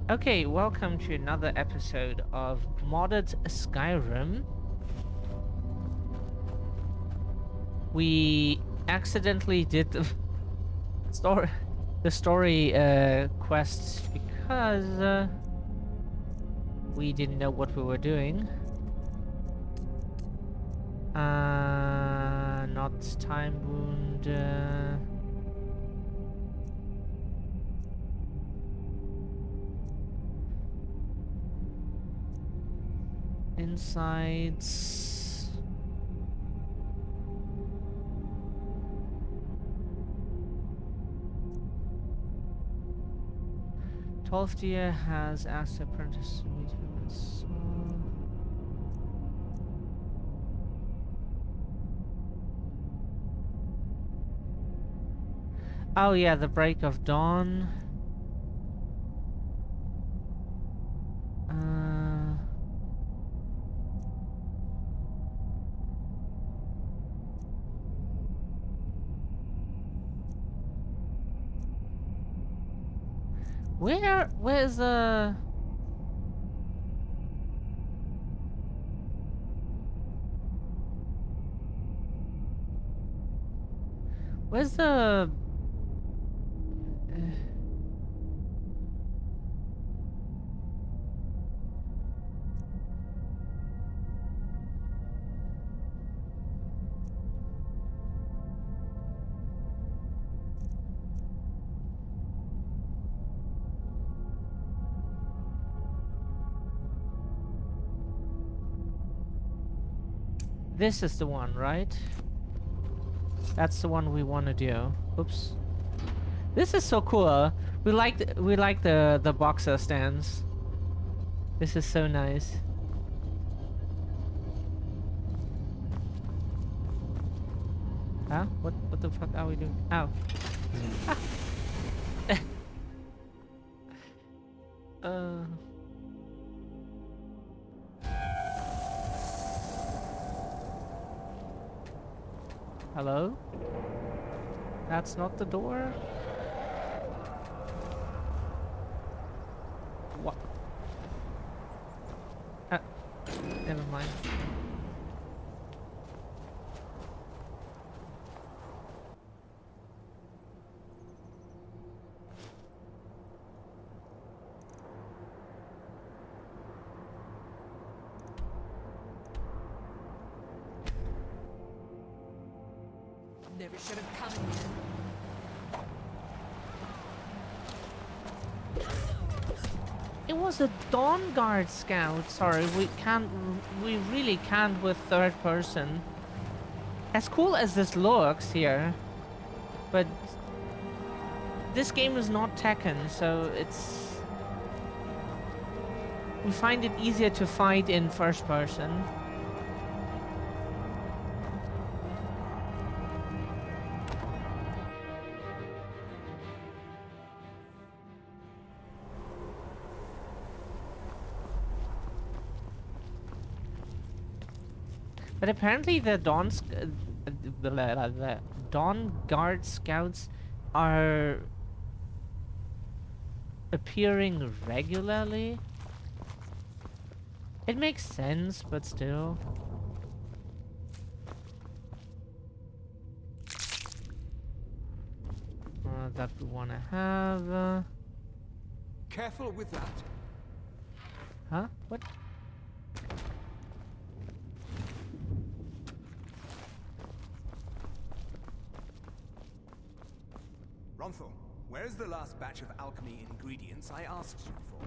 Okay, welcome to another episode of Modded Skyrim. We accidentally did the story quests because we didn't know what we were doing. Not time wound. Insights. Twelfth year has asked the apprentice to meet him with soul. Oh yeah, the break of dawn. Where's the This is the one, right? That's the one we want to do. Oops. This is so cool. We like the boxer stands. This is so nice. Huh? What the fuck are we doing? Ow. Hello? That's not the door? What? Never mind. Never should have come here. It was a Dawn Guard scout. Sorry, we really can't with third person. As cool as this looks here, but this game is not Tekken, so we find it easier to fight in first person. But apparently the Dawn Guard scouts are appearing regularly. It makes sense, but still. That we want to have. Careful with that. Huh? What? Ronthal, where's the last batch of alchemy ingredients I asked you for?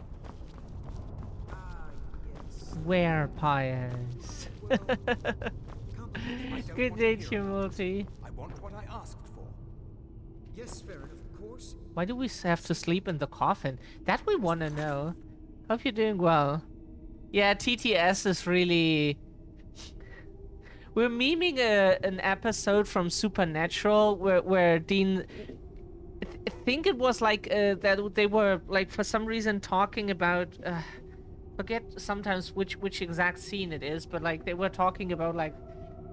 Yes. Werebeasts. Good day, Tumulty. I want what I asked for. Yes, Farron, of course. Why do we have to sleep in the coffin? That we want to know. Hope you're doing well. Yeah, TTS is really... We're memeing an episode from Supernatural where Dean... I think it was like that they were like for some reason talking about forget sometimes which exact scene it is, but like they were talking about like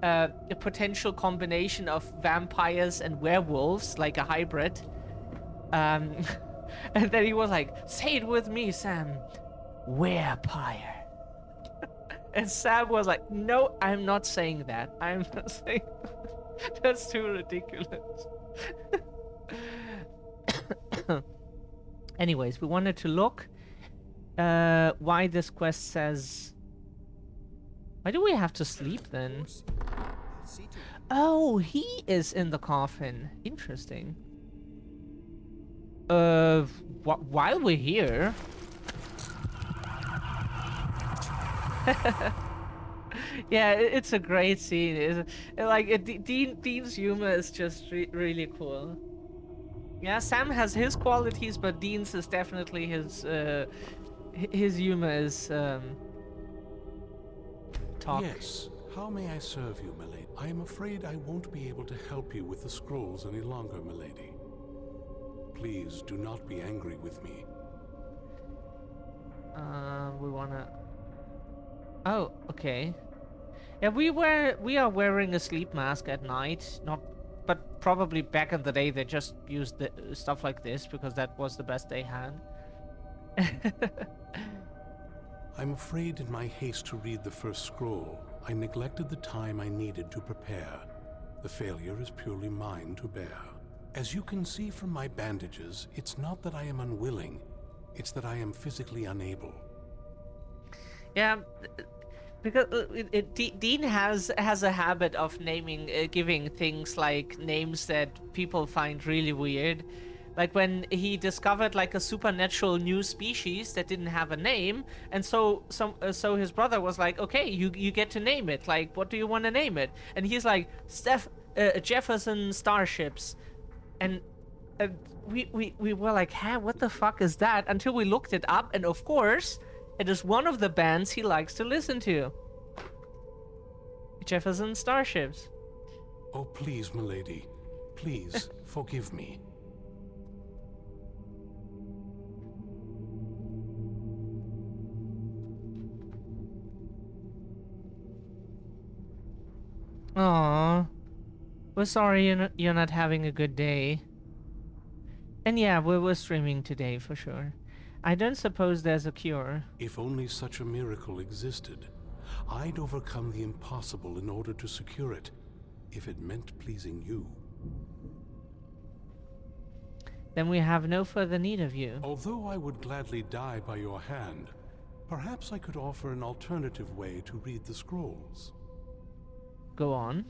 a potential combination of vampires and werewolves, like a hybrid. And then he was like, say it with me, Sam. Werepire. And Sam was like, no, I'm not saying that. I'm not saying that. That's too ridiculous. Anyways, we wanted to look why this quest says... Why do we have to sleep then? I'll see to it. Oh, he is in the coffin. Interesting. While we're here... Yeah, it's a great scene. Dean's humor is just really cool. Yeah, Sam has his qualities, but Dean's is definitely his humor is talk. Yes. How may I serve you, milady? I am afraid I won't be able to help you with the scrolls any longer, milady. Please do not be angry with me. We wanna... Oh, okay. Yeah, we are wearing a sleep mask at night, but probably back in the day they just used the stuff like this because that was the best they had. I'm afraid in my haste to read the first scroll, I neglected the time I needed to prepare. The failure is purely mine to bear. As you can see from my bandages, it's not that I am unwilling, it's that I am physically unable. Yeah, because Dean has a habit of giving things like names that people find really weird. Like when he discovered like a supernatural new species that didn't have a name, and so his brother was like, okay, you get to name it. Like, what do you want to name it? And he's like, Jefferson Starships, and we were like, huh, what the fuck is that? Until we looked it up, and of course, it is one of the bands he likes to listen to. Jefferson Starships. Oh, please, milady. Please, forgive me. Aww. We're sorry you're not having a good day. And yeah, we're streaming today for sure. I don't suppose there's a cure. If only such a miracle existed, I'd overcome the impossible in order to secure it, if it meant pleasing you. Then we have no further need of you. Although I would gladly die by your hand, perhaps I could offer an alternative way to read the scrolls. Go on.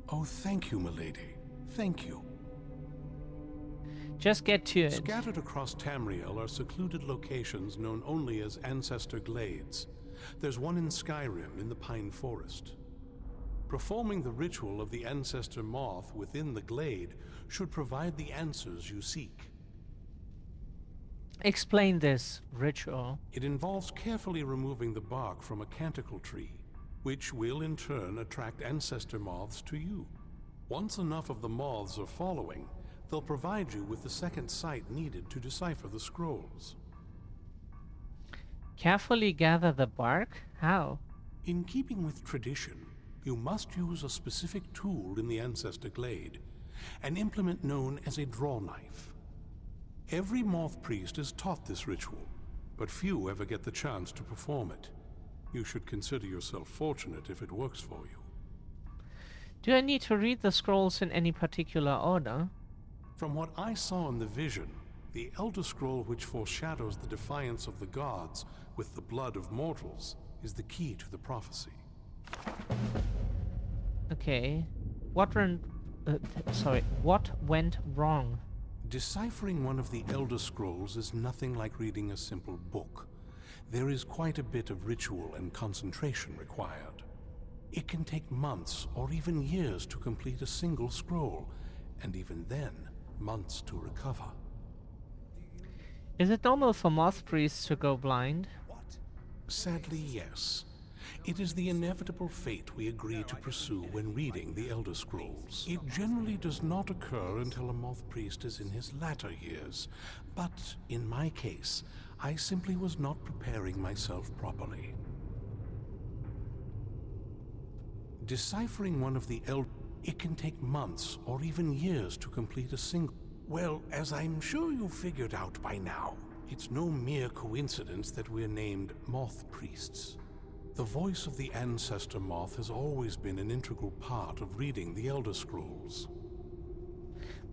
Oh, thank you, milady. Thank you. Just get to it. Scattered across Tamriel are secluded locations known only as Ancestor Glades. There's one in Skyrim in the Pine Forest. Performing the ritual of the Ancestor Moth within the glade should provide the answers you seek. Explain this ritual. It involves carefully removing the bark from a canticle tree, which will in turn attract Ancestor Moths to you. Once enough of the moths are following, they'll provide you with the second sight needed to decipher the scrolls. Carefully gather the bark? How? In keeping with tradition, you must use a specific tool in the Ancestor Glade, an implement known as a draw knife. Every moth priest is taught this ritual, but few ever get the chance to perform it. You should consider yourself fortunate if it works for you. Do I need to read the scrolls in any particular order? From what I saw in the vision, the Elder Scroll which foreshadows the defiance of the gods with the blood of mortals is the key to the prophecy. Okay. What went wrong? Deciphering one of the Elder Scrolls is nothing like reading a simple book. There is quite a bit of ritual and concentration required. It can take months or even years to complete a single scroll, and even then, months to recover. Is it normal for moth priests to go blind? What? Sadly, yes. It is the inevitable fate we agree to pursue when reading the Elder Scrolls. It generally does not occur until a moth priest is in his latter years, but in my case, I simply was not preparing myself properly. Deciphering one of the It can take months or even years to complete a single... Well, as I'm sure you figured out by now, it's no mere coincidence that we're named Moth Priests. The voice of the Ancestor Moth has always been an integral part of reading the Elder Scrolls.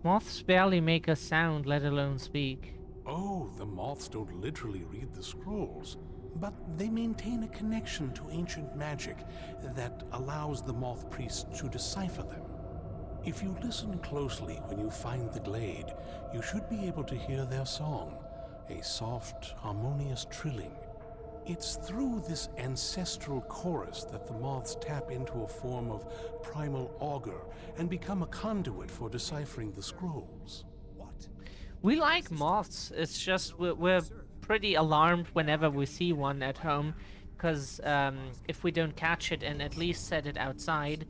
Moths barely make a sound, let alone speak. Oh, the moths don't literally read the scrolls, but they maintain a connection to ancient magic that allows the Moth Priests to decipher them. If you listen closely when you find the glade, you should be able to hear their song, a soft, harmonious trilling. It's through this ancestral chorus that the moths tap into a form of primal augur and become a conduit for deciphering the scrolls. What? We like moths. It's just we're pretty alarmed whenever we see one at home, because if we don't catch it and at least set it outside.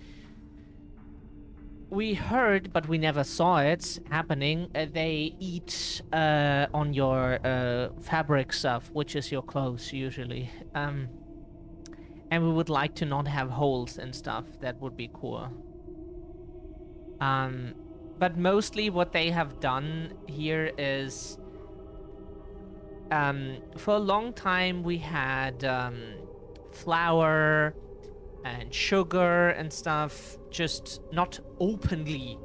We heard, but we never saw it happening. They eat on your fabric stuff, which is your clothes usually. And we would like to not have holes and stuff. That would be cool. But mostly what they have done here is, for a long time we had flour and sugar and stuff, just not openly,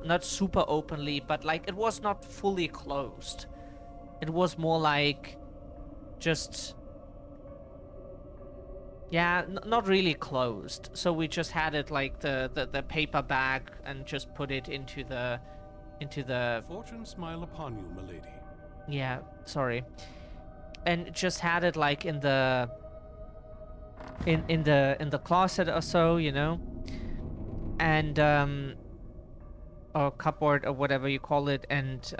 not super openly, but like it was not fully closed. It was more like just, yeah, not really closed. So we just had it like the paper bag and just put it into the Fortune smile upon you, milady. yeah, sorry, and just had it like in the closet or so, you know, and or cupboard or whatever you call it, and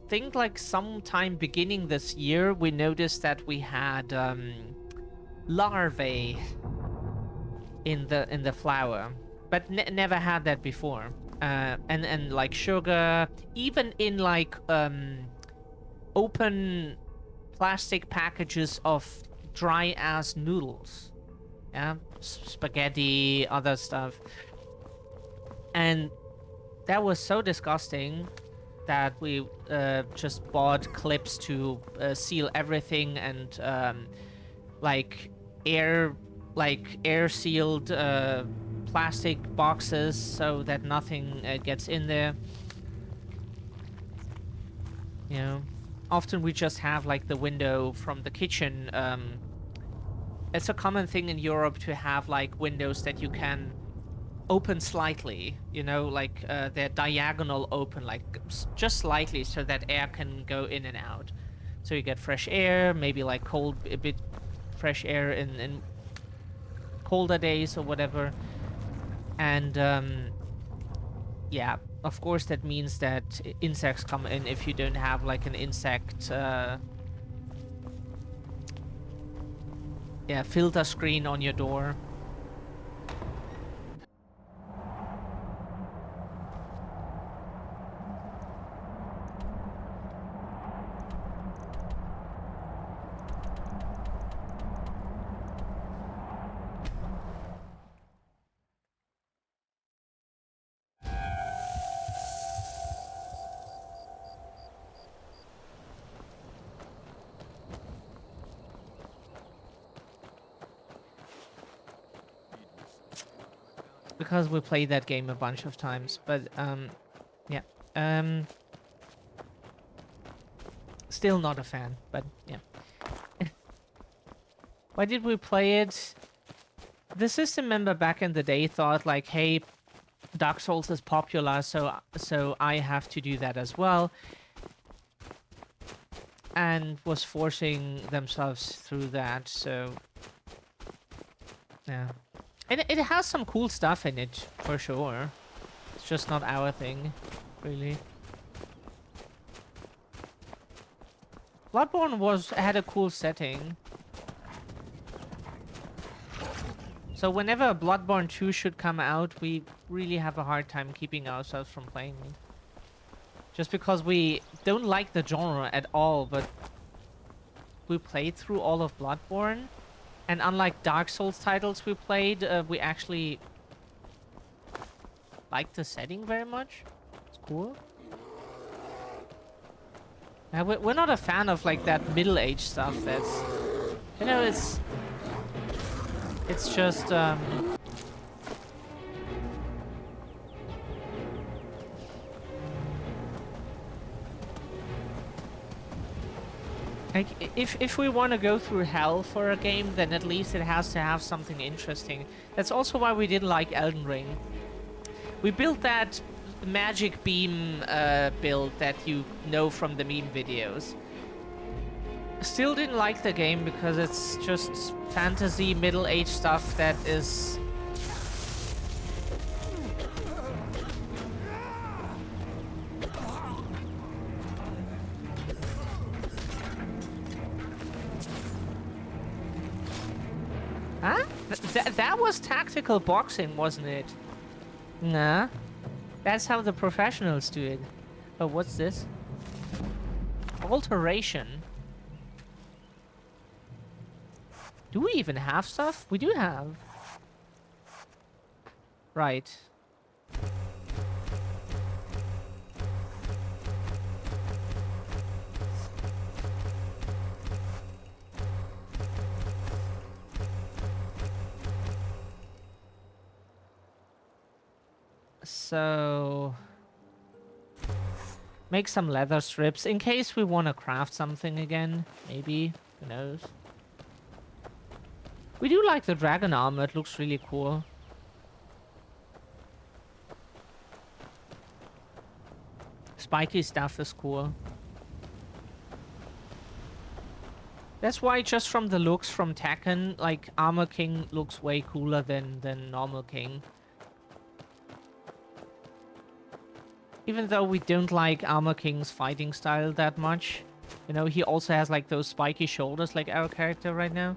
think like sometime beginning this year we noticed that we had larvae in the flour, but never had that before. And like sugar, even in like open plastic packages of dry ass noodles, yeah, spaghetti, other stuff, and that was so disgusting that we just bought clips to seal everything, and like air sealed plastic boxes so that nothing gets in there. You know, often we just have like the window from the kitchen. It's a common thing in Europe to have like windows that you can open slightly, you know, like they're diagonal open, like just slightly, so that air can go in and out. So you get fresh air, maybe like cold, a bit fresh air in colder days or whatever. And yeah, of course that means that insects come in if you don't have like an insect filter screen on your door. Because we played that game a bunch of times, but yeah, still not a fan, but yeah. Why did we play it? The system member back in the day thought like, hey, Dark Souls is popular, so I have to do that as well, and was forcing themselves through that. So yeah. And it has some cool stuff in it, for sure. It's just not our thing, really. Bloodborne had a cool setting. So whenever Bloodborne 2 should come out, we really have a hard time keeping ourselves from playing it. Just because we don't like the genre at all, but we played through all of Bloodborne. And unlike Dark Souls titles we played, we actually liked the setting very much. It's cool. We're not a fan of like that middle-aged stuff. That's, you know, it's just like if we want to go through hell for a game, then at least it has to have something interesting. That's also why we didn't like Elden Ring. We built that magic beam build that you know from the meme videos. Still didn't like the game because it's just fantasy middle-aged stuff that is... Huh? That was tactical boxing, wasn't it? Nah. That's how the professionals do it. Oh, what's this? Alteration. Do we even have stuff? We do have. Right. So... make some leather strips in case we want to craft something again. Maybe. Who knows? We do like the dragon armor. It looks really cool. Spiky stuff is cool. That's why just from the looks from Tekken, like Armor King looks way cooler than normal King. Even though we don't like Armor King's fighting style that much. You know, he also has like those spiky shoulders like our character right now.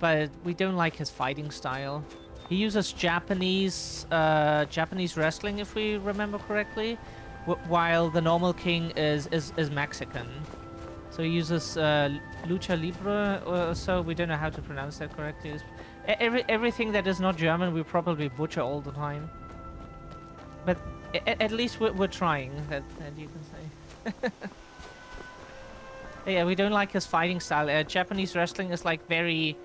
But we don't like his fighting style. He uses Japanese wrestling, if we remember correctly, while the normal King is Mexican. So he uses Lucha Libre or so. We don't know how to pronounce that correctly. Everything that is not German, we probably butcher all the time. But at least we're trying, that you can say. Yeah, we don't like his fighting style. Japanese wrestling is like very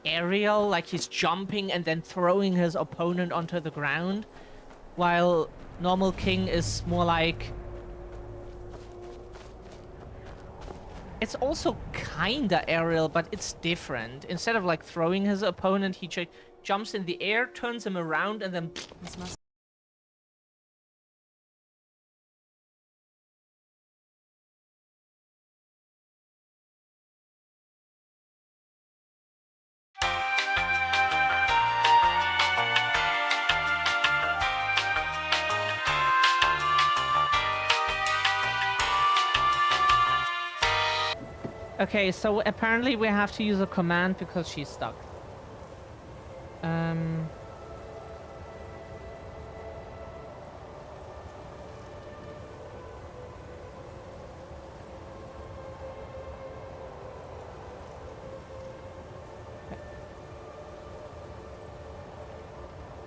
aerial, like he's jumping and then throwing his opponent onto the ground, while normal King is more like... it's also kinda aerial, but it's different. Instead of like throwing his opponent, he jumps in the air, turns him around, and then... Okay, so apparently we have to use a command because she's stuck.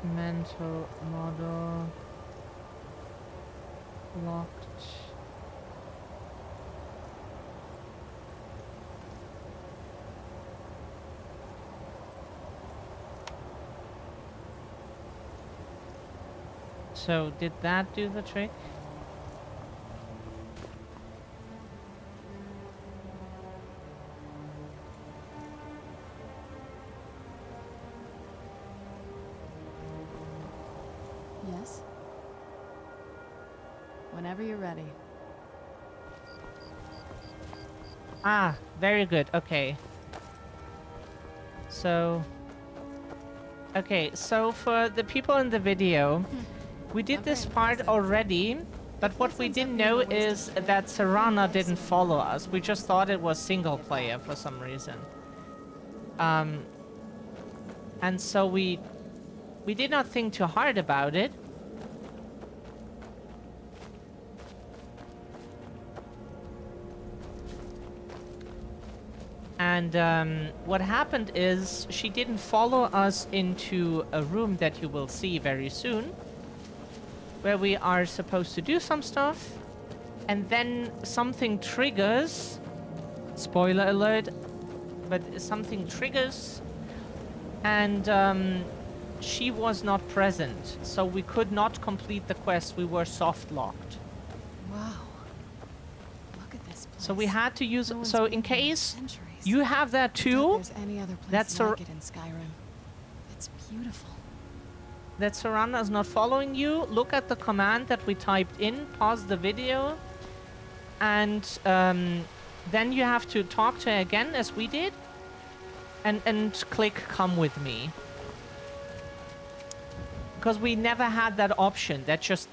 Mental model locked. So, did that do the trick? Yes? Whenever you're ready. Ah, very good. Okay. So... okay, so for the people in the video... we did this part already, but what we didn't know is that Serana didn't follow us. We just thought it was single player for some reason. And so we did not think too hard about it. And what happened is she didn't follow us into a room that you will see very soon, where we are supposed to do some stuff, and then something triggers. Spoiler alert, but something triggers, and she was not present, so we could not complete the quest. We were soft locked. Wow. Look at this place. So we had to use. No one's So been in here case centuries. you have that I doubt too, there's any other place that's like it in Skyrim. It's beautiful. that Serana is not following you, look at the command that we typed in, pause the video, and then you have to talk to her again, as we did, and click come with me. Because we never had that option. That just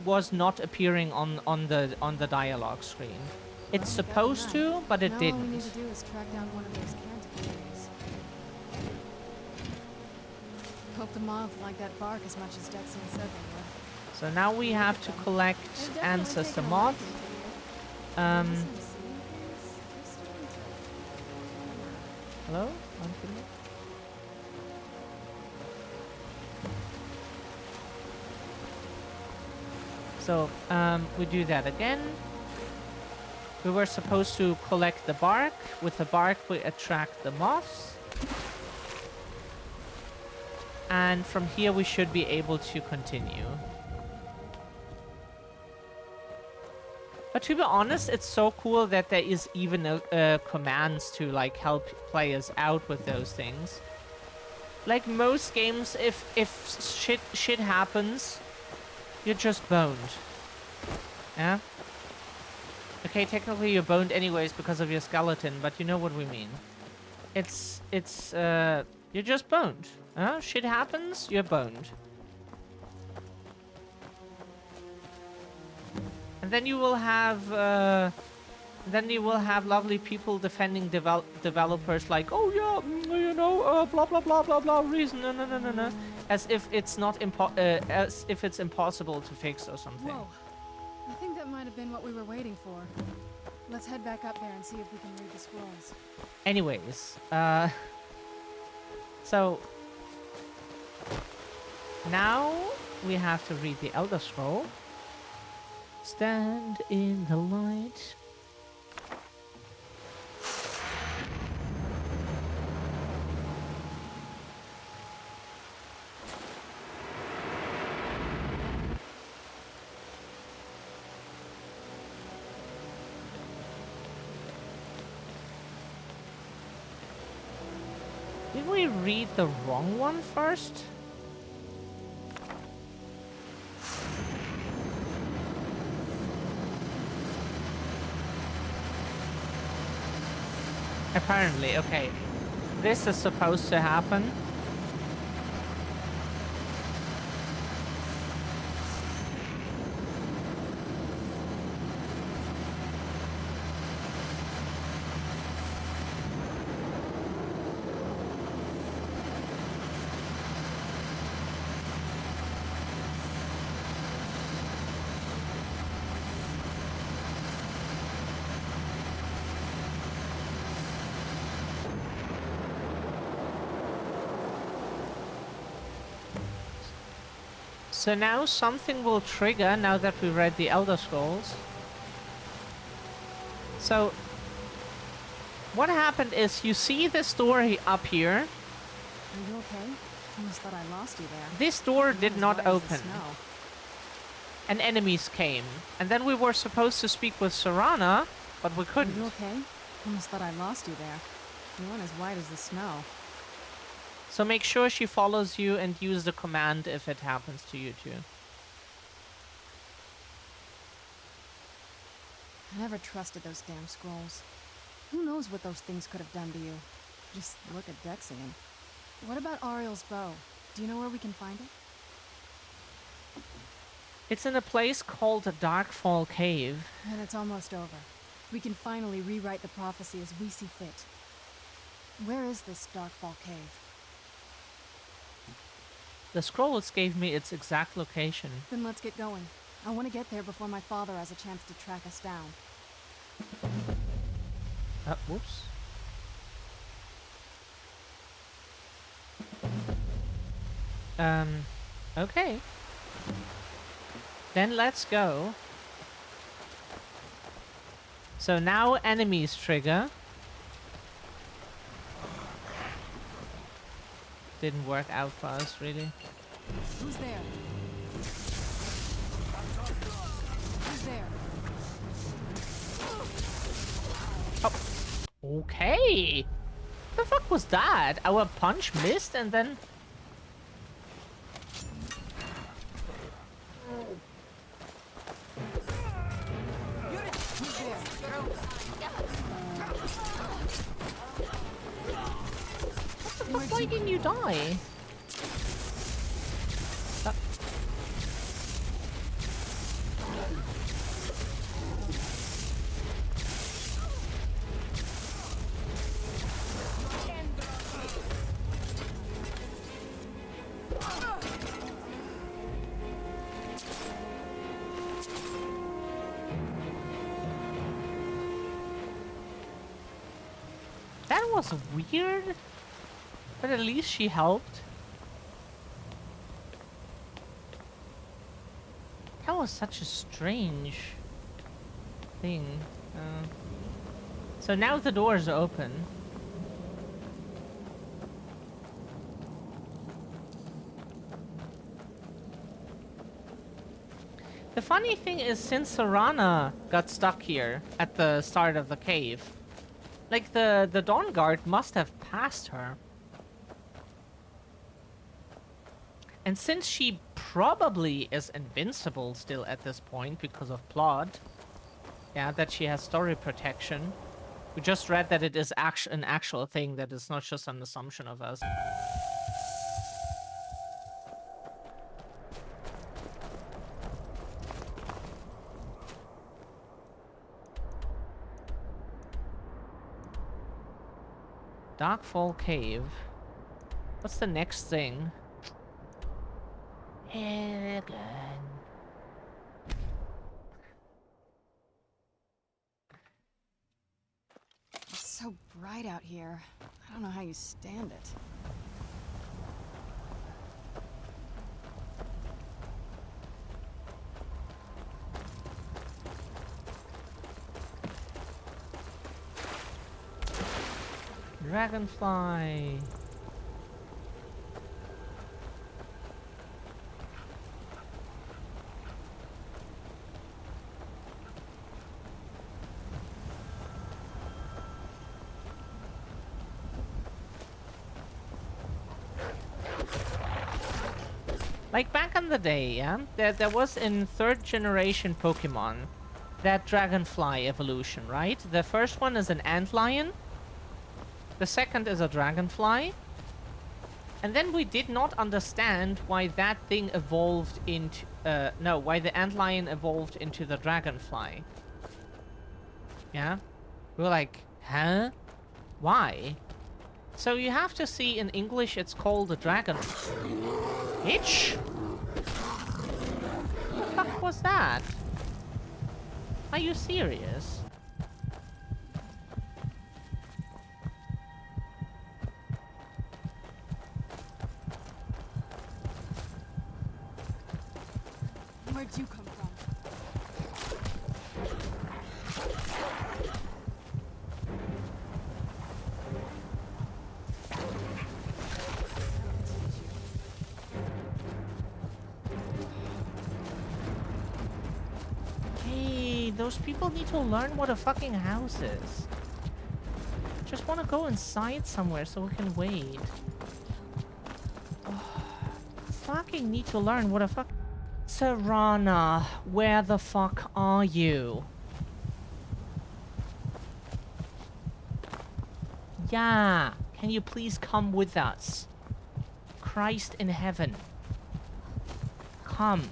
was not appearing on the dialogue screen. It's supposed to, but it now didn't. All we need to do is track down one of those Antiquaries. Hope the moths like that bark as much as Dexian said they would. So now we have to collect They've definitely ancestor taken a moth. liking to you. Hello? One minute. So, we do that again. We were supposed to collect the bark. With the bark, we attract the moths. And from here, we should be able to continue. But to be honest, it's so cool that there is even commands to like help players out with those things. Like most games, if shit happens, you're just boned. Yeah? Okay, technically you're boned anyways because of your skeleton, but you know what we mean. You're just boned. Shit happens, you're boned. And then you will have lovely people defending developers like, oh yeah, you know, blah blah blah blah blah reason, no, as if it's not as if it's impossible to fix or something. Whoa. I think that might have been what we were waiting for. Let's head back up there and see if we can read the scrolls. Anyways, so now we have to read the Elder Scroll. Stand in the light. Did we read the wrong one first? Apparently, okay. This is supposed to happen. So now something will trigger now that we read the Elder Scrolls. So what happened is you see the story up here. Are you okay? Almost thought I lost you there. This door did not Why is the open. snow? And enemies came. And then we were supposed to speak with Serana, but we Are couldn't. you okay? Almost thought I lost you there. You went as white as the snow. So make sure she follows you and use the command if it happens to you too. I never trusted those damn scrolls. Who knows what those things could have done to you? Just look at Dexian. What about Ariel's bow? Do you know where we can find it? It's in a place called the Darkfall Cave. And it's almost over. We can finally rewrite the prophecy as we see fit. Where is this Darkfall Cave? The scrolls gave me its exact location. Then let's get going. I want to get there before my father has a chance to track us down. Whoops. Okay. Then let's go. So now enemies trigger. Didn't work out for us, really. Who's there? Who's there? Oh. Okay. The fuck was that? Our punch missed and then... Who's there? Why didn't you die? That was weird, but at least she helped. That was such a strange thing. So now the doors are open. The funny thing is, since Serana got stuck here at the start of the cave, like the Dawn Guard must have passed her. And since she probably is invincible still at this point because of plot, yeah, that she has story protection. We just read that it is an actual thing, that is not just an assumption of us. Darkfall Cave. What's the next thing? Again. It's so bright out here. I don't know how you stand it. Dragonfly. Like back in the day, yeah, there was in 3rd generation Pokemon that Dragonfly evolution, right? The first one is an Antlion. The second is a Dragonfly. And then we did not understand why that thing evolved into... why the Antlion evolved into the Dragonfly. Yeah? We were like, huh? Why? So you have to see, in English it's called a dragon... Itch? What the fuck was that? Are you serious? Where'd you come from? Hey, those people need to learn what a fucking house is. Just want to go inside somewhere so we can wait. Oh, fucking need to learn what a fuck... Serana, where the fuck are you? Yeah, can you please come with us? Christ in heaven. Come.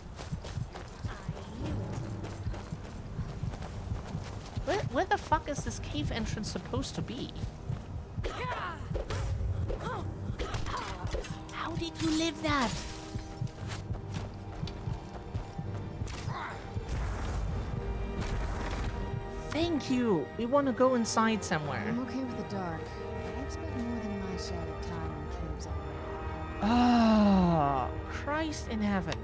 Where the fuck is this cave entrance supposed to be? How did you live that? Thank you. We want to go inside somewhere. I'm okay with the dark, but I expect more than my share of time in caves already. Oh, Christ in heaven.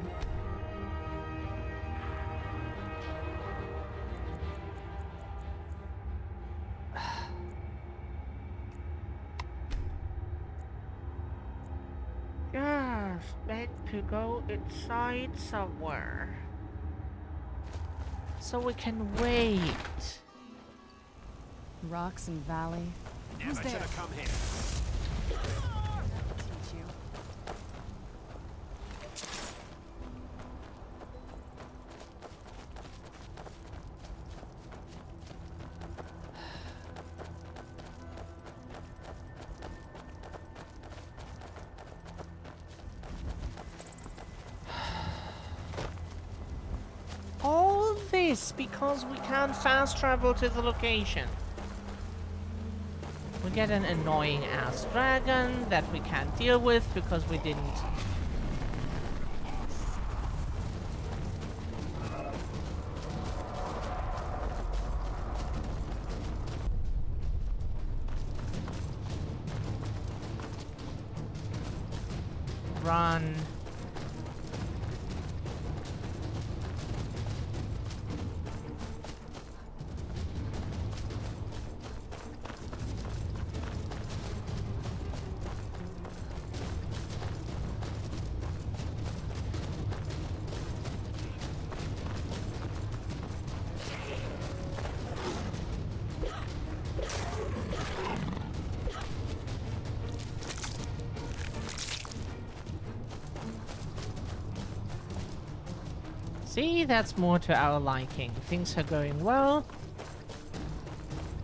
Just meant to go inside somewhere. So we can wait. Rocks and valley. Who's Never there? should have come here. That'll teach you. All this because we can't fast travel to the location. We get an annoying ass dragon that we can't deal with because we didn't. Run. See, that's more to our liking. Things are going well.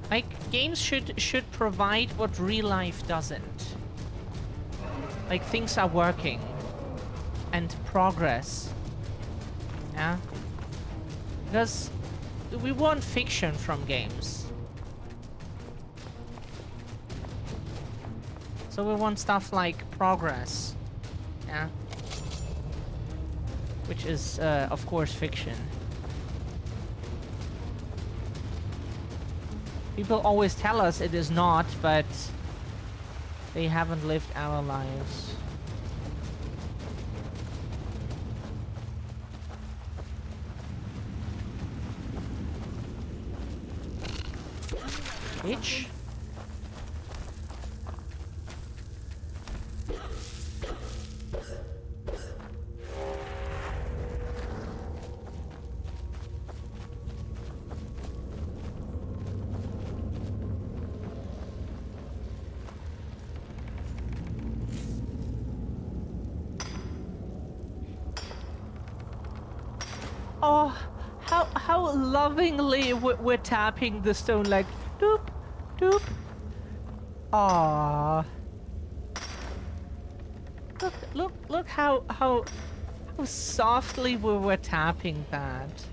Like, games should provide what real life doesn't. Like, things are working. And progress. Yeah? Because we want fiction from games. So we want stuff like progress. Yeah? Which is, of course, fiction. People always tell us it is not, but they haven't lived our lives. Bitch. Oh, how lovingly we're tapping the stone, like doop, doop. Aww. Look how softly we were tapping that.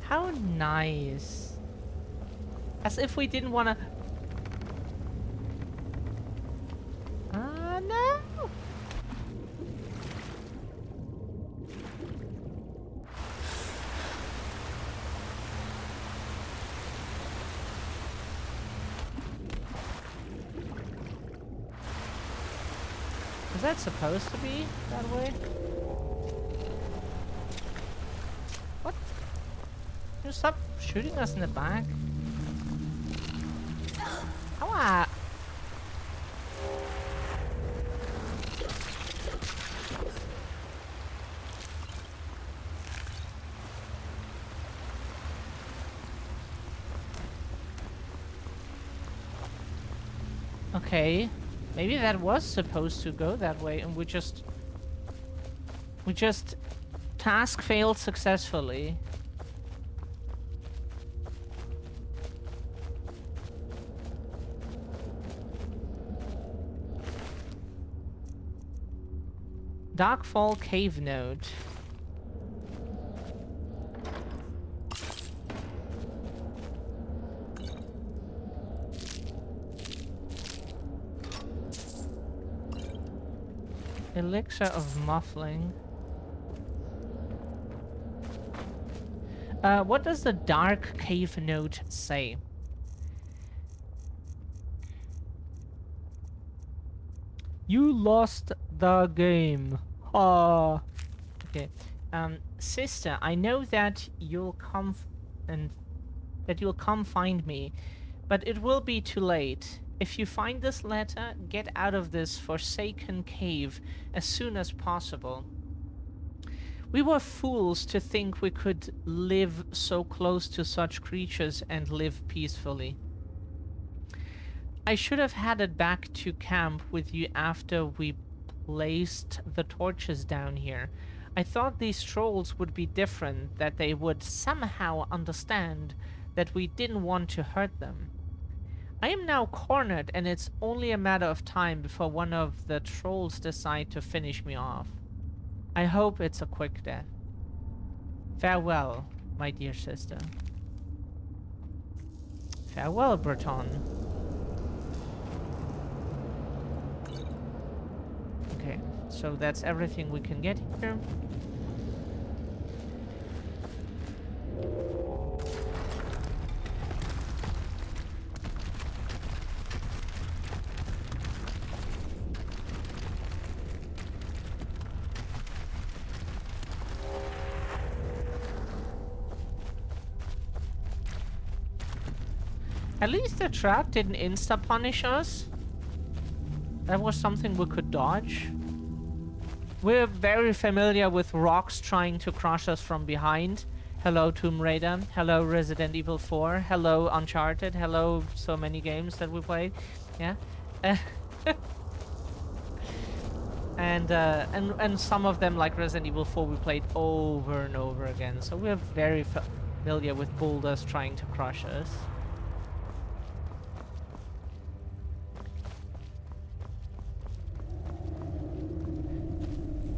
How nice. As if we didn't wanna. Ah, no. Is that supposed to be that way? What? You stop shooting us in the back? How Okay. Maybe that was supposed to go that way and we just task failed successfully. Darkfall Cave Node. Elixir of Muffling. What does the Dark Cave Node say? You lost the game. Ah. Okay. Sister, I know that you'll come find me, but it will be too late. If you find this letter, get out of this forsaken cave as soon as possible. We were fools to think we could live so close to such creatures and live peacefully. I should have headed back to camp with you after we placed the torches down here. I thought these trolls would be different, that they would somehow understand that we didn't want to hurt them. I am now cornered, and it's only a matter of time before one of the trolls decide to finish me off. I hope it's a quick death. Farewell, my dear sister. Farewell, Breton. Okay, so that's everything we can get here. At least the trap didn't insta-punish us. That was something we could dodge. We're very familiar with rocks trying to crush us from behind. Hello, Tomb Raider. Hello, Resident Evil 4. Hello, Uncharted. Hello, so many games that we played. Yeah. And some of them, like Resident Evil 4, we played over and over again. So we're very familiar with boulders trying to crush us.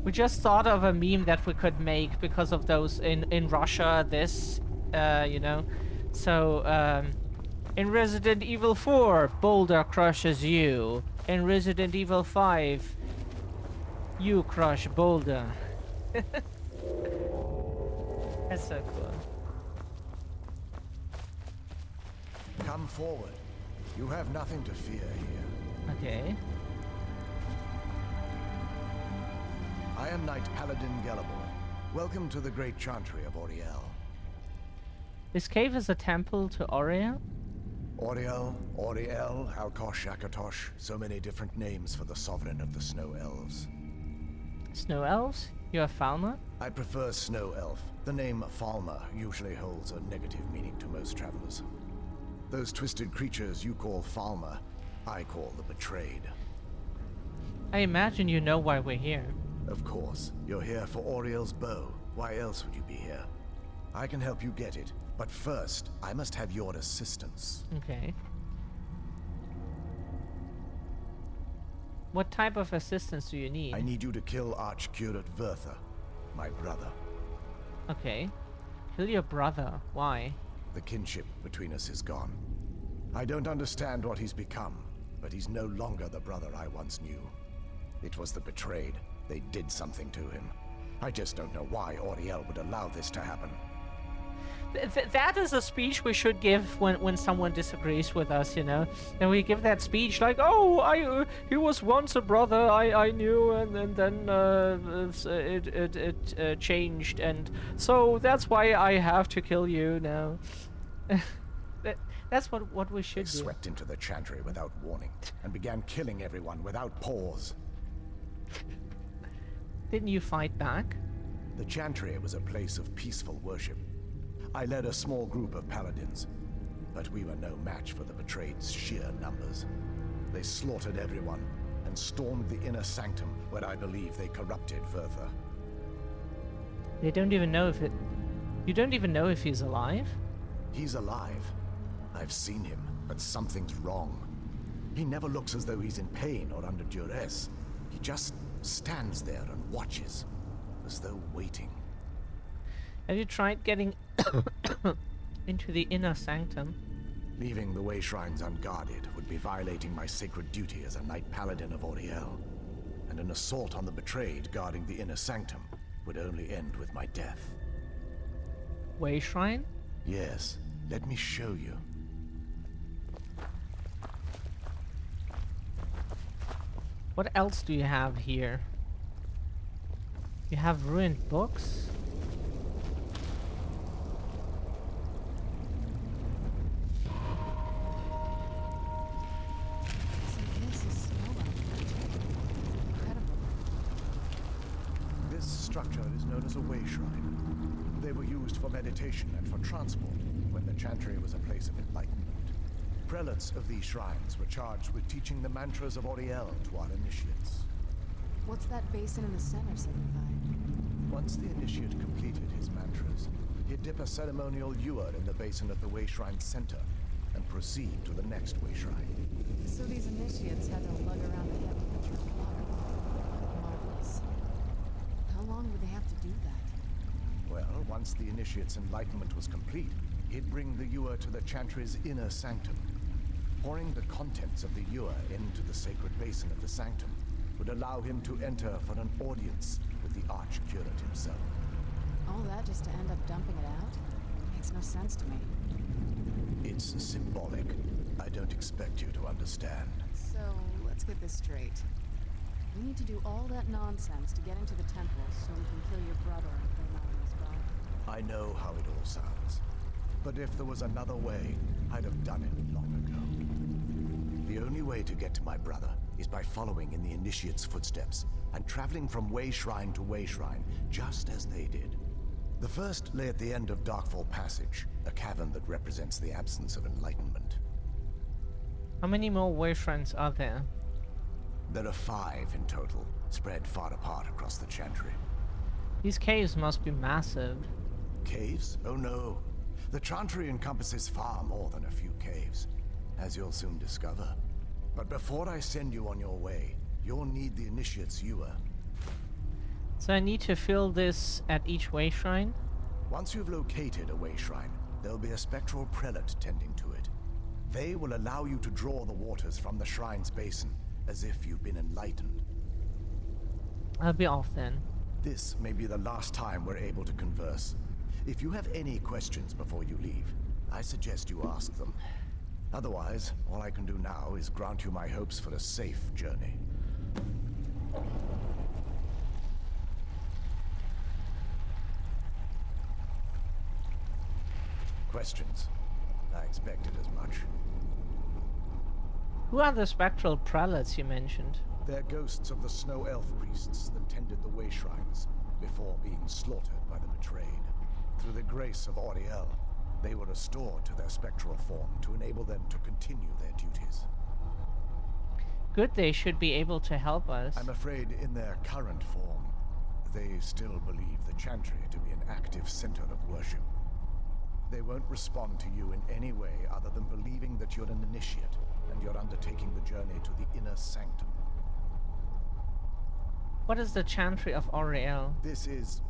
We just thought of a meme that we could make because of those in Russia, you know. So, in Resident Evil 4, Boulder crushes you. In Resident Evil 5, you crush Boulder. That's so cool. Come forward. You have nothing to fear here. Okay. I am Knight Paladin Gelabor. Welcome to the great chantry of Oriel. This cave is a temple to Oriel? Oriel, Oriel, Alkosh, Akatosh, so many different names for the sovereign of the Snow Elves. Snow elves? You're a Falmer? I prefer Snow Elf. The name Falmer usually holds a negative meaning to most travelers. Those twisted creatures you call Falmer, I call the Betrayed. I imagine you know why we're here. Of course. You're here for Oriel's bow. Why else would you be here? I can help you get it, but first, I must have your assistance. Okay. What type of assistance do you need? I need you to kill Archcurate Vertha, my brother. Okay. Kill your brother. Why? The kinship between us is gone. I don't understand what he's become, but he's no longer the brother I once knew. It was the Betrayed. They did something to him. I just don't know why Oriel would allow this to happen. That is a speech we should give when someone disagrees with us, you know? And we give that speech like, oh, he was once a brother I knew, and then it changed, and so that's why I have to kill you now. That's what we should do. They swept into the chantry without warning, and began killing everyone without pause. Didn't you fight back? The chantry was a place of peaceful worship. I led a small group of paladins, but we were no match for the Betrayed's sheer numbers. They slaughtered everyone, and stormed the inner sanctum where I believe they corrupted Vertha. They don't even know if it... You don't even know if he's alive? He's alive. I've seen him, but something's wrong. He never looks as though he's in pain or under duress. He just stands there and watches, as though waiting. Have you tried getting into the inner sanctum? Leaving the way shrines unguarded would be violating my sacred duty as a Knight Paladin of Oriel, and an assault on the Betrayed guarding the inner sanctum would only end with my death. Way shrine? Yes, let me show you. What else do you have here? You have ruined books? So this is snow elf. Incredible. This structure is known as a way shrine. They were used for meditation and for transport when the Chantry was a place of enlightenment. Prelates of these shrines were charged with teaching the mantras of Oriel to our initiates. What's that basin in the center signify? Once the initiate completed his mantras, he'd dip a ceremonial ewer in the basin at the way shrine's center and proceed to the next way shrine. So these initiates had to lug around a heavy pitcher of water. Marvelous. How long would they have to do that? Well, once the initiate's enlightenment was complete, he'd bring the ewer to the Chantry's inner sanctum. Pouring the contents of the ewer into the sacred basin of the sanctum would allow him to enter for an audience with the arch-curate himself. All that just to end up dumping it out? Makes no sense to me. It's symbolic. I don't expect you to understand. So, let's get this straight. We need to do all that nonsense to get into the temple so we can kill your brother and claim Orion's bow. I know how it all sounds. But if there was another way, I'd have done it long ago. The only way to get to my brother is by following in the initiate's footsteps and traveling from way shrine to way shrine, just as they did. The first lay at the end of Darkfall Passage, a cavern that represents the absence of enlightenment. How many more way shrines are there? There are 5 in total, spread far apart across the Chantry. These caves must be massive. Caves? Oh no. The Chantry encompasses far more than a few caves, as you'll soon discover. But before I send you on your way, you'll need the initiate's ewer. So I need to fill this at each way shrine? Once you've located a way shrine, there'll be a spectral prelate tending to it. They will allow you to draw the waters from the shrine's basin, as if you've been enlightened. I'll be off then. This may be the last time we're able to converse. If you have any questions before you leave, I suggest you ask them. Otherwise, all I can do now is grant you my hopes for a safe journey. Questions? I expected as much. Who are the spectral prelates you mentioned? They're ghosts of the snow elf priests that tended the way shrines before being slaughtered by the betrayed. Through the grace of Oriel, they were restored to their spectral form to enable them to continue their duties. Good, they should be able to help us. I'm afraid in their current form, they still believe the Chantry to be an active center of worship. They won't respond to you in any way other than believing that you're an initiate and you're undertaking the journey to the inner sanctum. What is the Chantry of Oriel? This is,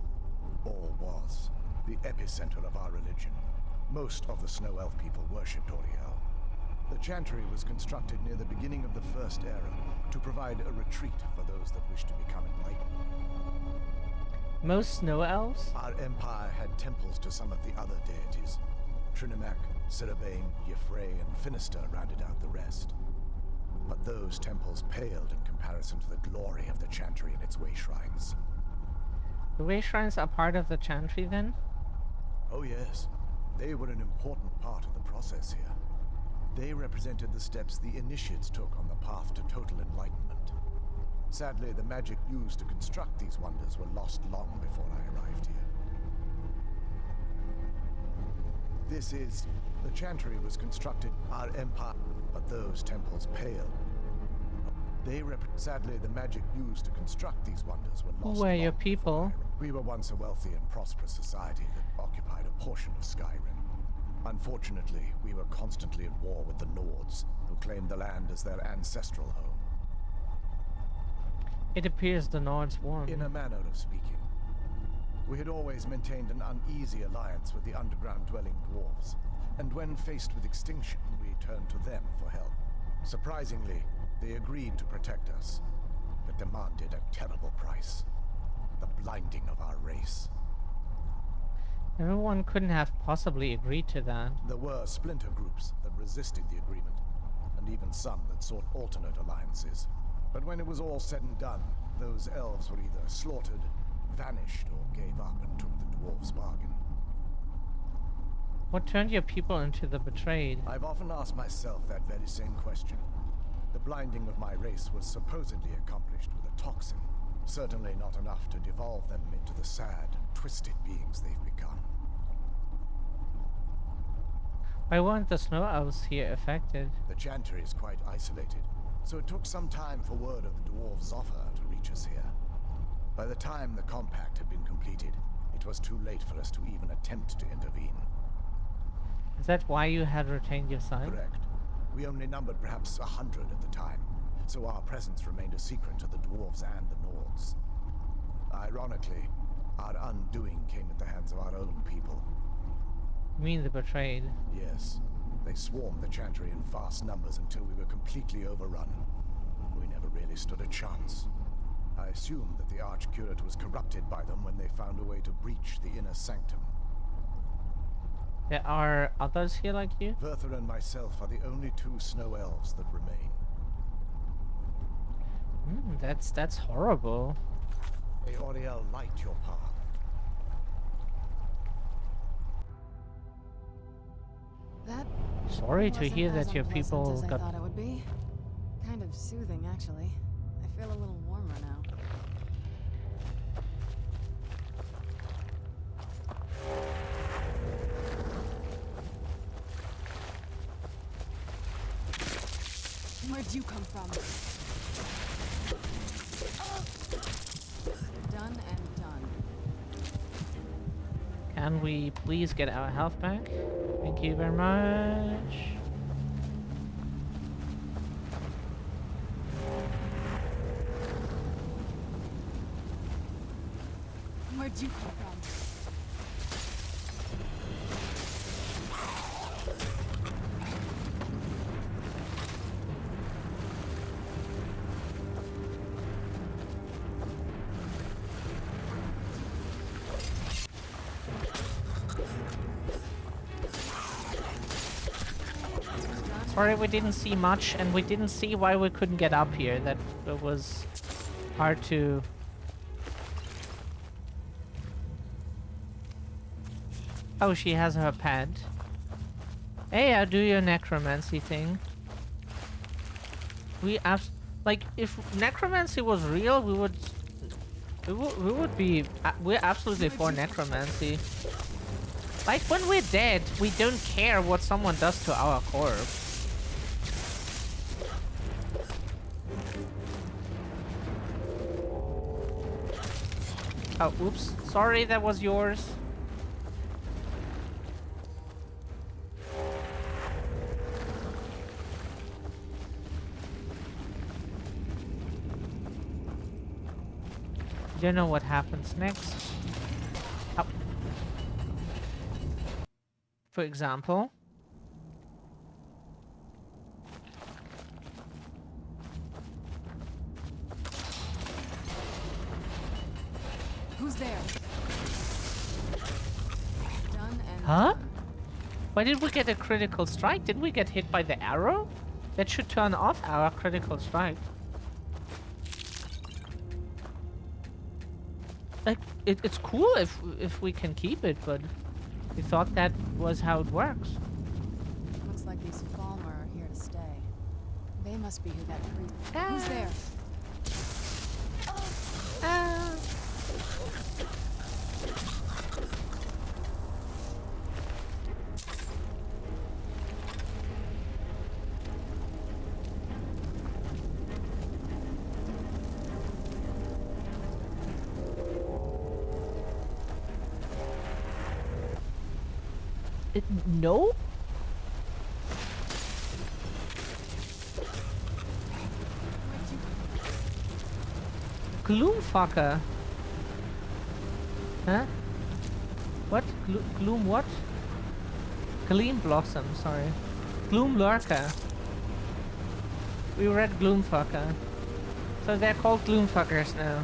or was, the epicenter of our religion. Most of the Snow Elf people worshipped Oriel. The Chantry was constructed near the beginning of the First Era to provide a retreat for those that wish to become enlightened. Most snow elves? Our empire had temples to some of the other deities. Trinimac, Cerebane, Yffrey, and Finister rounded out the rest. But those temples paled in comparison to the glory of the Chantry and its way shrines. The way shrines are part of the Chantry then? Oh yes, they were an important part of the process here. They represented the steps the initiates took on the path to total enlightenment. Sadly, the magic used to construct these wonders were lost long before I arrived here. This is... the Chantry was constructed, our empire, but those temples paled. Sadly, the magic used to construct these wonders were lost. Who were your long people? before we were once a wealthy and prosperous society that occupied a portion of Skyrim. Unfortunately, we were constantly at war with the Nords, who claimed the land as their ancestral home. It appears the Nords won. In a manner of speaking. We had always maintained an uneasy alliance with the underground-dwelling dwarves, and when faced with extinction, we turned to them for help. Surprisingly, they agreed to protect us, but demanded a terrible price. The blinding of our race. Everyone couldn't have possibly agreed to that. There were splinter groups that resisted the agreement, and even some that sought alternate alliances. But when it was all said and done, those elves were either slaughtered, vanished, or gave up and took the dwarves' bargain. What turned your people into the betrayed? I've often asked myself that very same question. The blinding of my race was supposedly accomplished with a toxin, certainly not enough to devolve them into the sad and twisted beings they've become. Why weren't the snow elves here affected? The Chantry is quite isolated, so it took some time for word of the dwarves' offer to reach us here. By the time the compact had been completed, it was too late for us to even attempt to intervene. Is that why you had retained your sight? Correct. We only numbered perhaps 100 at the time, so our presence remained a secret to the dwarves and the Nords. Ironically, our undoing came at the hands of our own people. You mean the betrayed? Yes. They swarmed the Chantry in vast numbers until we were completely overrun. We never really stood a chance. I assumed that the Archcurate was corrupted by them when they found a way to breach the inner sanctum. There are others here like you? Verther and myself are the only two snow elves that remain. That's horrible. May Oriel light your path. That Sorry to wasn't hear as that your unpleasant people as I got... thought it would be. Kind of soothing, actually. I feel a little warmer now. Where'd you come from? Done and done. Can we please get our health back? Thank you very much. Where'd you come from? Sorry we didn't see much, and we didn't see why we couldn't get up here. That was hard to... Oh, she has her pad. Hey, I'll do your necromancy thing. Like, if necromancy was real, we're absolutely for necromancy. Like, when we're dead, we don't care what someone does to our corpse. Oh, oops. Sorry, that was yours. Don't know what happens next. Oh. For example. Who's there? Done and Huh? done. Why did we get a critical strike? Did we get hit by the arrow? That should turn off our critical strike. Like, it's cool if we can keep it, but we thought that was how it works. Looks like these Falmer are here to stay. They must be who that creep. Ah. Who's there? No? Gloomfucker. Huh? What? Gloom what? Gleam Blossom, sorry. Gloom Lurker. We read Gloomfucker. So they're called Gloomfuckers now.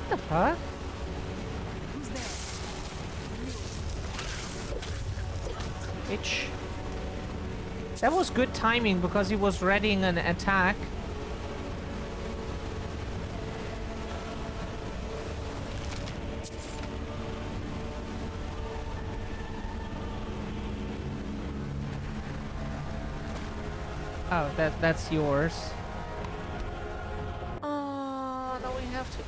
What the fuck? Who's there? Bitch. That was good timing because he was readying an attack. Oh, that's yours. Oh, no, we have to.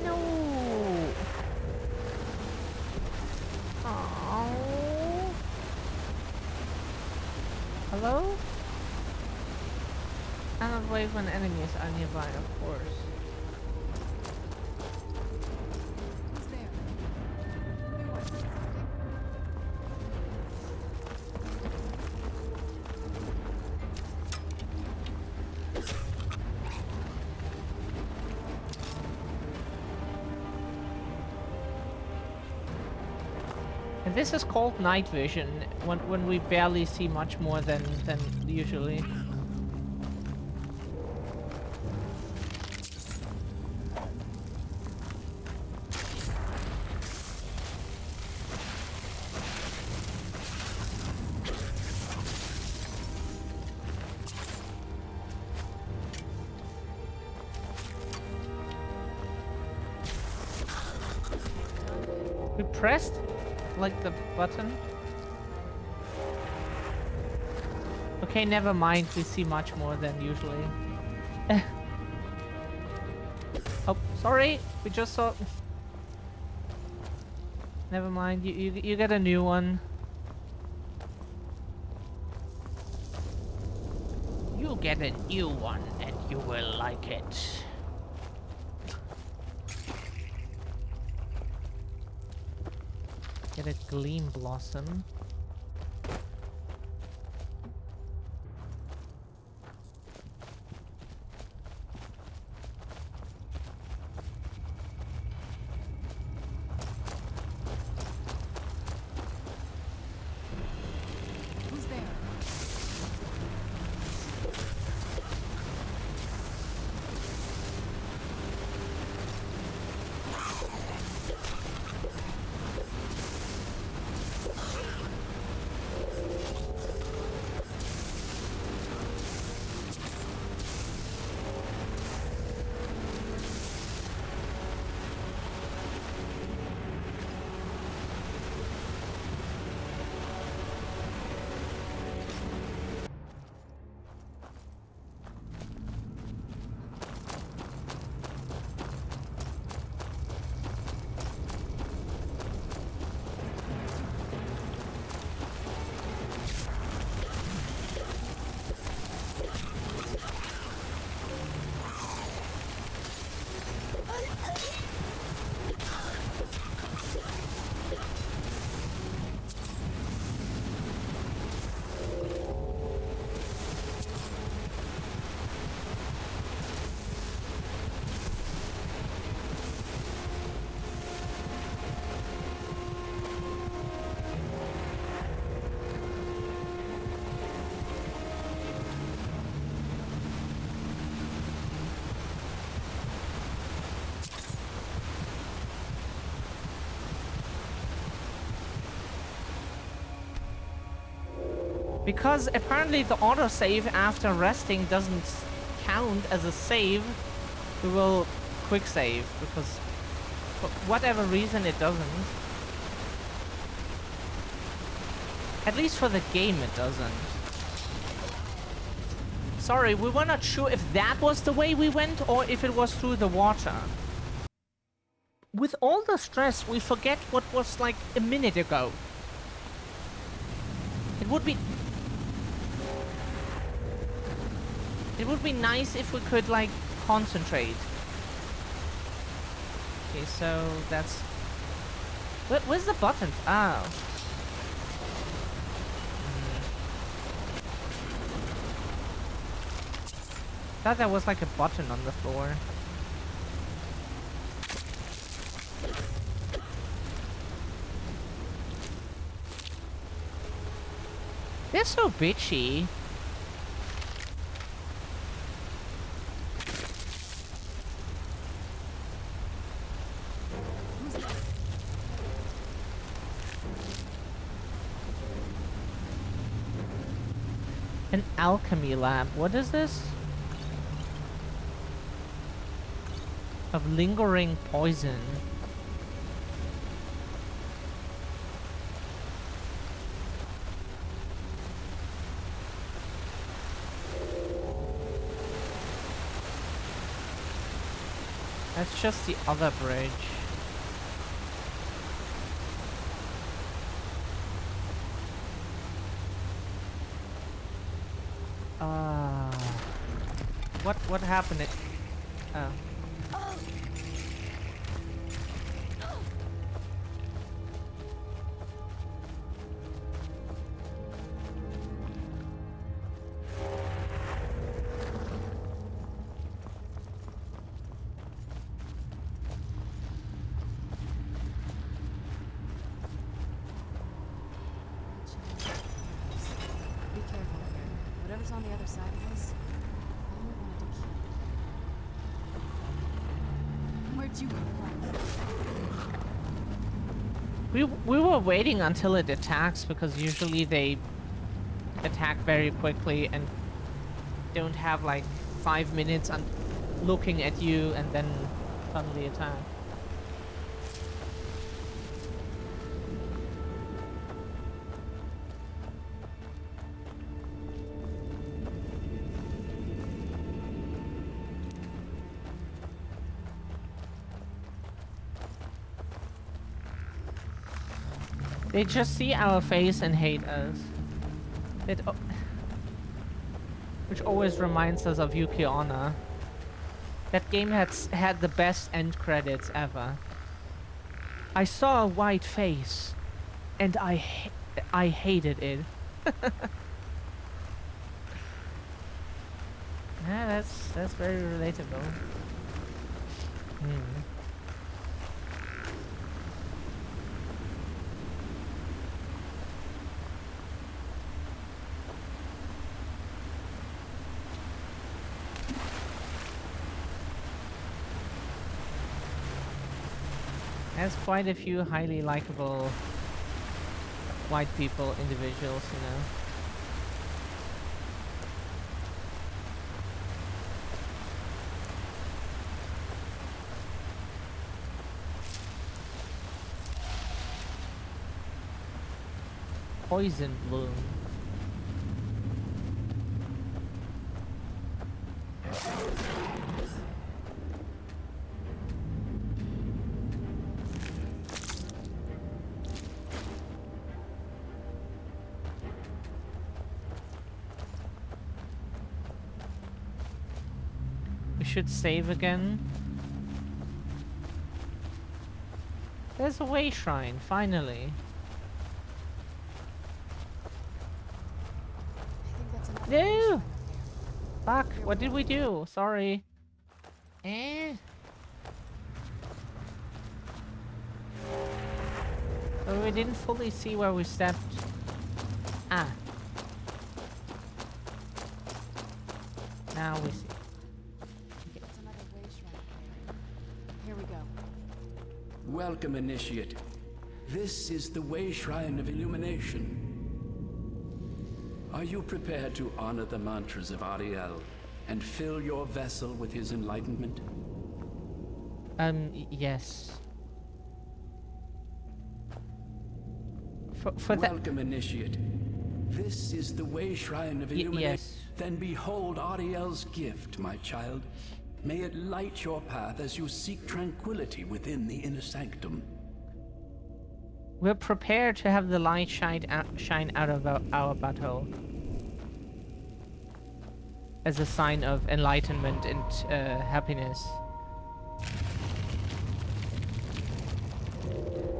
No. Oh. Hello? Cannot wait when enemies are nearby, of course. Who's there? Maybe watching something? And this is called night vision, when we barely see much more than usually. We pressed like the button. Okay, never mind. We see much more than usually. Oh, sorry. We just saw. Never mind. You get a new one. You get a new one, and you will like it. Get a Gleam Blossom. Who's there? Because apparently the autosave after resting doesn't count as a save, we will quick save, because for whatever reason it doesn't. At least for the game it doesn't. Sorry, we were not sure if that was the way we went or if it was through the water. With all the stress, we forget what was like a minute ago. It would be nice if we could like concentrate. Okay, so that's where's the button? Oh. Thought there was like a button on the floor. They're so bitchy. An alchemy lab. What is this? Of lingering poison. That's just the other bridge. What happened? Oh. Be careful. Whatever's on the other side of this, I only wanted to keep it. Where'd you come from? We were waiting until it attacks because usually they attack very quickly and don't have like 5 minutes on looking at you and then suddenly attack. They just see our face and hate us. Which always reminds us of Yuki Onna. That game had the best end credits ever. I saw a white face, and I hated it. Yeah, that's very relatable. Has quite a few highly likable white people, individuals, you know. Poison bloom. Should save again. There's a way shrine, finally. No! Fuck, what did we do? Sorry. Oh, we didn't fully see where we stepped. Ah. Now we see. Welcome, Initiate. This is the Way Shrine of Illumination. Are you prepared to honor the mantras of Ariel and fill your vessel with his enlightenment? Yes. For Welcome, Initiate. This is the Way Shrine of Illumination. Yes. Then behold Ariel's gift, my child. May it light your path as you seek tranquility within the inner sanctum. We're prepared to have the light shine out of our butthole. As a sign of enlightenment and happiness.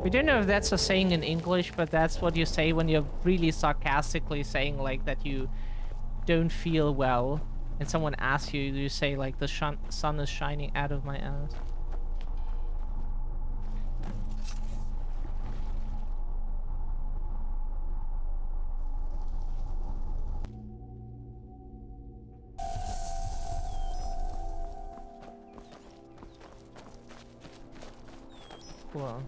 We don't know if that's a saying in English, but that's what you say when you're really sarcastically saying like that you don't feel well. And someone asks you, you say like the sun is shining out of my ass. Cool.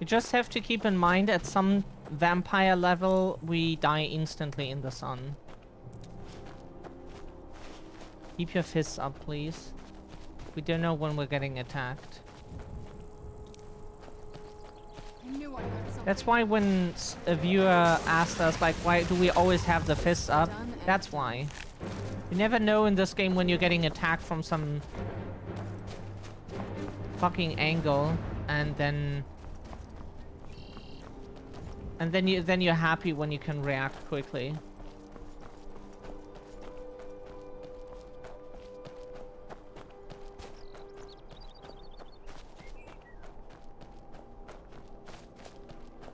You just have to keep in mind at some vampire level, we die instantly in the sun. Keep your fists up, please. We don't know when we're getting attacked. I knew I heard something. That's why when a viewer asked us, like, why do we always have the fists up? That's why. You never know in this game when you're getting attacked from some fucking angle, and then you're happy when you can react quickly.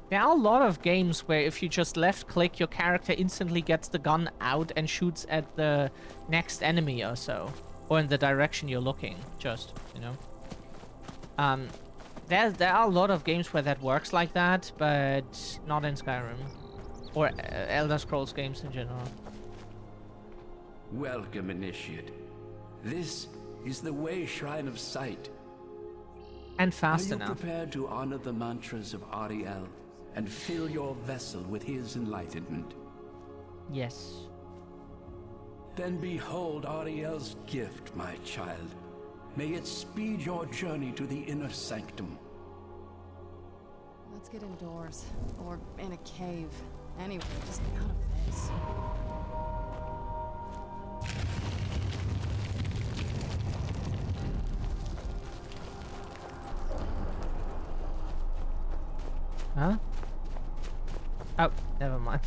There are a lot of games where if you just left click, your character instantly gets the gun out and shoots at the next enemy or so. Or in the direction you're looking, just, you know. There are a lot of games where that works like that, but not in Skyrim. Or Elder Scrolls games in general. Welcome, Initiate. This is the Way Shrine of Sight. And fast Are you enough. prepared to honor the mantras of Ariel and fill your vessel with his enlightenment? Yes. Then behold Ariel's gift, my child. May it speed your journey to the inner sanctum. Let's get indoors. Or in a cave. Anyway, just get out of this. Huh? Oh, never mind.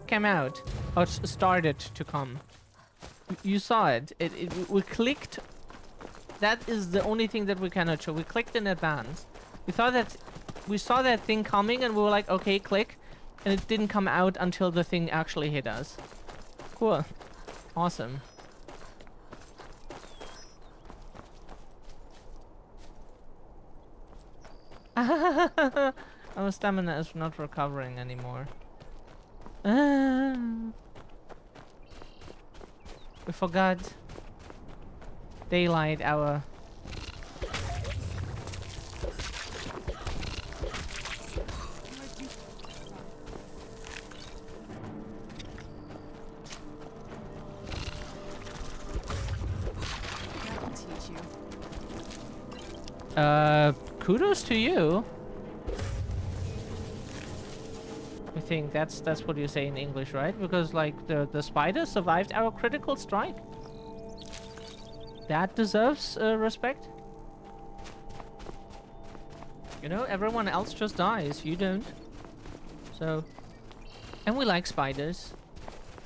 Came out, or started to come. You saw it. We clicked. That is the only thing that we cannot show. We clicked in advance. We saw that thing coming, and we were like, okay, click, and it didn't come out until the thing actually hit us. Cool. Awesome. Our stamina is not recovering anymore. We forgot daylight hour. That will teach you. Kudos to you. I think that's what you say in English, right? Because like the spider survived our critical strike. That deserves respect. You know, everyone else just dies. You don't. So, and we like spiders.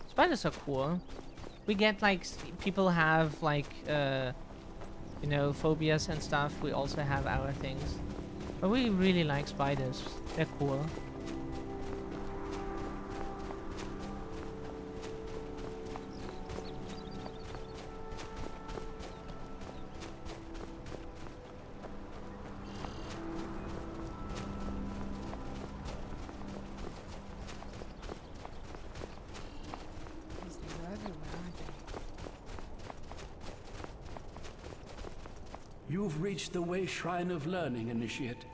Spiders are cool. We get like people have like you know, phobias and stuff. We also have our things, but we really like spiders. They're cool. They're everywhere, aren't they? You've reached the Way Shrine of Learning, Initiate.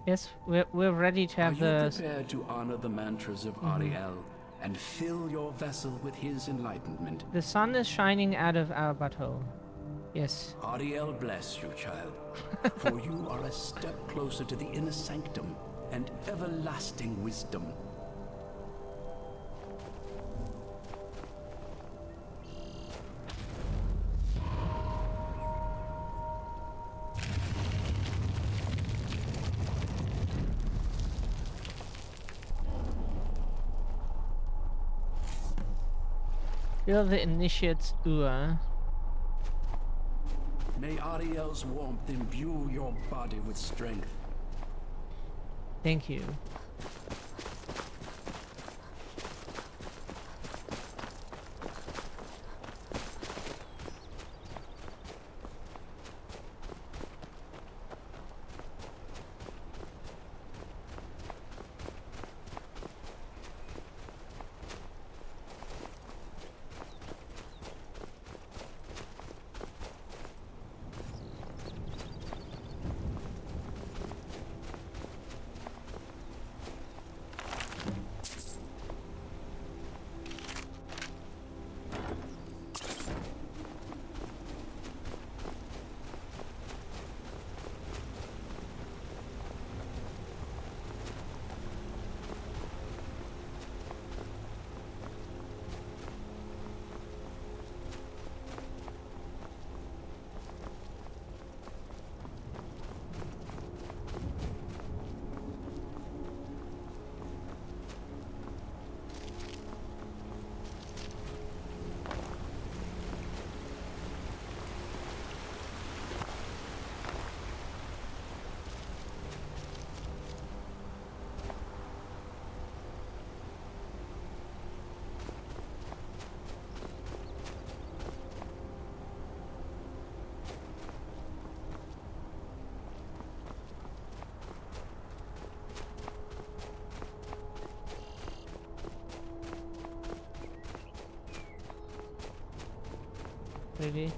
Yes, we're ready to have Are you the. prepared to honor the mantras of Ariel and fill your vessel with his enlightenment? The sun is shining out of our butthole. Yes. Ariel bless you, child, for you are a step closer to the inner sanctum and everlasting wisdom. Feel the initiate's ur. May Ariel's warmth imbue your body with strength. Thank you. really.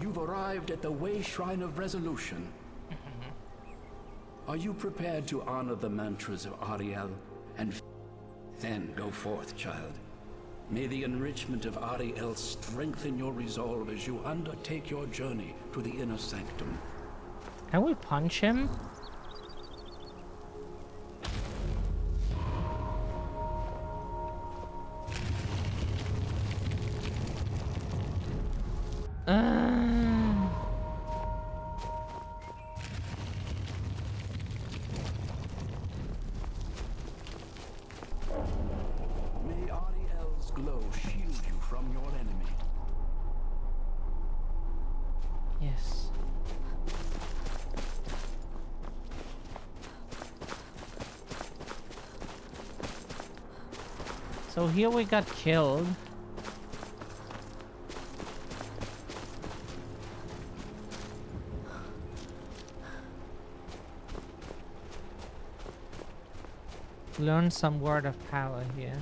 You've arrived at the Way Shrine of Resolution. Are you prepared to honor the mantras of Ariel and then go forth, child? May the enrichment of Ariel strengthen your resolve as you undertake your journey to the inner sanctum. Can we punch him? May Ariel's glow shield you from your enemy. Yes. So here we got killed. Learn some word of power here.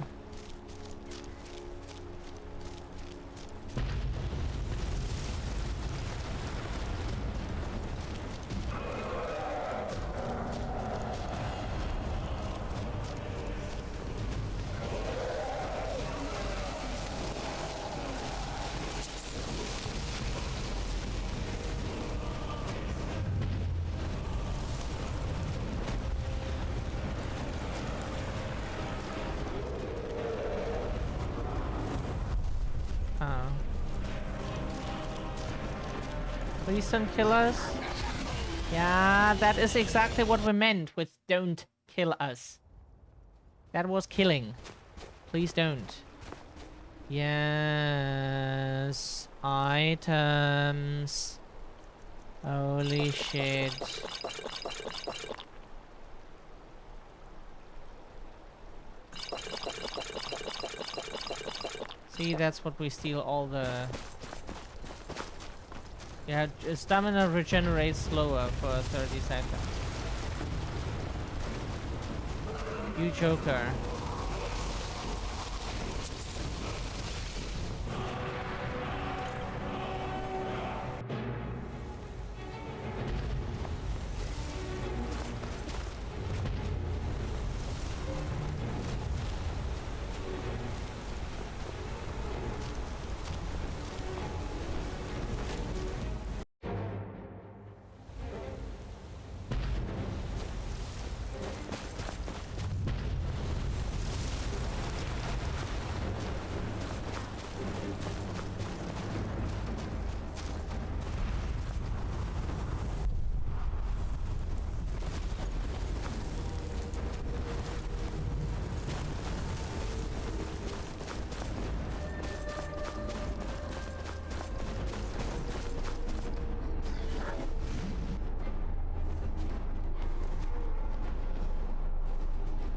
Please don't kill us. Yeah, that is exactly what we meant with don't kill us. That was killing. Please don't. Yes. Items. Holy shit. See, that's what we steal all the... Yeah, stamina regenerates slower for 30 seconds. You joker.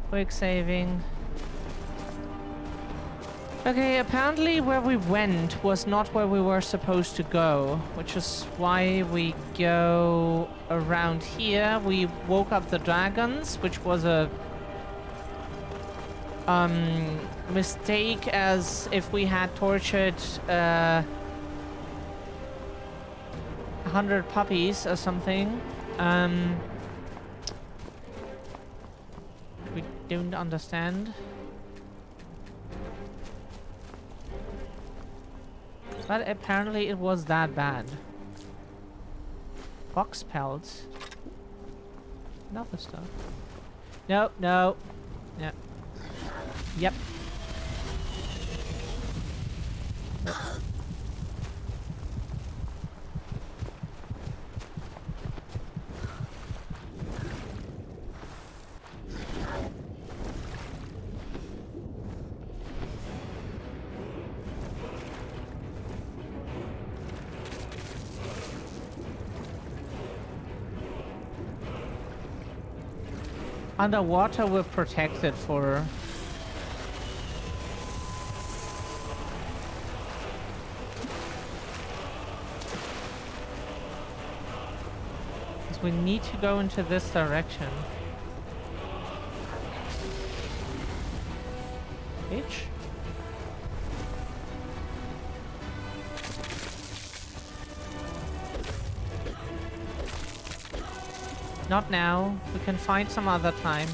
Quick saving. Okay, apparently where we went was not where we were supposed to go, which is why we go around here. We woke up the dragons, which was a mistake, as if we had tortured 100 puppies or something. We don't understand. But apparently it was that bad. Fox pelts. Another stuff. No, no. Yeah. Yep. Underwater, we're protected for... Because we need to go into this direction. H? Not now. We can find some other time.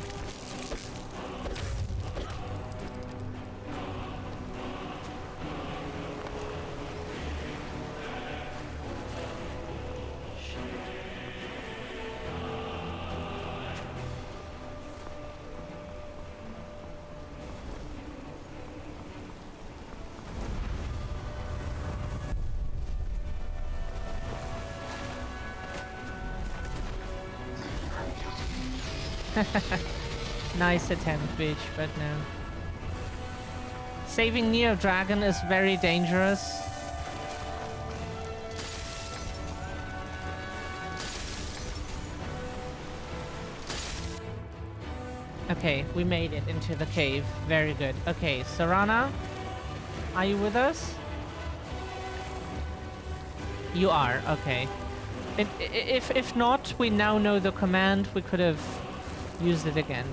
Nice attempt, bitch, but no. Saving Neo Dragon is very dangerous. Okay, we made it into the cave. Very good. Okay, Serana, are you with us? You are, okay. If not, we now know the command. We could have used it again.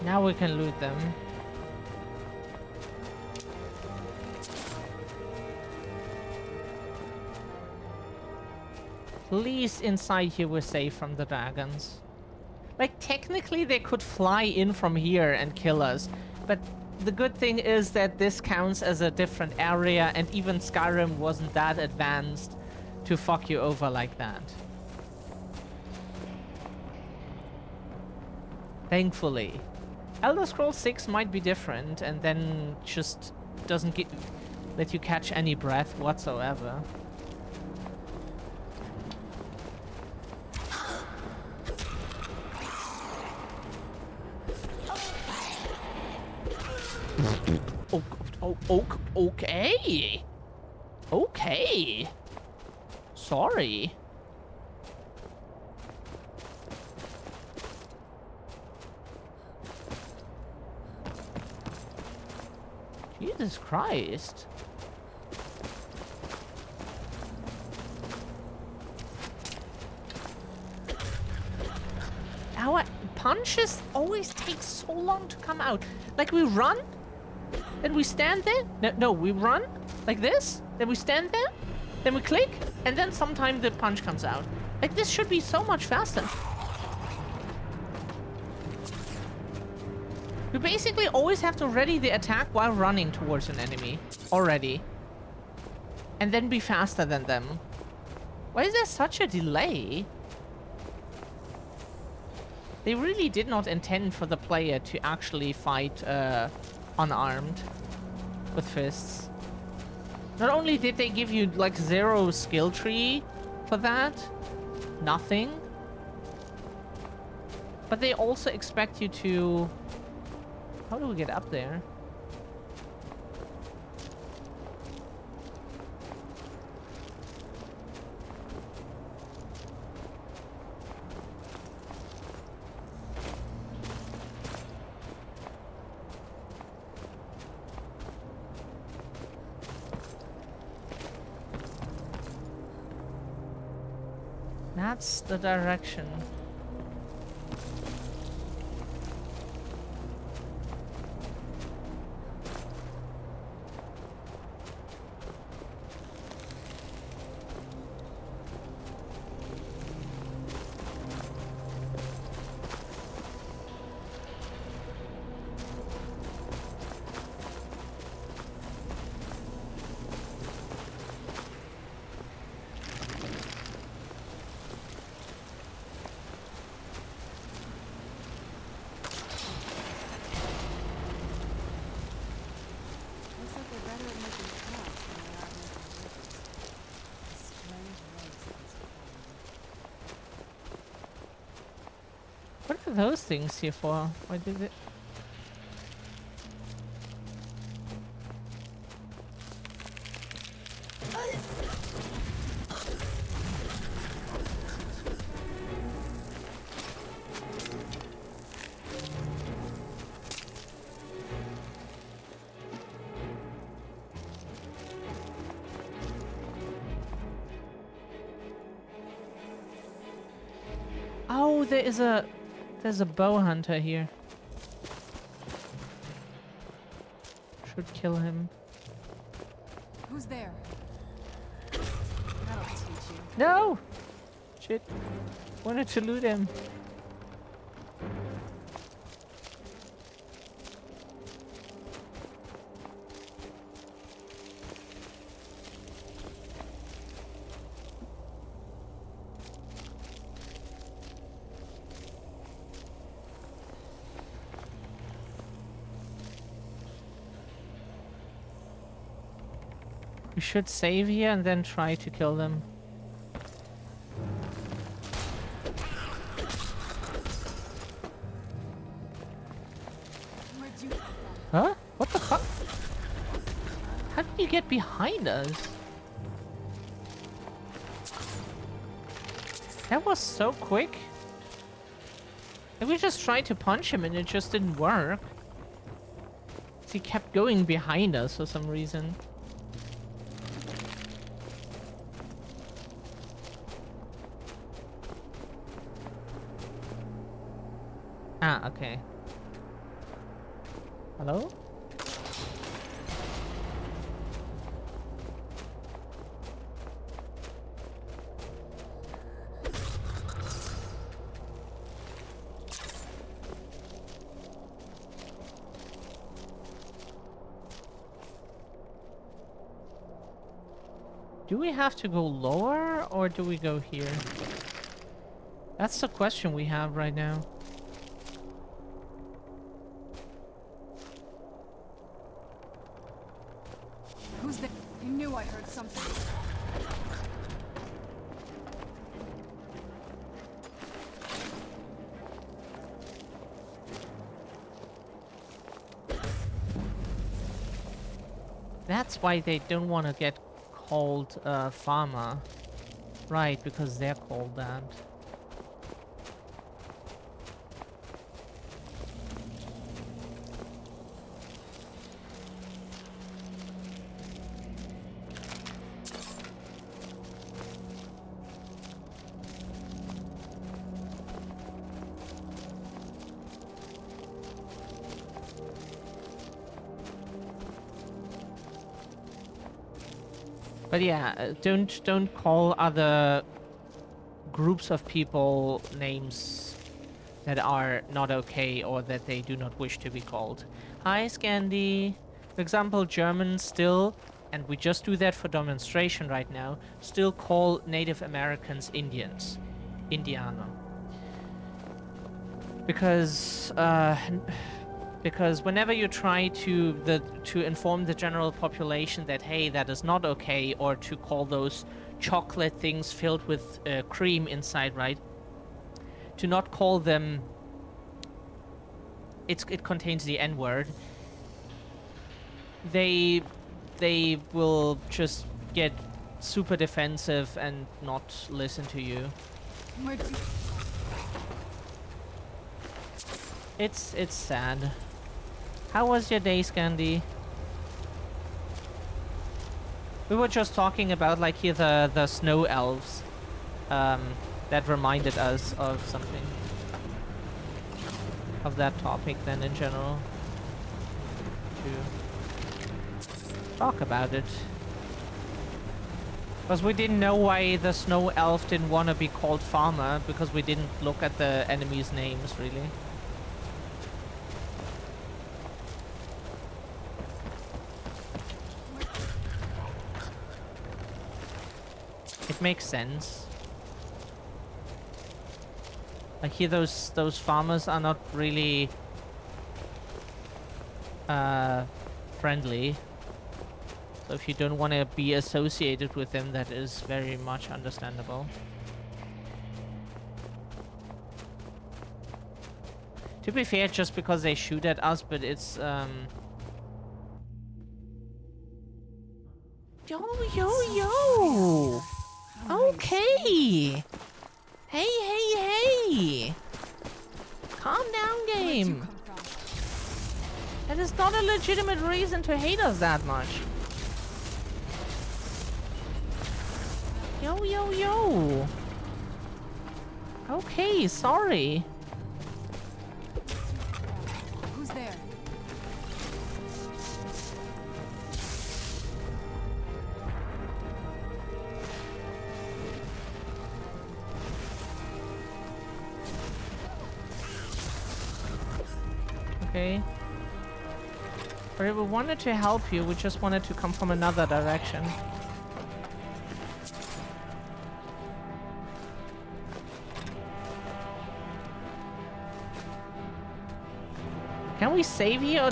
Now we can loot them. At least inside here we're safe from the dragons. Like, technically they could fly in from here and kill us, but the good thing is that this counts as a different area, and even Skyrim wasn't that advanced to fuck you over like that. Thankfully. Elder Scrolls 6 might be different, and then just doesn't let you catch any breath whatsoever. Okay. Okay. Sorry. Jesus Christ. Our punches always take so long to come out. Like, we run, then we stand there. No, we run like this, then we stand there, then we click, and then sometime the punch comes out. Like, this should be so much faster. You basically always have to ready the attack while running towards an enemy already. And then be faster than them. Why is there such a delay? They really did not intend for the player to actually fight unarmed with fists. Not only did they give you like 0 skill tree for that, nothing, but they also expect you to... How do we get up there? That's the direction. are those things here for? Why did it? Oh, there's a bow hunter here. Should kill him. Who's there? That'll teach you. No! Shit. Wanted to loot him. We should save here and then try to kill them. Where'd you Huh? What the fuck? How did you get behind us? That was so quick. And we just tried to punch him and it just didn't work. He kept going behind us for some reason. Ah, okay. Hello? Do we have to go lower or do we go here? That's the question we have right now. Who's there? I knew I heard something. That's why they don't want to get called farmer. Right, because they're called that. But yeah, don't call other groups of people names that are not okay or that they do not wish to be called. Hi, Scandi. For example, Germans still, and we just do that for demonstration right now, still call Native Americans Indians. Indiano. Because whenever you try to inform the general population that, hey, that is not okay, or to call those chocolate things filled with cream inside, right? To not call them, it contains the N-word. They will just get super defensive and not listen to you. Where'd you... It's sad. How was your day, Scandi? We were just talking about, like, here the snow elves. That reminded us of something. Of that topic then in general. To talk about it. Because we didn't know why the snow elf didn't want to be called farmer, because we didn't look at the enemies' names, really. It makes sense. Like here, those farmers are not really friendly. So if you don't want to be associated with them, that is very much understandable. To be fair, just because they shoot at us, but it's Yo, yo, yo! Okay! Hey, hey, hey! Calm down, game! That is not a legitimate reason to hate us that much. Yo, yo, yo! Okay, sorry. Who's there? Okay. But we wanted to help you, we just wanted to come from another direction. Can we save here?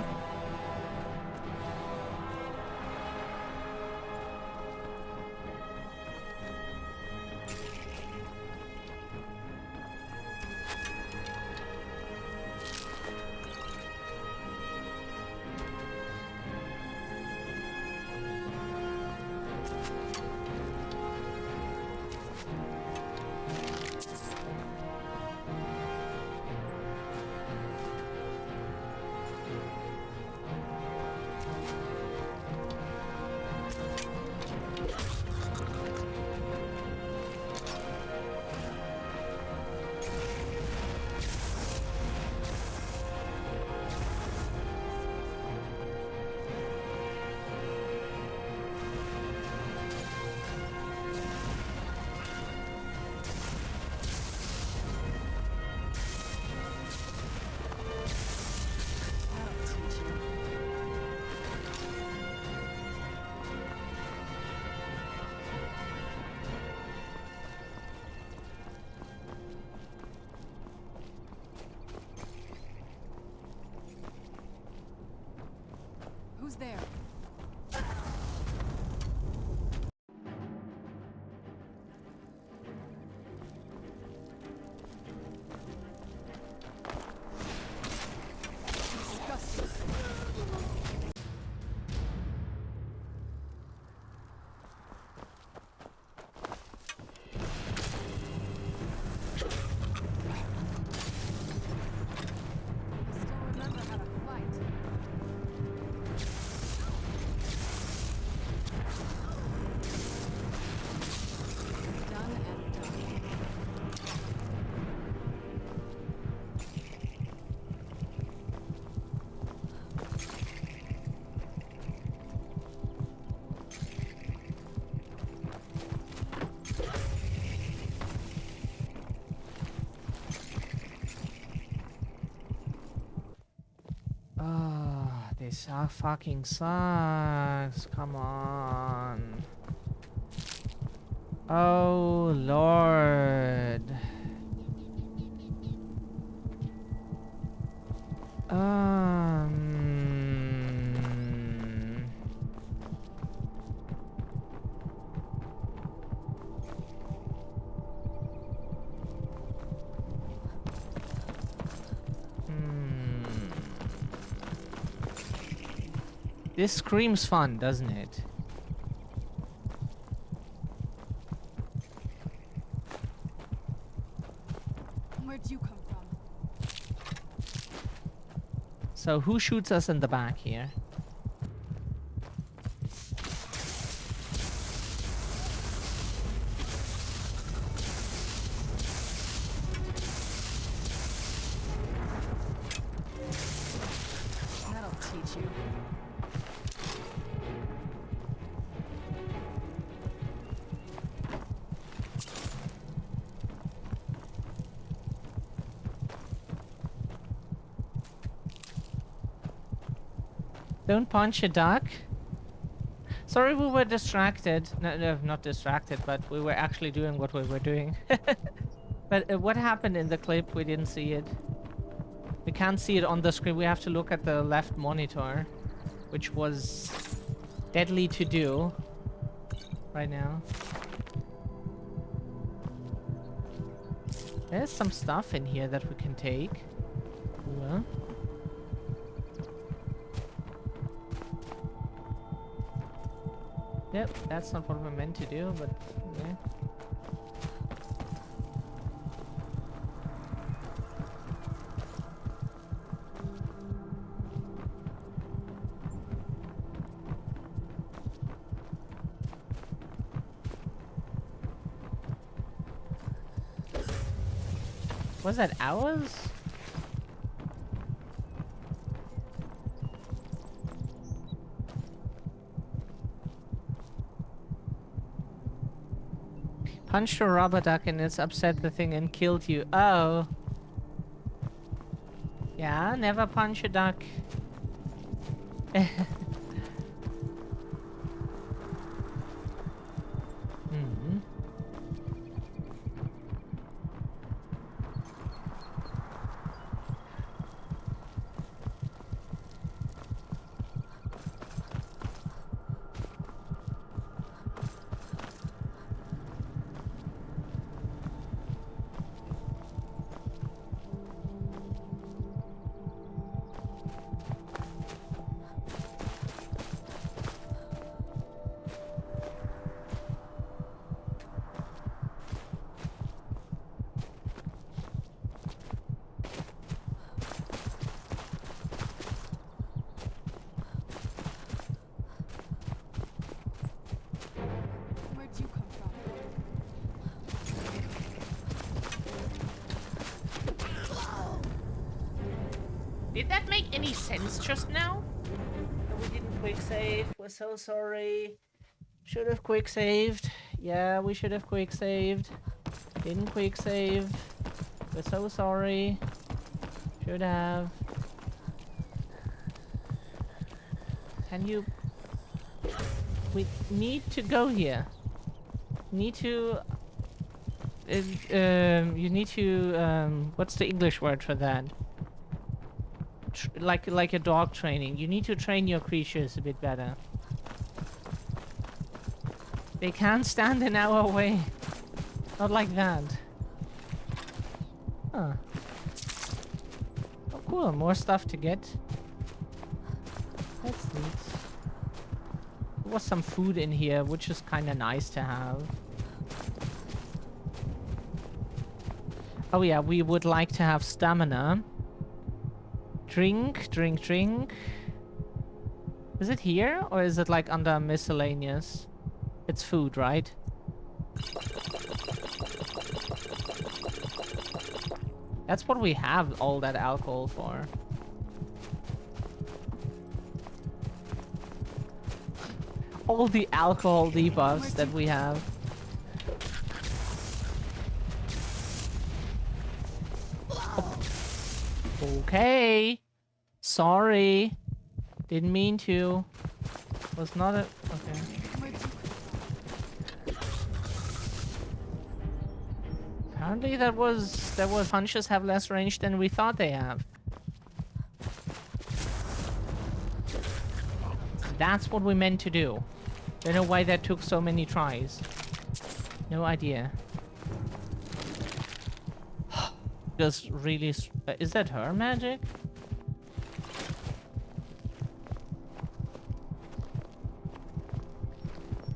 Who's there? This fucking sucks. Come on. Oh, Lord. This screams fun, doesn't it? Where'd you come from? So who shoots us in the back here? That'll teach you. Don't punch a duck. Sorry, we were distracted. No, not distracted, but we were actually doing what we were doing. But what happened in the clip? We didn't see it. We can't see it on the screen. We have to look at the left monitor, which was deadly to do right now. There's some stuff in here that we can take. Cool. Yep, that's not what we're meant to do, but yeah. Was that ours? Punched a rubber duck and it's upset the thing and killed you. Oh. Yeah, never punch a duck. Did that make any sense just now? No, we didn't quick save. We're so sorry. Should have quick saved. Yeah, we should have quick saved. Didn't quick save. We're so sorry. Should have. Can you... We need to go here. Need to... you need to... what's the English word for that? Like a dog training. You need to train your creatures a bit better. They can't stand in our way. Not like that. Huh. Oh cool, more stuff to get. That's neat. There was some food in here, which is kinda nice to have. Oh yeah, we would like to have stamina. Drink. Is it here or is it like under miscellaneous? It's food, right? That's what we have all that alcohol for. All the alcohol debuffs that we have. Okay. Sorry. Didn't mean to. Was not a... Okay. Apparently that was punches have less range than we thought they have. That's what we meant to do. Don't know why that took so many tries. No idea. Just really... is that her magic?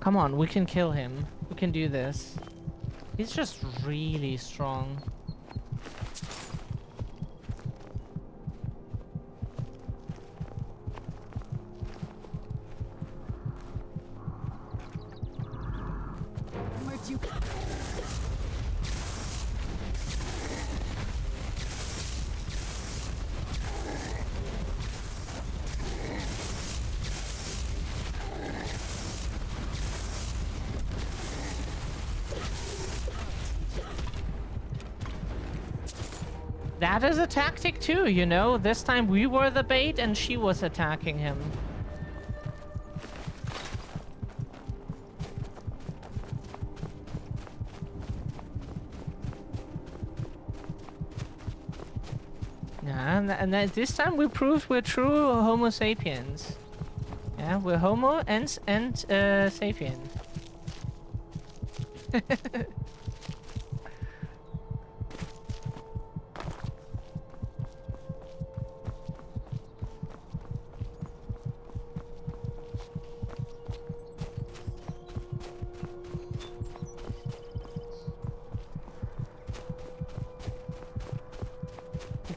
Come on, we can kill him. We can do this. He's just really strong. Where'd you... That is a tactic too, you know? This time we were the bait and she was attacking him. Yeah, and this time we proved we're true Homo sapiens. Yeah, we're Homo and sapien.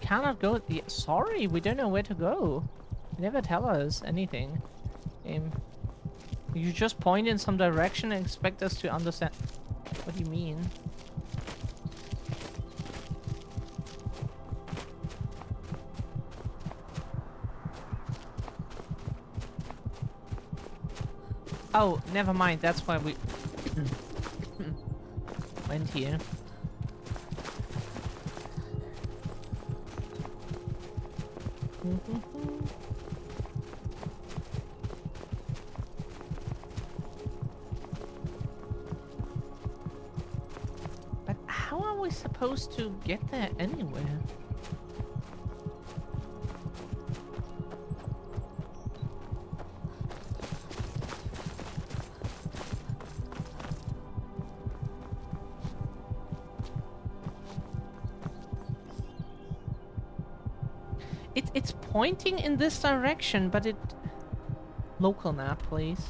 cannot go. Yeah, sorry, we don't know where to go. You never tell us anything. You just point in some direction and expect us to understand. What do you mean? Oh, never mind. That's why we went here. But how are we supposed to get there anywhere? It's pointing in this direction, but it... Local map, please.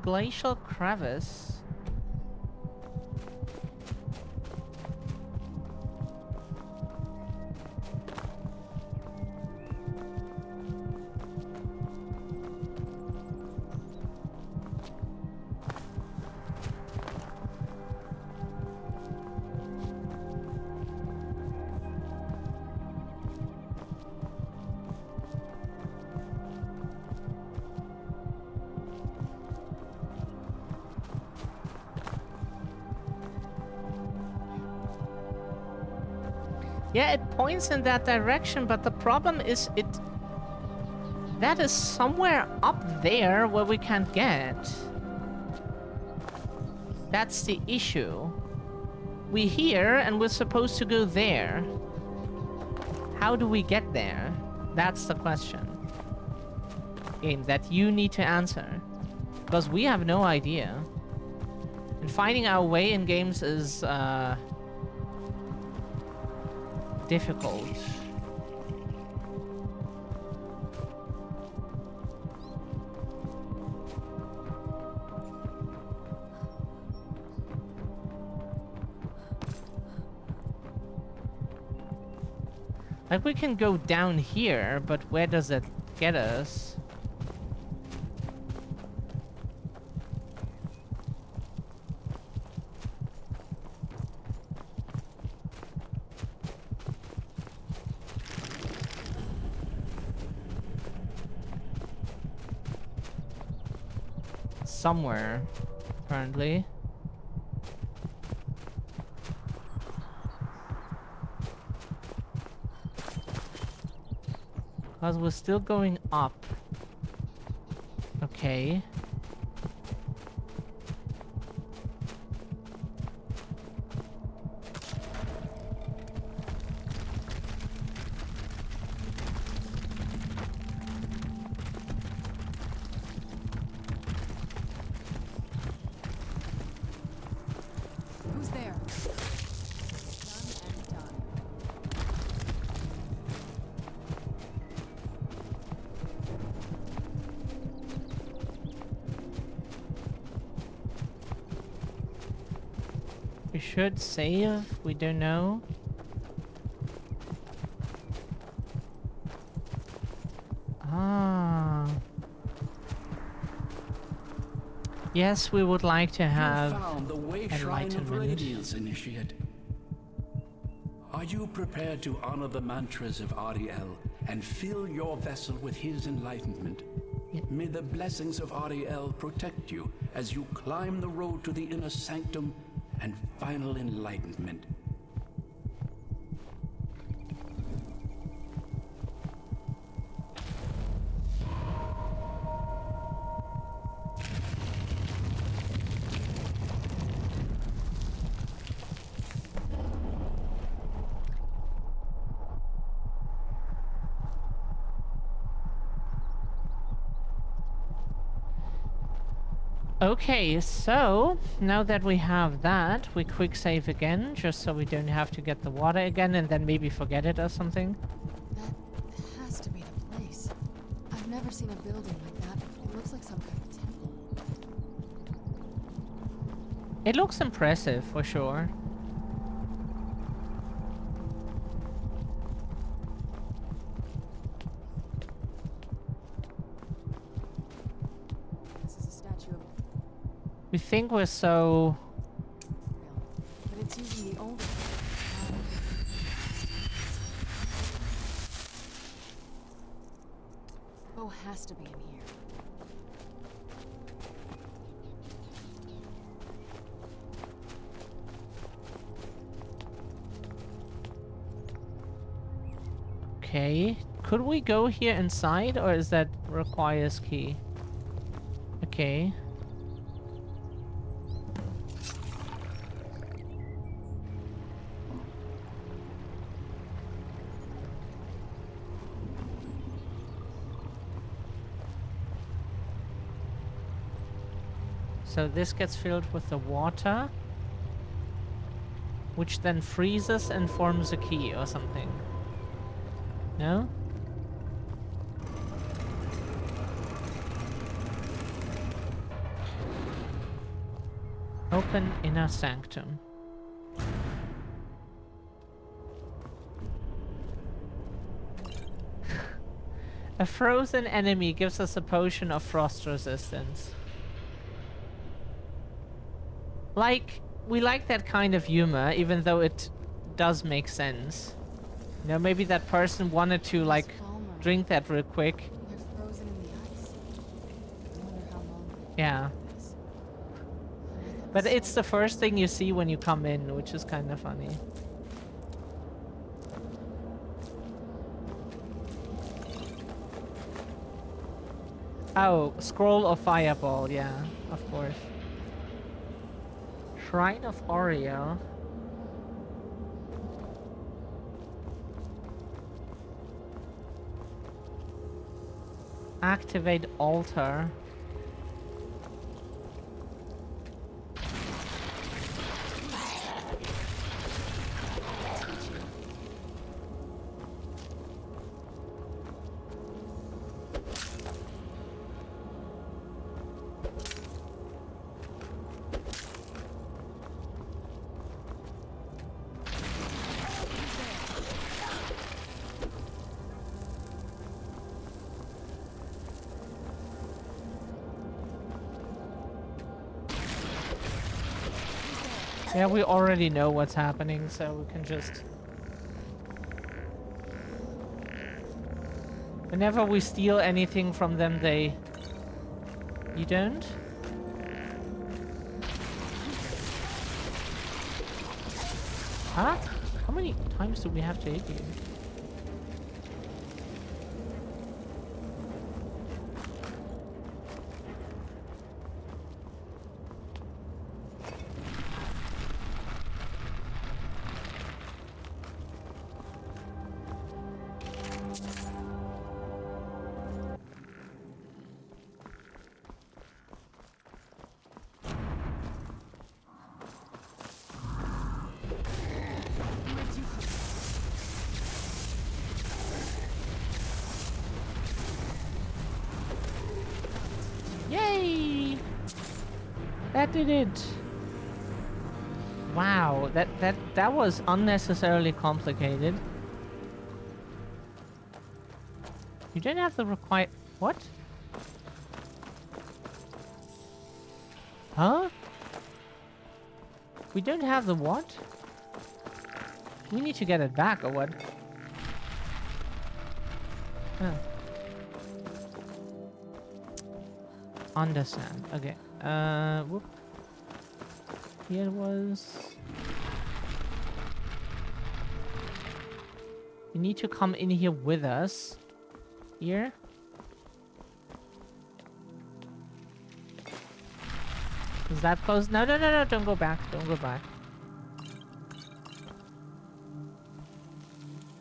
Glacial crevice. Yeah, it points in that direction, but the problem is that is somewhere up there where we can't get. That's the issue. We're here and we're supposed to go there. How do we get there? That's the question. Game that you need to answer. Because we have no idea. And finding our way in games is, difficult. Like, we can go down here, but where does it get us? Somewhere, apparently. Because we're still going up. Okay. Who's there? Done and done. We should save. We don't know. Ah. Yes, we would like to have You found the way shrine of enlightenment. radiance, initiate. Are you prepared to honor the mantras of Ariel and fill your vessel with his enlightenment? Yeah. May the blessings of Ariel protect you as you climb the road to the inner sanctum and final enlightenment. Okay, so now that we have that, we quick save again, just so we don't have to get the water again and then maybe forget it or something. That has to be the place. I've never seen a building like that. It looks like some kind of temple. It looks impressive, for sure. We think we're so... But it's using the older. Bow has to be in here. Okay. Could we go here inside, or is that requires key? Okay. So this gets filled with the water, which then freezes and forms a key or something. No? Open inner sanctum. A frozen enemy gives us a potion of frost resistance. Like, we like that kind of humor, even though it does make sense. You know, maybe that person wanted to, like, drink that real quick. They're frozen in the ice. I wonder how long. Yeah. But it's the first thing you see when you come in, which is kind of funny. Oh, scroll of fireball, yeah, of course. Shrine of Oriel. Activate altar. Yeah, we already know what's happening, so we can just... Whenever we steal anything from them, they... You don't? Huh? How many times do we have to hit you? Yay! That did it. Wow, that was unnecessarily complicated. You don't have the require... What? Huh? We don't have the what? We need to get it back or what? Oh. Understand. Okay. Whoop. Here was... You need to come in here with us. Here. Is that close? No, no, no, no, don't go back. Don't go back.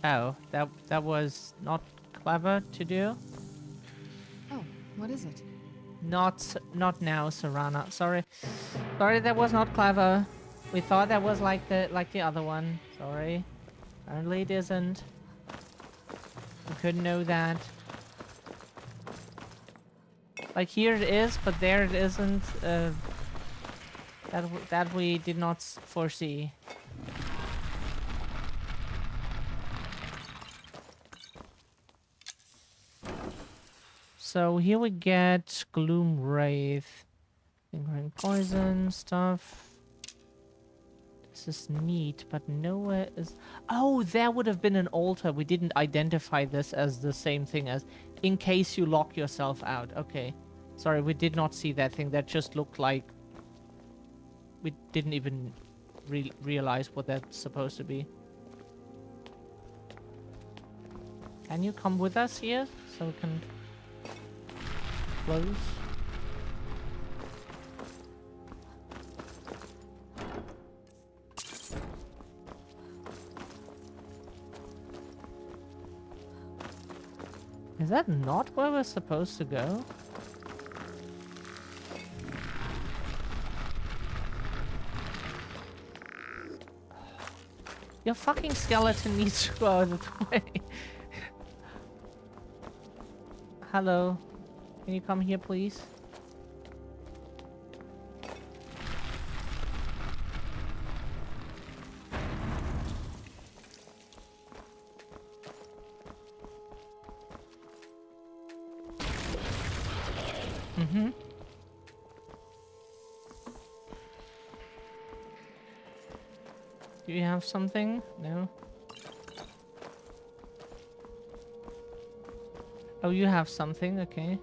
Oh, that was not clever to do. Oh, what is it? Not now, Serana. Sorry, that was not clever. We thought that was like the other one. Sorry. Apparently it isn't. We couldn't know that. Like here it is, but there it isn't. That we did not foresee. So here we get Gloom Wraith. Lingering poison stuff. This is neat, but nowhere is... Oh, there would have been an altar. We didn't identify this as the same thing as in case you lock yourself out. Okay. Sorry, we did not see that thing. That just looked like... We didn't even realize what that's supposed to be. Can you come with us here so we can close? Is that not where we're supposed to go? Your fucking skeleton needs to go out of the way. Hello. Can you come here, please? Mm-hmm. Do you have something? No? Oh, you have something? Okay.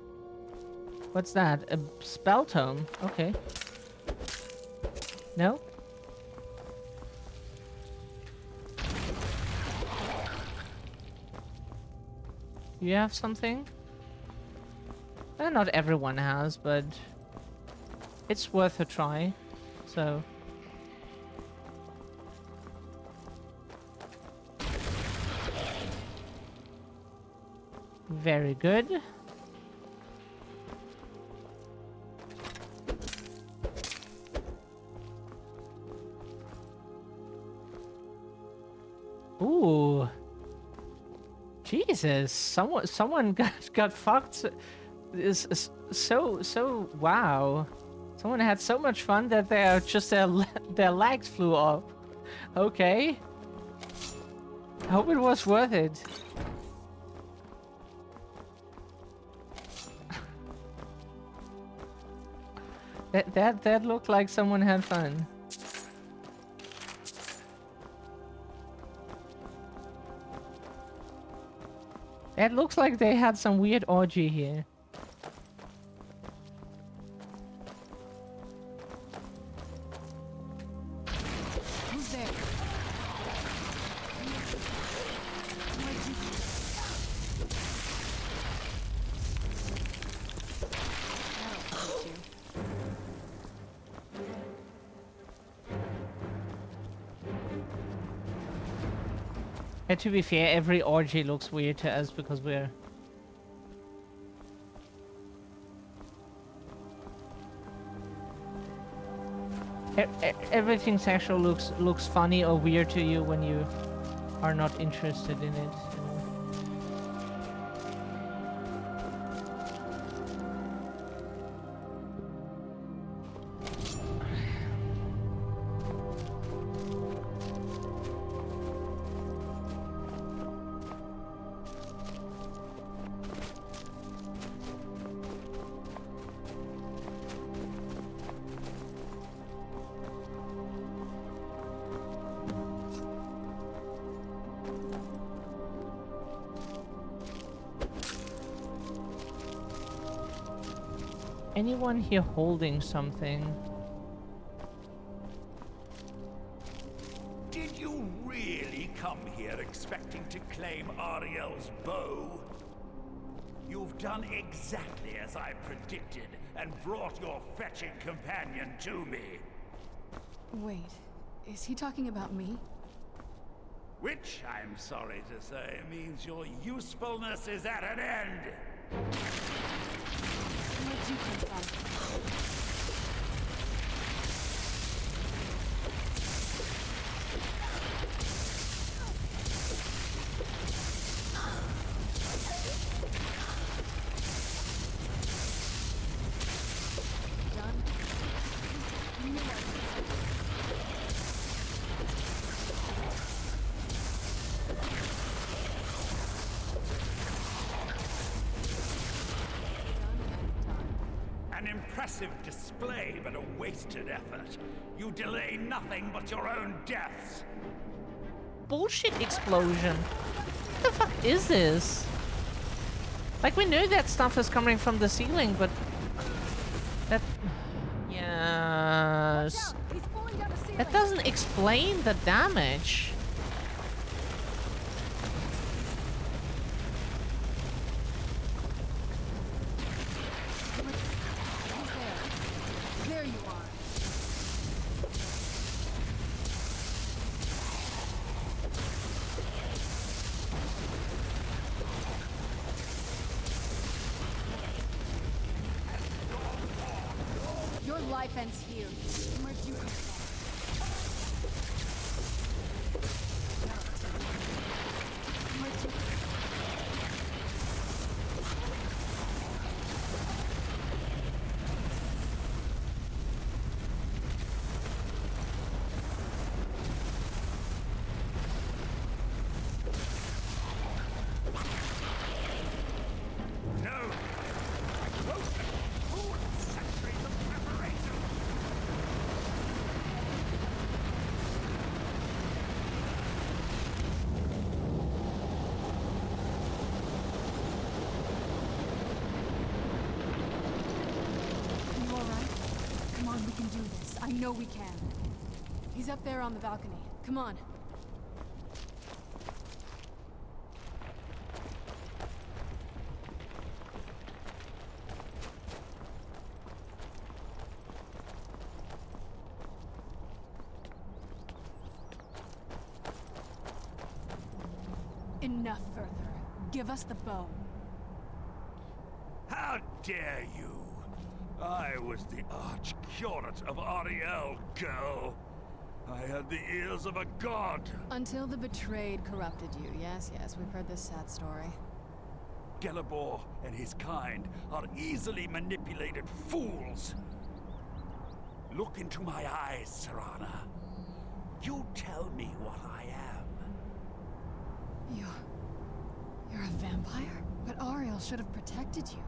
What's that? A spell tome? Okay. No? You have something? Not everyone has, but it's worth a try. So... Very good. Ooh. Jesus, someone got fucked. Is so wow. Someone had so much fun that their legs flew off. Okay. I hope it was worth it. That looked like someone had fun. It looks like they had some weird orgy here. Who's there? And to be fair, every orgy looks weird to us because we're... Everything sexual looks funny or weird to you when you are not interested in it. You know? Anyone here holding something? Did you really come here expecting to claim Ariel's bow? You've done exactly as I predicted and brought your fetching companion to me. Wait, is he talking about me? Which, I'm sorry to say, means your usefulness is at an end. Where'd you come from? An impressive display, but a wasted effort. You delay nothing but your own deaths. Bullshit explosion. What the fuck is this? Like, we know that stuff is coming from the ceiling, but... That... Yes... He's pulling down the ceiling. That doesn't explain the damage. There you are. Your life ends here. Where'd you come from? Where'd you... No! Closer! Forward! Centuries of preparation! You alright? Come on, we can do this. I know we can. He's up there on the balcony. Come on. Enough further. Give us the bow. How dare you! I was the arch-curate of Ariel, girl. I had the ears of a god. Until the betrayed corrupted you. Yes, yes, we've heard this sad story. Gelibor and his kind are easily manipulated fools. Look into my eyes, Serana. You tell me what I am. You're a vampire? But Ariel should have protected you.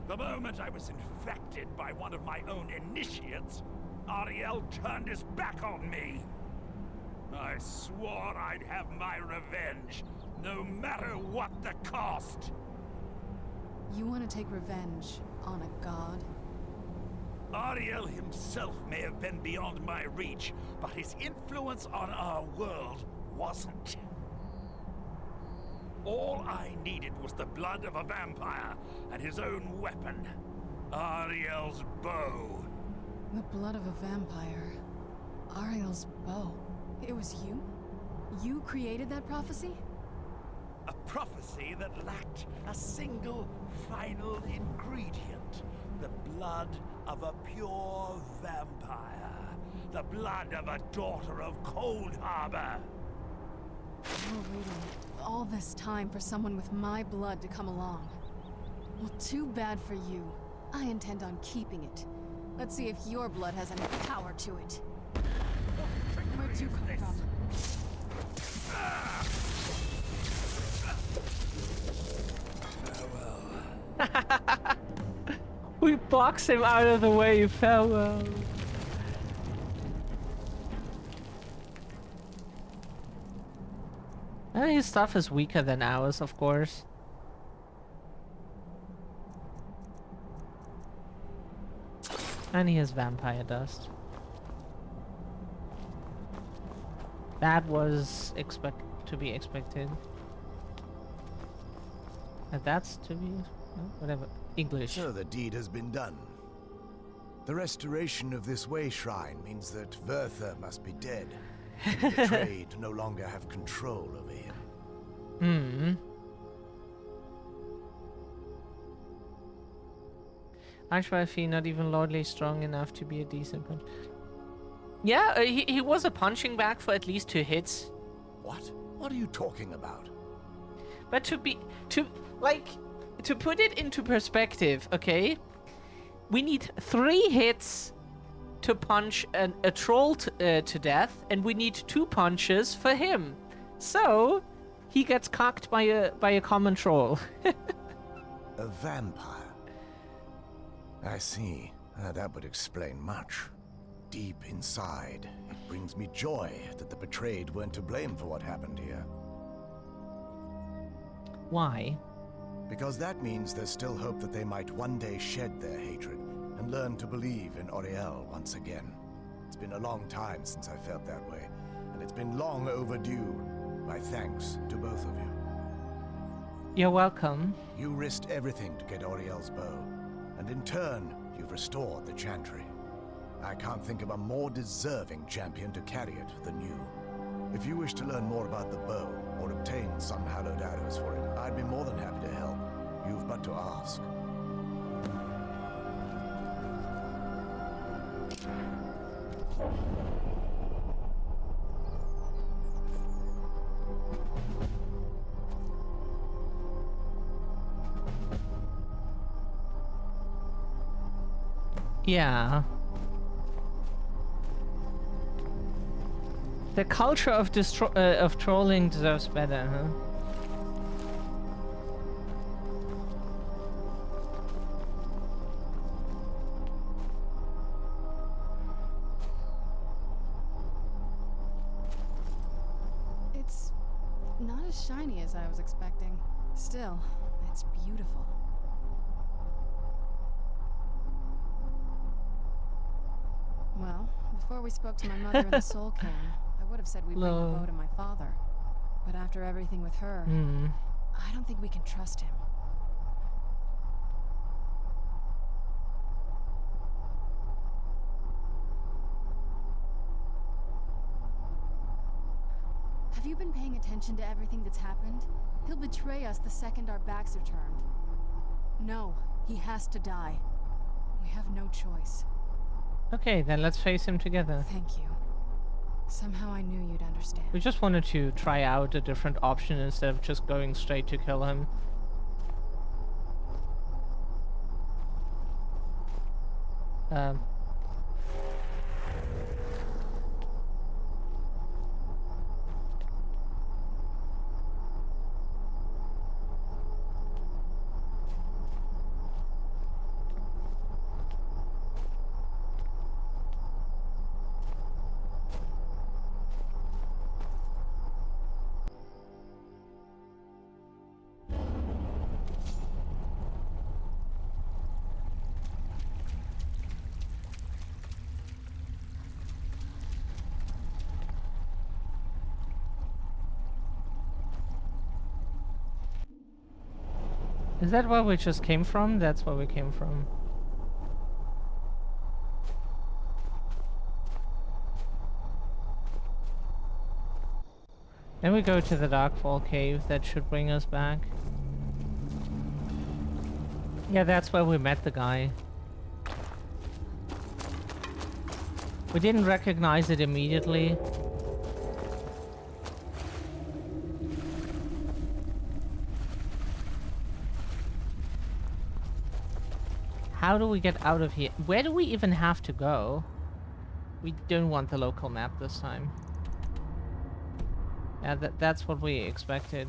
The moment I was infected by one of my own initiates, Ariel turned his back on me. I swore I'd have my revenge, no matter what the cost. You want to take revenge on a god? Ariel himself may have been beyond my reach, but his influence on our world wasn't. All I needed was the blood of a vampire and his own weapon, Ariel's bow. The blood of a vampire. Ariel's bow. It was you? You created that prophecy? A prophecy that lacked a single final ingredient. The blood of a pure vampire. The blood of a daughter of Cold Harbor. You're waiting all this time for someone with my blood to come along. Well, too bad for you. I intend on keeping it. Let's see if your blood has any power to it. Where'd you come from? We boxed him out of the way, farewell. His stuff is weaker than ours, of course. And he has vampire dust. That was to be expected. And that's to be... no, whatever. English. So the deed has been done. The restoration of this way shrine means that Verther must be dead. The betrayed no longer have control over him. Hmm. Archwifey not even lordly strong enough to be a decent punch. Yeah, he was a punching bag for at least 2 hits. What? What are you talking about? But to put it into perspective, okay? We need 3 hits to punch a troll to death, and we need 2 punches for him. So he gets cocked by a common troll. A vampire? I see. That would explain much. Deep inside, it brings me joy that the betrayed weren't to blame for what happened here. Why? Because that means there's still hope that they might one day shed their hatred and learn to believe in Auriel once again. It's been a long time since I felt that way, and it's been long overdue. My thanks to both of you. You're welcome. You risked everything to get Auriel's bow, and in turn, you've restored the Chantry. I can't think of a more deserving champion to carry it than you. If you wish to learn more about the bow, or obtain some hallowed arrows for it, I'd be more than happy to help. You've but to ask. Yeah. The culture of trolling deserves better, huh? It's not as shiny as I was expecting. Still, it's beautiful. Well, before we spoke to my mother in the Soul Cairn, I would have said we'd bring the bow to my father. But after everything with her, I don't think we can trust him. Have you been paying attention to everything that's happened? He'll betray us the second our backs are turned. No, he has to die. We have no choice. Okay, then let's face him together. Thank you. Somehow I knew you'd understand. We just wanted to try out a different option instead of just going straight to kill him. Is that where we just came from? That's where we came from. Then we go to the Darkfall cave. That should bring us back. Yeah, that's where we met the guy. We didn't recognize it immediately. How do we get out of here? Where do we even have to go? We don't want the local map this time. Yeah, that's what we expected.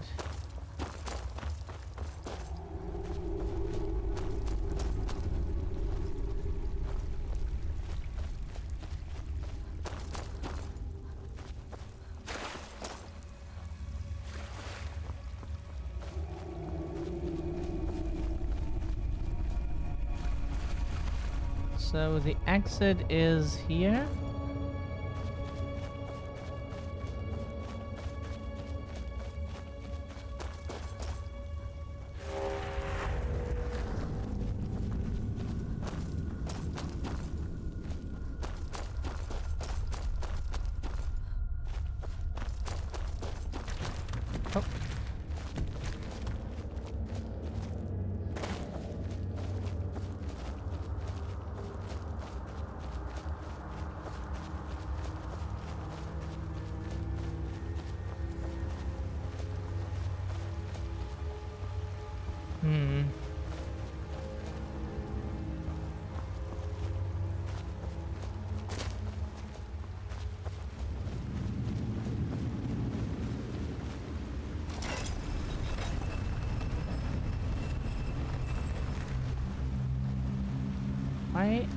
So the exit is here. Oh. Why?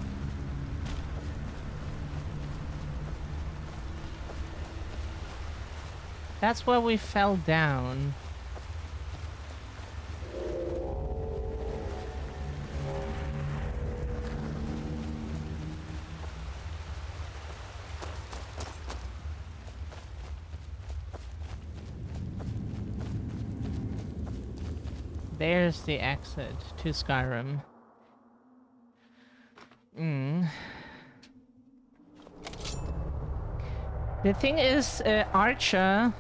That's where we fell down. There's the exit to Skyrim. The thing is, Archer.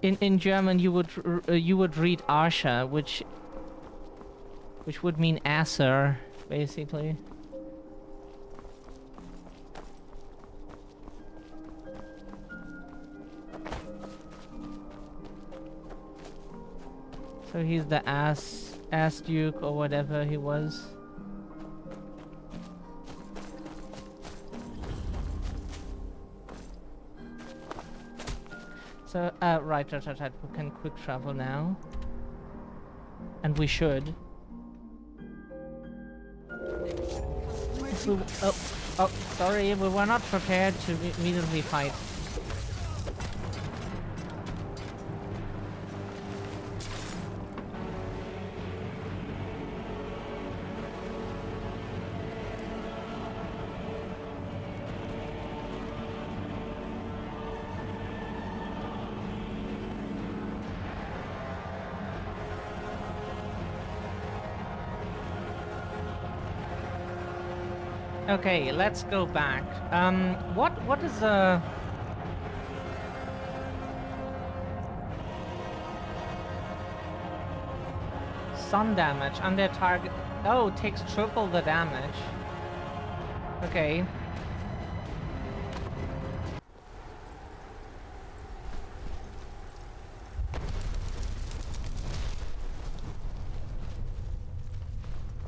In German, you would read Archer, which would mean asser, basically. So he's the ass duke or whatever he was. So, right, we can quick travel now. And we should. Oh, sorry, we were not prepared to immediately fight. Okay, let's go back. What is sun damage under target? Oh, takes triple the damage. Okay.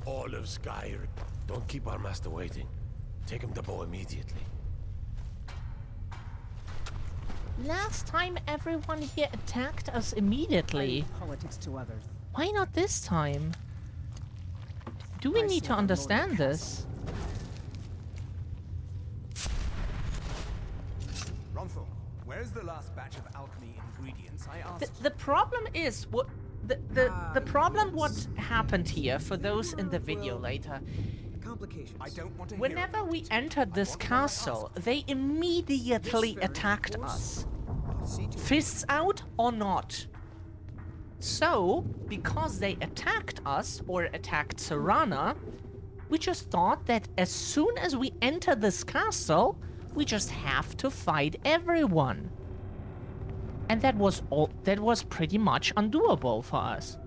All of Skyrim. Don't keep our master waiting. Take him to bow immediately. Last time everyone here attacked us immediately. Politics to others. Why not this time? Do we need to understand this? Ronthal, where's the last batch of alchemy ingredients I asked? The problem is what the problem what happened here for those in the video later. Complications. I don't want to hear Whenever about we it. entered this castle, they immediately attacked us. Fists out or not. So, because they attacked us or attacked Serana, we just thought that as soon as we enter this castle, we just have to fight everyone. And that was pretty much undoable for us.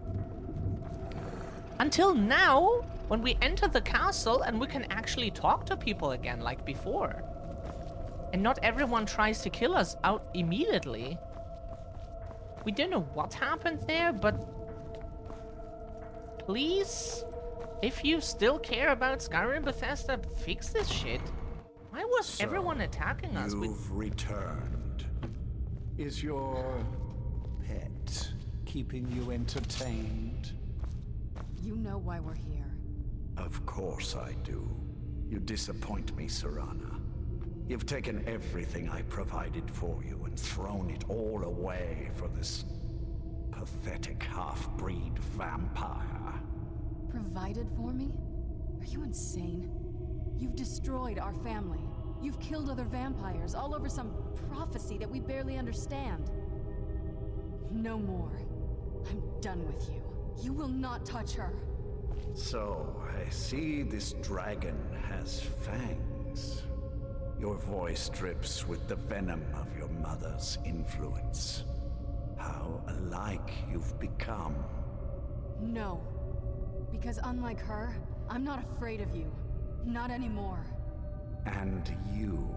Until now, when we enter the castle and we can actually talk to people again like before. And not everyone tries to kill us out immediately. We don't know what happened there, but please, if you still care about Skyrim Bethesda, fix this shit. Why was everyone attacking us? You've returned. Is your pet keeping you entertained? You know why we're here. Of course I do. You disappoint me, Serana. You've taken everything I provided for you and thrown it all away for this pathetic half-breed vampire. Provided for me? Are you insane? You've destroyed our family. You've killed other vampires all over some prophecy that we barely understand. No more. I'm done with you. You will not touch her. So, I see this dragon has fangs. Your voice drips with the venom of your mother's influence. How alike you've become. No. Because unlike her, I'm not afraid of you. Not anymore. And you.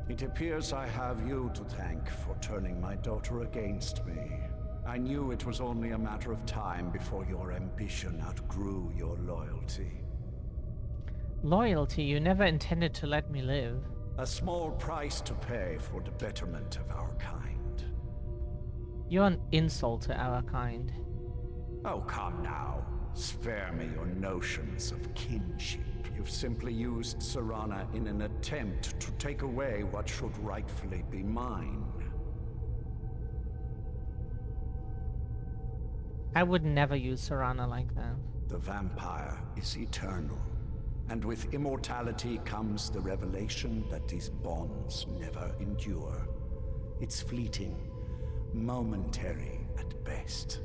It appears I have you to thank for turning my daughter against me. I knew it was only a matter of time before your ambition outgrew your loyalty. Loyalty? You never intended to let me live. A small price to pay for the betterment of our kind. You're an insult to our kind. Oh, come now. Spare me your notions of kinship. You've simply used Serana in an attempt to take away what should rightfully be mine. I would never use Serana like that. The vampire is eternal, and with immortality comes the revelation that these bonds never endure. It's fleeting, momentary at best.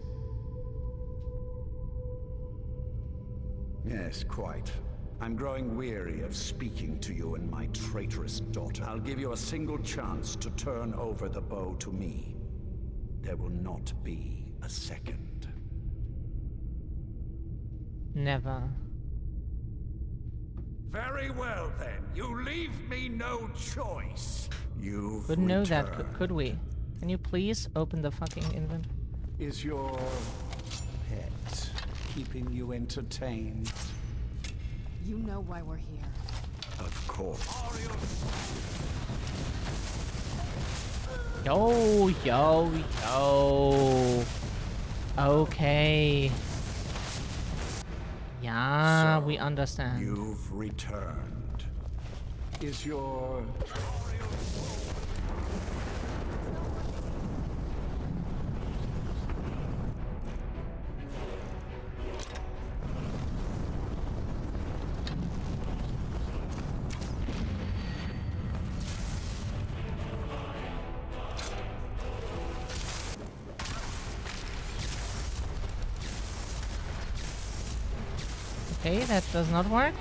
Yes, quite. I'm growing weary of speaking to you and my traitorous daughter. I'll give you a single chance to turn over the bow to me. There will not be a second. Never. Very well then. You leave me no choice. You've Couldn't know that, returned. could we? Can you please open the fucking inventory? Is your pet keeping you entertained? You know why we're here. Of course. Yo, yo, yo. Okay. Yeah, So, we understand. You've returned. Is your... Okay, that does not work.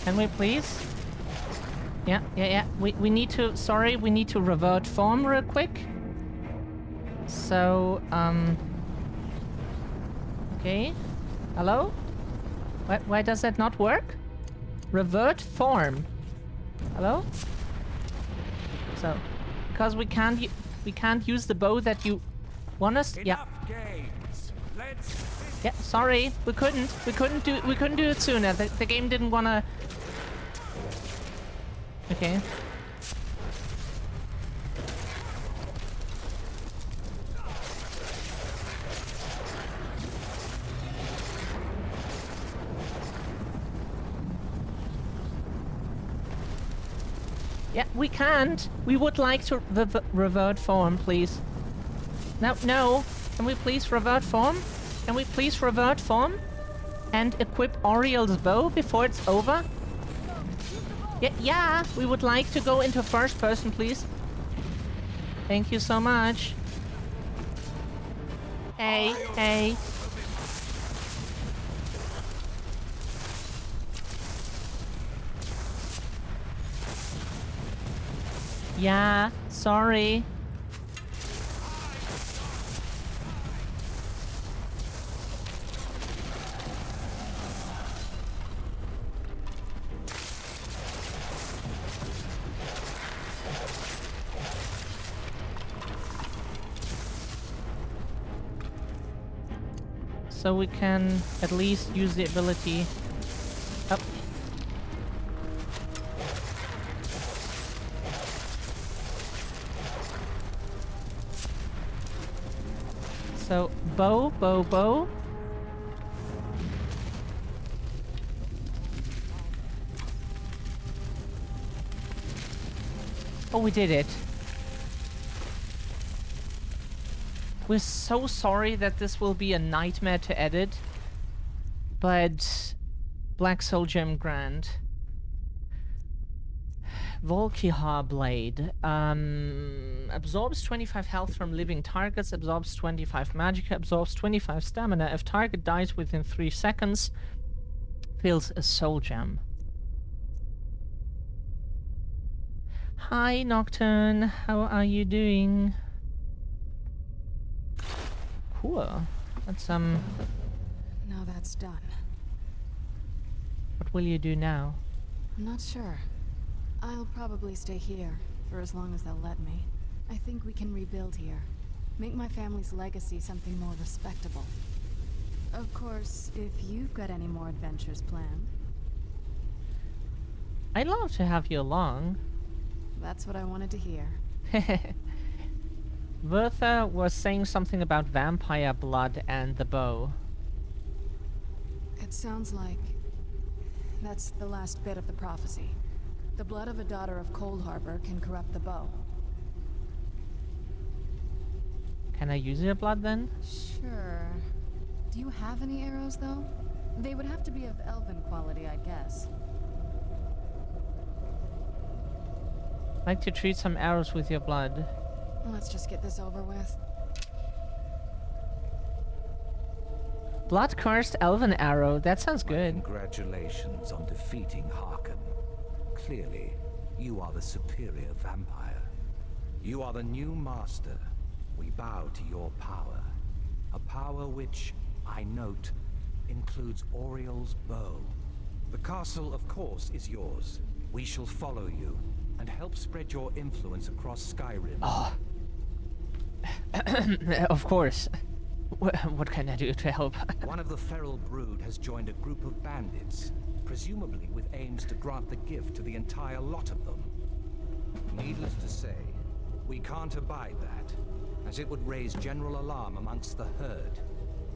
Can we please? Yeah. We need to, sorry, we need to revert form real quick. So, okay. Hello? Why does that not work? Revert form. Hello? So, because we can't use the bow that you want us. Yeah. Enough games. Let's Yeah, sorry, we couldn't do it sooner. The game didn't wanna. Okay. Yeah, we can't. We would like to revert form, please. No. Can we please revert form? Can we please revert form? And equip Oriel's bow before it's over? Yeah, we would like to go into first person, please. Thank you so much. Hey. Yeah, sorry. So we can at least use the ability. Up. So bow. Oh, we did it. We're so sorry that this will be a nightmare to edit, but Black Soul Gem Grand. Volkihar Blade. Absorbs 25 health from living targets, absorbs 25 magicka, absorbs 25 stamina. If target dies within 3 seconds, fills a soul gem. Hi Nocturne, how are you doing? cool. That's Now that's done. What will you do now? I'm not sure. I'll probably stay here for as long as they'll let me. I think we can rebuild here. Make my family's legacy something more respectable. Of course, if you've got any more adventures planned. I'd love to have you along. That's what I wanted to hear. Bertha was saying something about vampire blood and the bow. It sounds like that's the last bit of the prophecy. The blood of a daughter of Cold Harbor can corrupt the bow. Can I use your blood then? Sure. Do you have any arrows, though? They would have to be of elven quality, I guess. I'd like to treat some arrows with your blood. Let's just get this over with. Blood-cursed elven arrow. That sounds good. Congratulations on defeating Harkon. Clearly, you are the superior vampire. You are the new master. We bow to your power. A power which, I note, includes Oriel's bow. The castle, of course, is yours. We shall follow you and help spread your influence across Skyrim. Oh. Of course. What can I do to help? One of the feral brood has joined a group of bandits, presumably with aims to grant the gift to the entire lot of them. Needless to say, we can't abide that, as it would raise general alarm amongst the herd,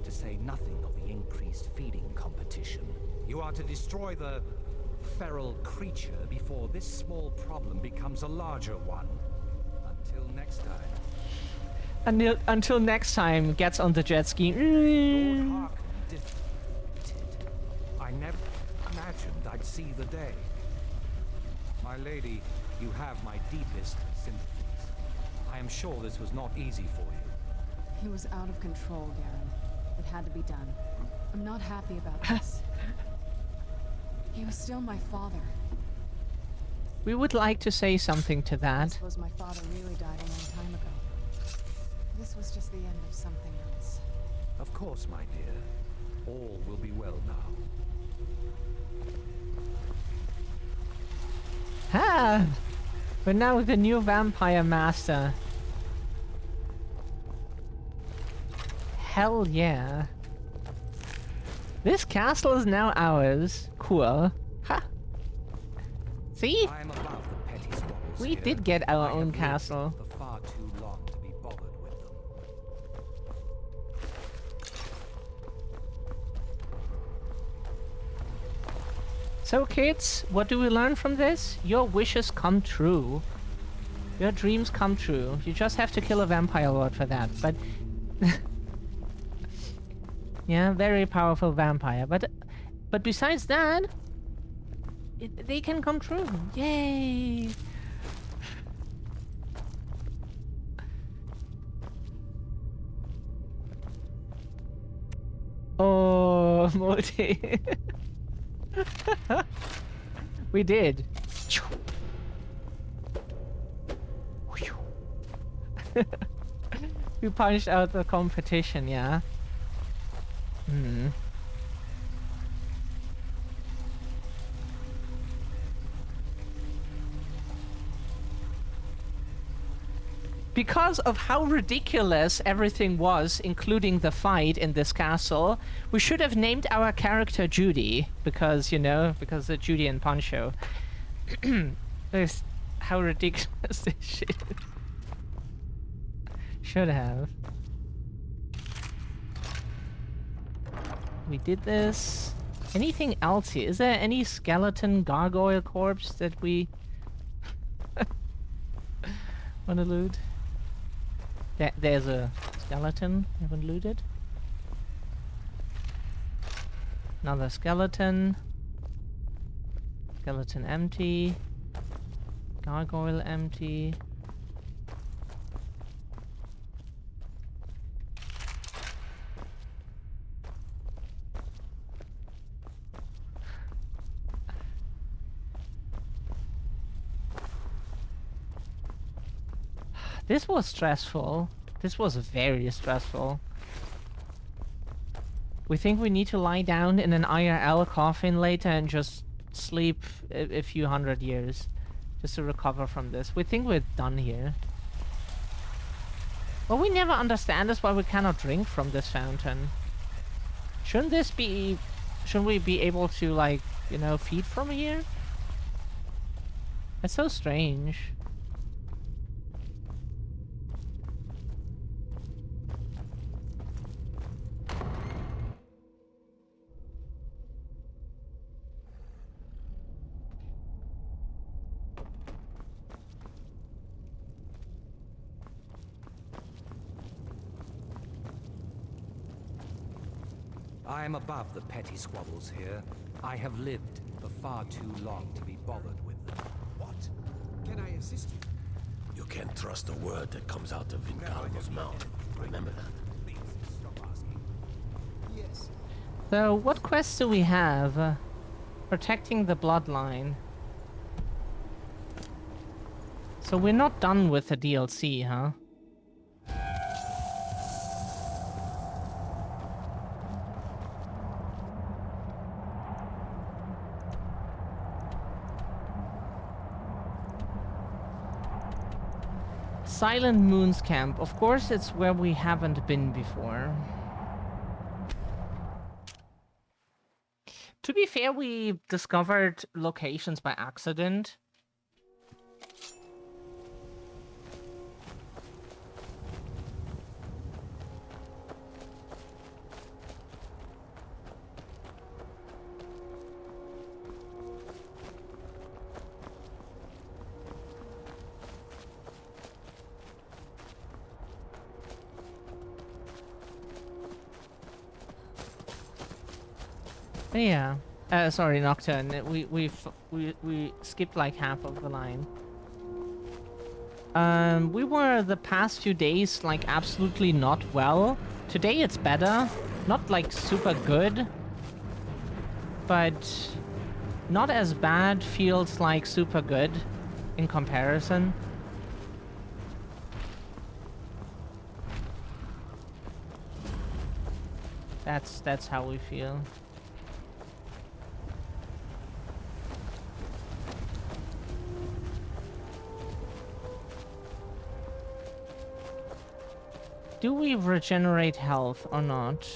to say nothing of the increased feeding competition. You are to destroy the feral creature before this small problem becomes a larger one. Until next time. Until next time, gets on the jet ski. Lord Harkon defeated. I never imagined I'd see the day. My lady, you have my deepest sympathies. I am sure this was not easy for you. He was out of control, Garen. It had to be done. I'm not happy about this. He was still my father. We would like to say something to I that. suppose my father really died a long time ago. This was just the end of something else. Of course, my dear. All will be well now. Ah! But now with the new vampire master. Hell yeah. This castle is now ours. Cool. Ha! See? I am above the petty squabbles We here. did get our I own have lived castle. for far too long to be bothered with them. So kids, what do we learn from this? Your wishes come true. Your dreams come true. You just have to kill a vampire lord for that. But yeah, very powerful vampire. But besides that, they can come true. Yay! Oh, multi. We did. We punched out the competition, yeah. Hmm. Because of how ridiculous everything was, including the fight in this castle, we should have named our character Judy, because, you know, because of Judy and Poncho. There's how ridiculous this shit is. Should have. We did this. Anything else here? Is there any skeleton gargoyle corpse that we want to loot? There's a skeleton we haven't looted. Another skeleton. Skeleton empty. Gargoyle empty. This was stressful. This was very stressful. We think we need to lie down in an IRL coffin later and just sleep a few hundred years. Just to recover from this. We think we're done here. What we never understand is why we cannot drink from this fountain. Shouldn't we be able to, like, you know, feed from here? That's so strange. I am above the petty squabbles here. I have lived for far too long to be bothered with them. What? Can I assist you? You can't trust a word that comes out of Vincalmo's mouth. Remember that. Please, stop asking. Yes. So, what quests do we have? Protecting the bloodline. So we're not done with the DLC, huh? Silent Moon's Camp. Of course, it's where we haven't been before. To be fair, we discovered locations by accident. Yeah. Sorry, Nocturne. We skipped like half of the line. We were the past few days like absolutely not well. Today it's better. Not like super good. But not as bad feels like super good in comparison. That's how we feel. Do we regenerate health or not?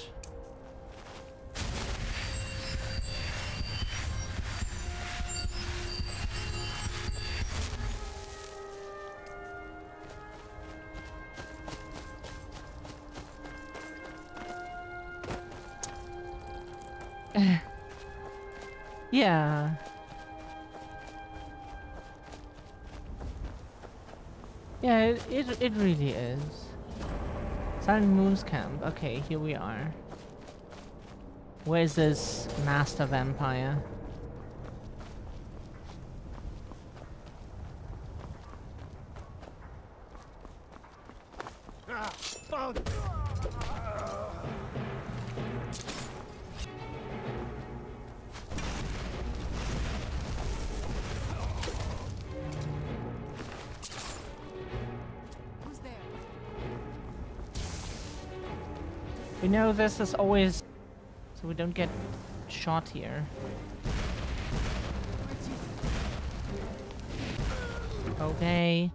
Yeah. Yeah, it really is. Silent Moon's Camp. Okay, here we are. Where's this master vampire? We know this is always so we don't get shot here. Okay.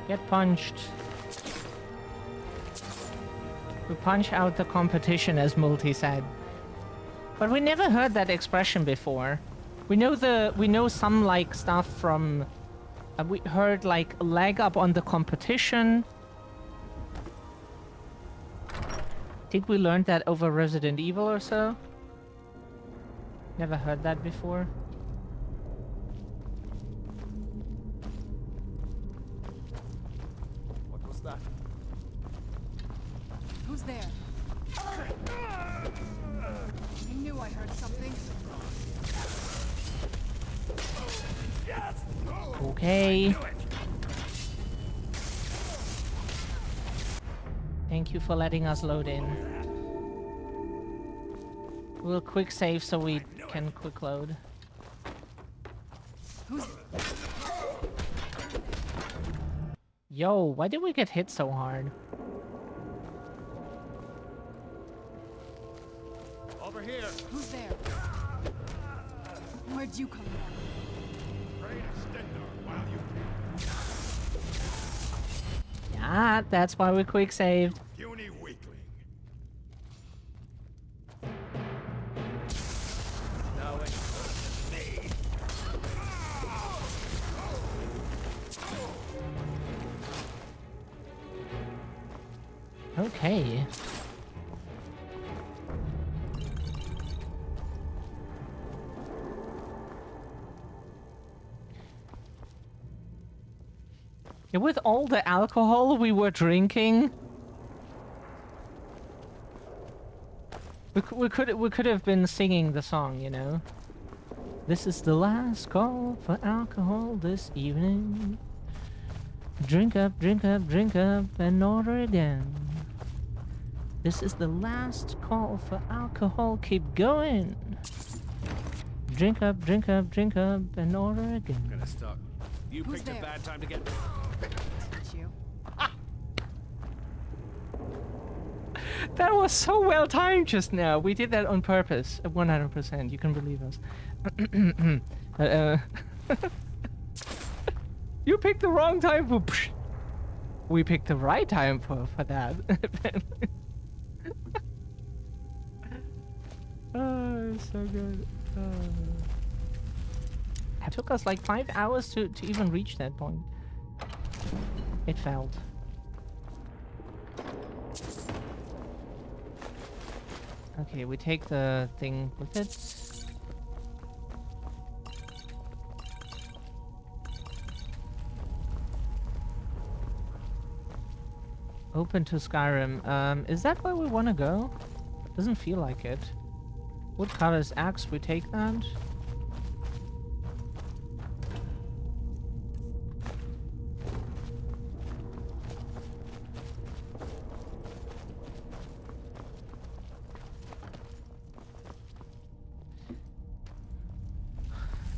Get punched. We punch out the competition, as Multi said. But we never heard that expression before. We know some like stuff from. We heard like a leg up on the competition. Think we learned that over Resident Evil or so? Never heard that before. Who's there? I knew I heard something. Okay. Thank you for letting us load in. We'll quick save so we can quick load. Yo, why did we get hit so hard? Over here. Who's there? Where'd you come from? Pray extendor while you Yeah, that's why we quick saved. puny weakling. No it's worse than me. Okay. Yeah, with all the alcohol we were drinking, we could have been singing the song, you know. This is the last call for alcohol this evening. Drink up, drink up, drink up, and order again. This is the last call for alcohol. Keep going. Drink up, drink up, drink up, and order again. Gonna stop. You Who's picked there? a bad time to get. It's you. That was so well timed just now. We did that on purpose. 100%. You can believe us. You picked the wrong time for. We picked the right time for that. Oh, so good. It took us like 5 hours to even reach that point. It failed. Okay, we take the thing with it. Open to Skyrim. Is that where we want to go? Doesn't feel like it. Wood cutter's axe, we take that.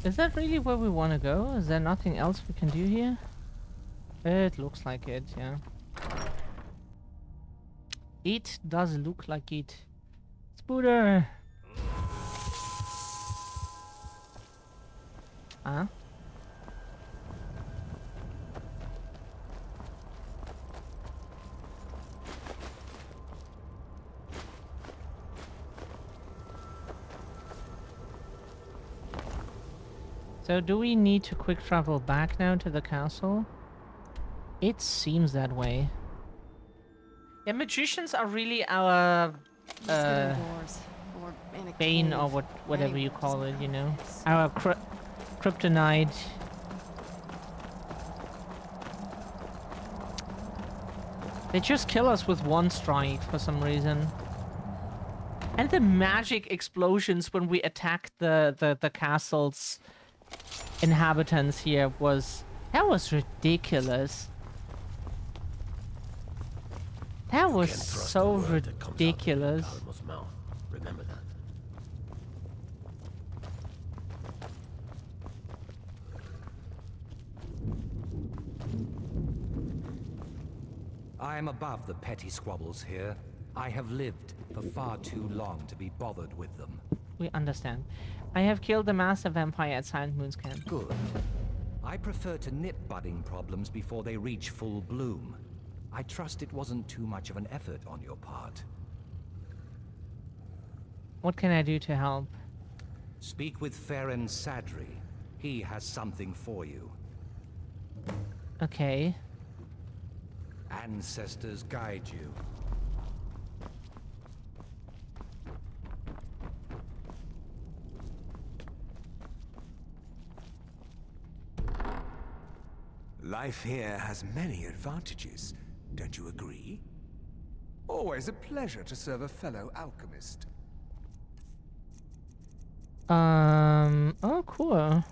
Is that really where we want to go? Is there nothing else we can do here? It looks like it, yeah. It does look like it. Spooter! Huh? So do we need to quick travel back now to the castle? It seems that way. Yeah, magicians are really our bane or whatever you call it, you know? Our kryptonite. They just kill us with one strike for some reason. And the magic explosions when we attacked the castle's inhabitants here was ridiculous. That was so ridiculous. Remember that. I am above the petty squabbles here. I have lived for far too long to be bothered with them. We understand. I have killed the master vampire at Silent Moon's camp. Good. I prefer to nip budding problems before they reach full bloom. I trust it wasn't too much of an effort on your part. What can I do to help? Speak with Farron Sadri. He has something for you. Okay. Ancestors guide you. Life here has many advantages, don't you agree? Always a pleasure to serve a fellow alchemist. Oh, cool.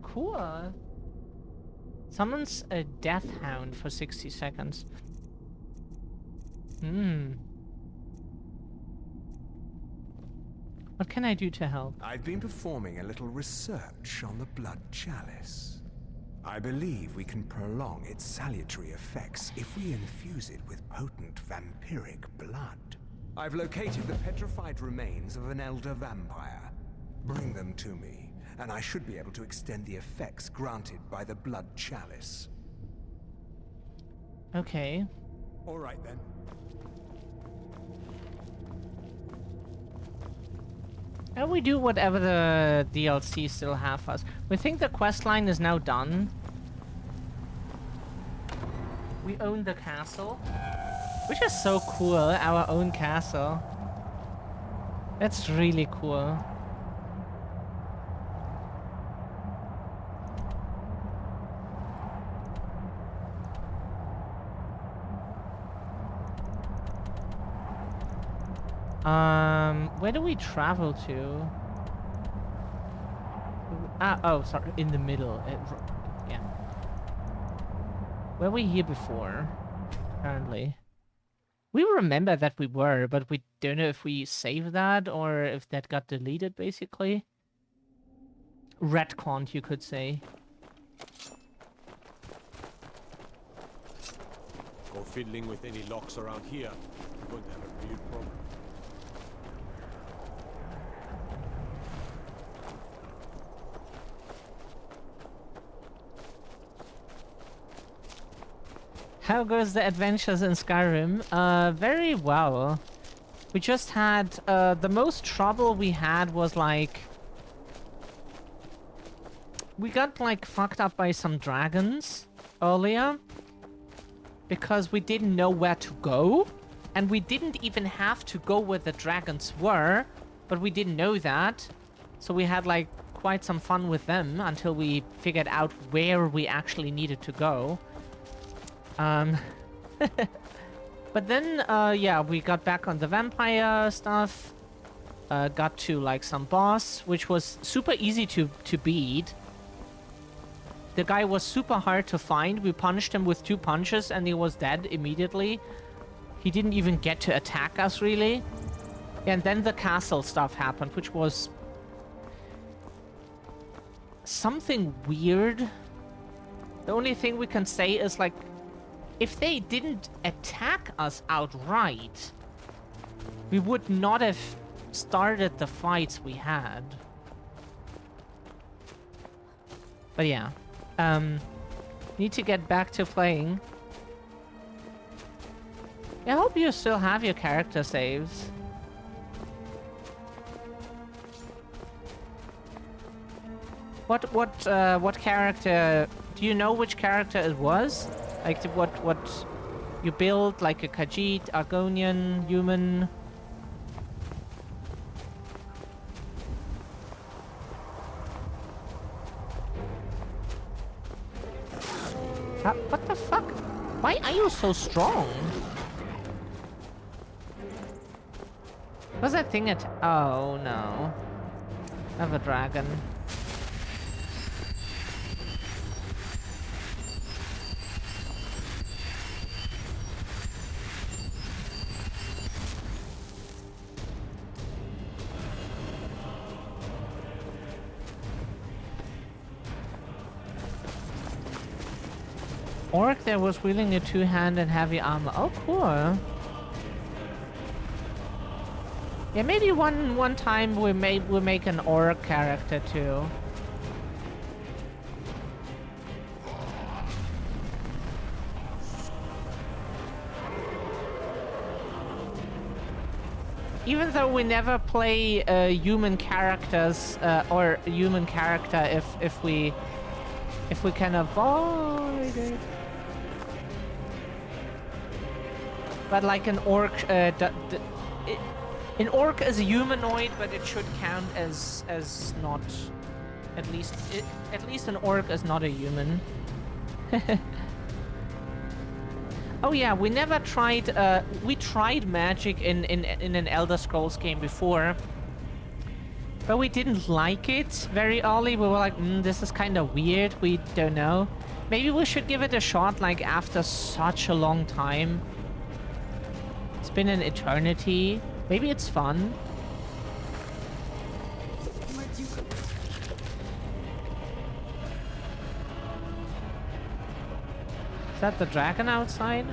Cool. Summons a death hound for 60 seconds. What can I do to help? I've been performing a little research on the blood chalice. I believe we can prolong its salutary effects if we infuse it with potent vampiric blood. I've located the petrified remains of an elder vampire. Bring them to me, and I should be able to extend the effects granted by the blood chalice. Okay. All right then. And we do whatever the DLC still have us. We think the quest line is now done. We own the castle. Which is so cool, our own castle. That's really cool. Where do we travel to? Oh, sorry, in the middle. Yeah. Were we here before? Apparently. We remember that we were, but we don't know if we saved that or if that got deleted, basically. Retconned, you could say. Go fiddling with any locks around here. You're going to have a real problem. How goes the adventures in Skyrim? Very well. We just had, the most trouble we had was like... We got like fucked up by some dragons earlier. Because we didn't know where to go. And we didn't even have to go where the dragons were. But we didn't know that. So we had like quite some fun with them until we figured out where we actually needed to go. But then, yeah, we got back on the vampire stuff. Got to, like, some boss, which was super easy to beat. The guy was super hard to find. We punched him with 2 punches, and he was dead immediately. He didn't even get to attack us, really. And then the castle stuff happened, which was... something weird. The only thing we can say is, like... If they didn't attack us outright, we would not have started the fights we had. But yeah, need to get back to playing. I hope you still have your character saves. What character? Do you know which character it was? Like what you build, like a Khajiit, Argonian, human. What the fuck? Why are you so strong? What's that thing at? Oh no. Another dragon. Orc there was wielding a 2-hand and heavy armor. Oh, cool. Yeah, maybe one time we'll make an orc character too. Even though we never play human characters or a human character, if we can avoid it. But like an orc, an orc is a humanoid, but it should count as not. At least an orc is not a human. Oh yeah, we never tried. We tried magic in an Elder Scrolls game before, but we didn't like it very early. We were like, this is kind of weird. We don't know. Maybe we should give it a shot, like, after such a long time. It's been an eternity. Maybe it's fun. Is that the dragon outside?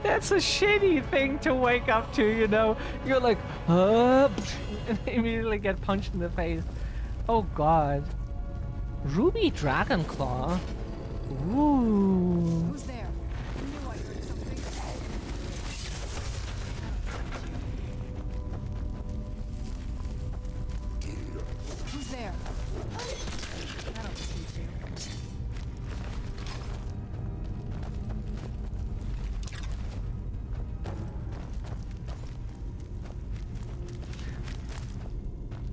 That's a shitty thing to wake up to, you know? You're like, and immediately get punched in the face. Oh god. Ruby Dragonclaw? Ooh. Who's there? I knew I heard something. Who's there? That'll teach you.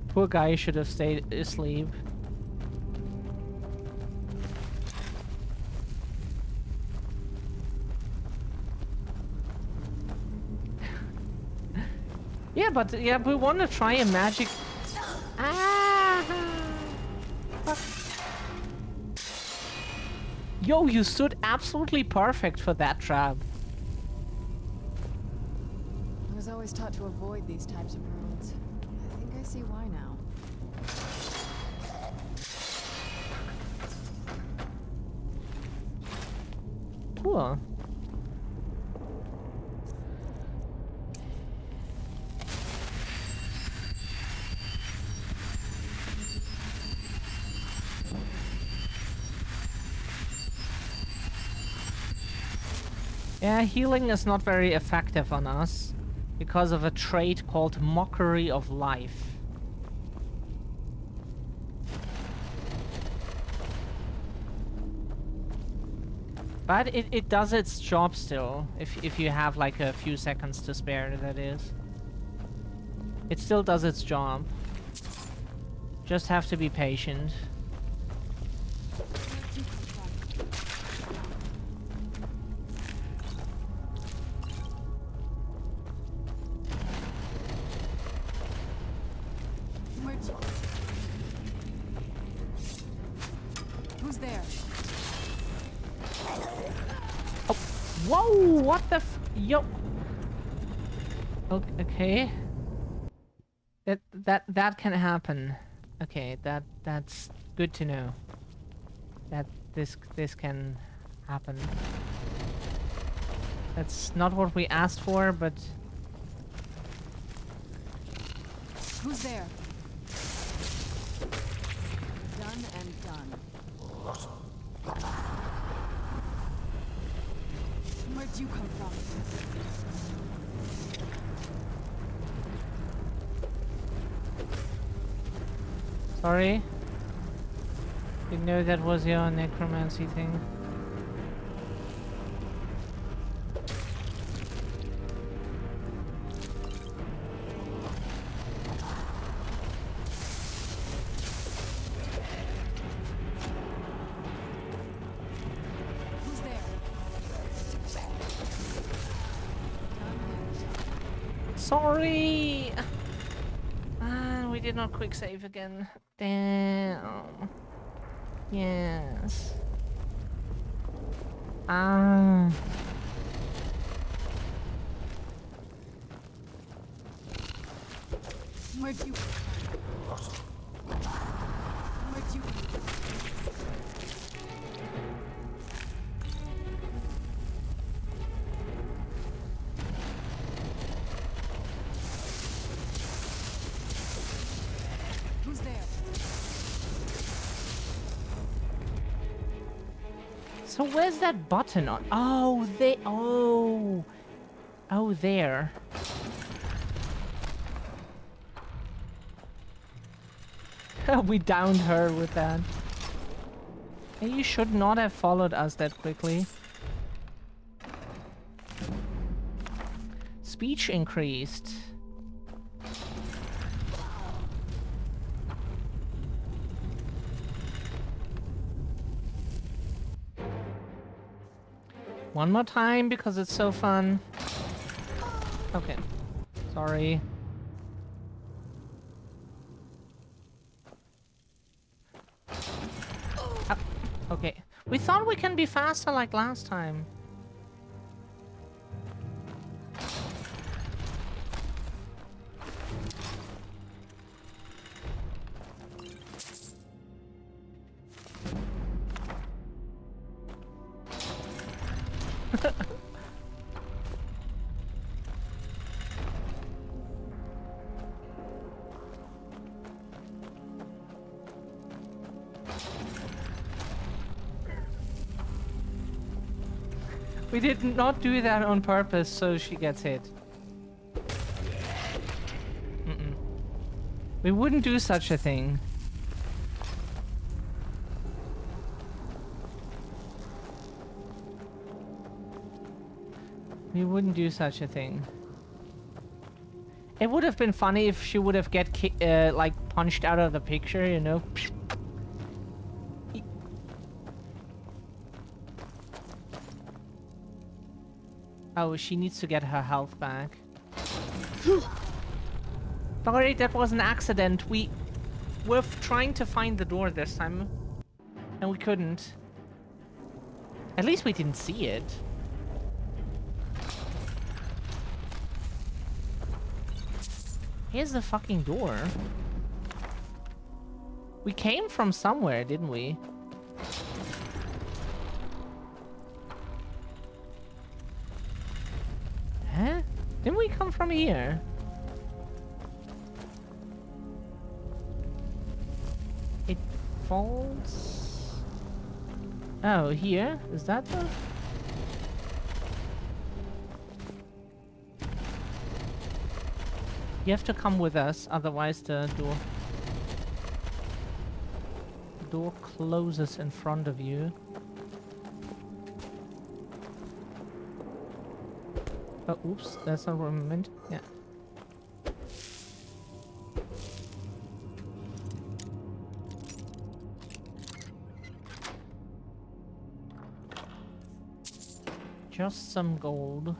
Poor guy should have stayed asleep. Yeah, we want to try a magic. Ah! Fuck. Yo, you stood absolutely perfect for that trap. I was always taught to avoid these types of roads. I think I see why now. Cool. Yeah, healing is not very effective on us because of a trait called Mockery of Life. But it does its job still, if you have like a few seconds to spare, that is. It still does its job. Just have to be patient. Who's there? Oh, whoa! What the yo? Okay. That can happen. Okay, that's good to know. That this can happen. That's not what we asked for, but Who's there? Done and done. Where'd you come from? sorry. Didn't know that was your necromancy thing. Sorry! We did not quick save again. Damn. Yes. Where'd you... Where'd you... Who's there? So where's that button on? Oh, they... Oh. Oh, there. We downed her with that. Hey, you should not have followed us that quickly. Speech increased. One more time because it's so fun. Okay. Sorry. Ah, okay. We thought we can be faster like last time. We did not do that on purpose, so she gets hit. Mm-mm. We wouldn't do such a thing. We wouldn't do such a thing. It would have been funny if she would have like punched out of the picture, you know? Oh, she needs to get her health back. Sorry, that was an accident. We were trying to find the door this time, and we couldn't. At least we didn't see it. Here's the fucking door. We came from somewhere, didn't we? Huh? Didn't we come from here? It falls... Oh, here? Is that the... You have to come with us, otherwise the door closes in front of you. Oh, oops, that's not what I meant. Yeah. Just some gold.